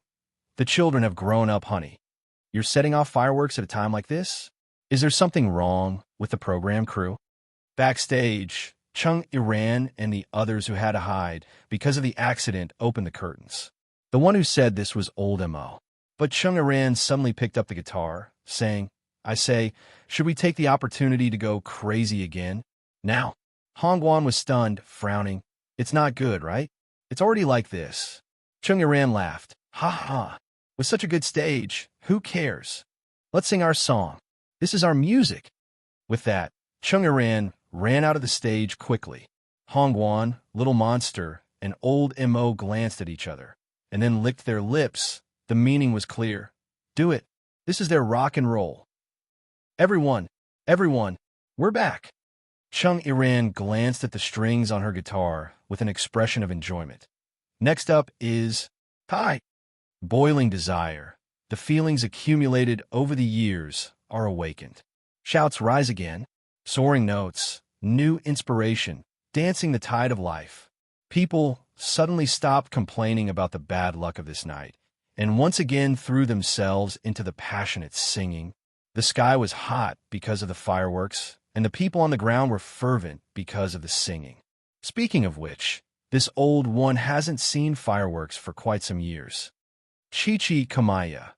The children have grown up, honey. You're setting off fireworks at a time like this? Is there something wrong with the program crew?" Backstage, Chung Iran and the others who had to hide because of the accident opened the curtains. The one who said this was old Mo. But Chung Iran suddenly picked up the guitar, saying, I say, should we take the opportunity to go crazy again? Now. Hongguan was stunned, frowning. It's not good, right? It's already like this. Chung Yiran laughed. Ha ha. With such a good stage, who cares? Let's sing our song. This is our music. With that, Chung Yiran ran out of the stage quickly. Hongguan, little monster, and old Mo glanced at each other, and then licked their lips. The meaning was clear. Do it. This is their rock and roll. Everyone, we're back. Chung Yiran glanced at the strings on her guitar with an expression of enjoyment. Next up is Hi. Boiling desire. The feelings accumulated over the years are awakened. Shouts rise again. Soaring notes. New inspiration. Dancing the tide of life. People suddenly stopped complaining about the bad luck of this night, and once again threw themselves into the passionate singing. The sky was hot because of the fireworks, and the people on the ground were fervent because of the singing. Speaking of which, this old one hasn't seen fireworks for quite some years. Chi-Chi Kamaya.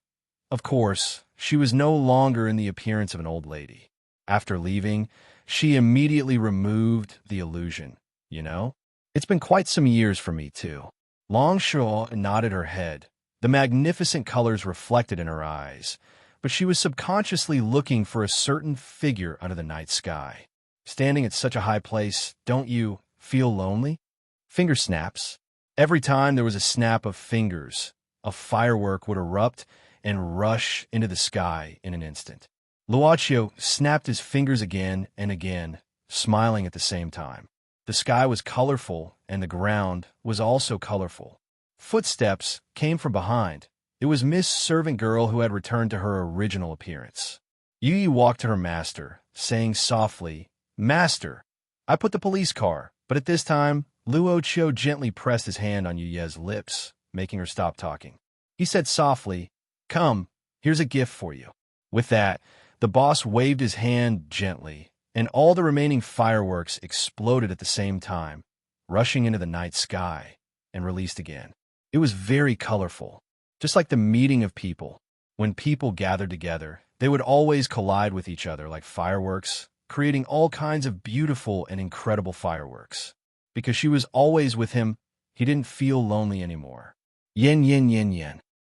Of course, she was no longer in the appearance of an old lady. After leaving, she immediately removed the illusion, you know? It's been quite some years for me, too. Long Shuo nodded her head, the magnificent colors reflected in her eyes, but she was subconsciously looking for a certain figure under the night sky. Standing at such a high place, don't you feel lonely? Finger snaps. Every time there was a snap of fingers, a firework would erupt and rush into the sky in an instant. Luochio snapped his fingers again and again, smiling at the same time. The sky was colorful, and the ground was also colorful. Footsteps came from behind. It was Miss Servant Girl who had returned to her original appearance. Yu walked to her master, saying softly, "Master, I put the police car," but at this time, Luochio gently pressed his hand on Yuye's lips, making her stop talking. He said softly, "Come, here's a gift for you." With that, the boss waved his hand gently, and all the remaining fireworks exploded at the same time, rushing into the night sky, and released again. It was very colorful, just like the meeting of people. When people gathered together, they would always collide with each other like fireworks, creating all kinds of beautiful and incredible fireworks. Because she was always with him, he didn't feel lonely anymore. Yen yen yen yen.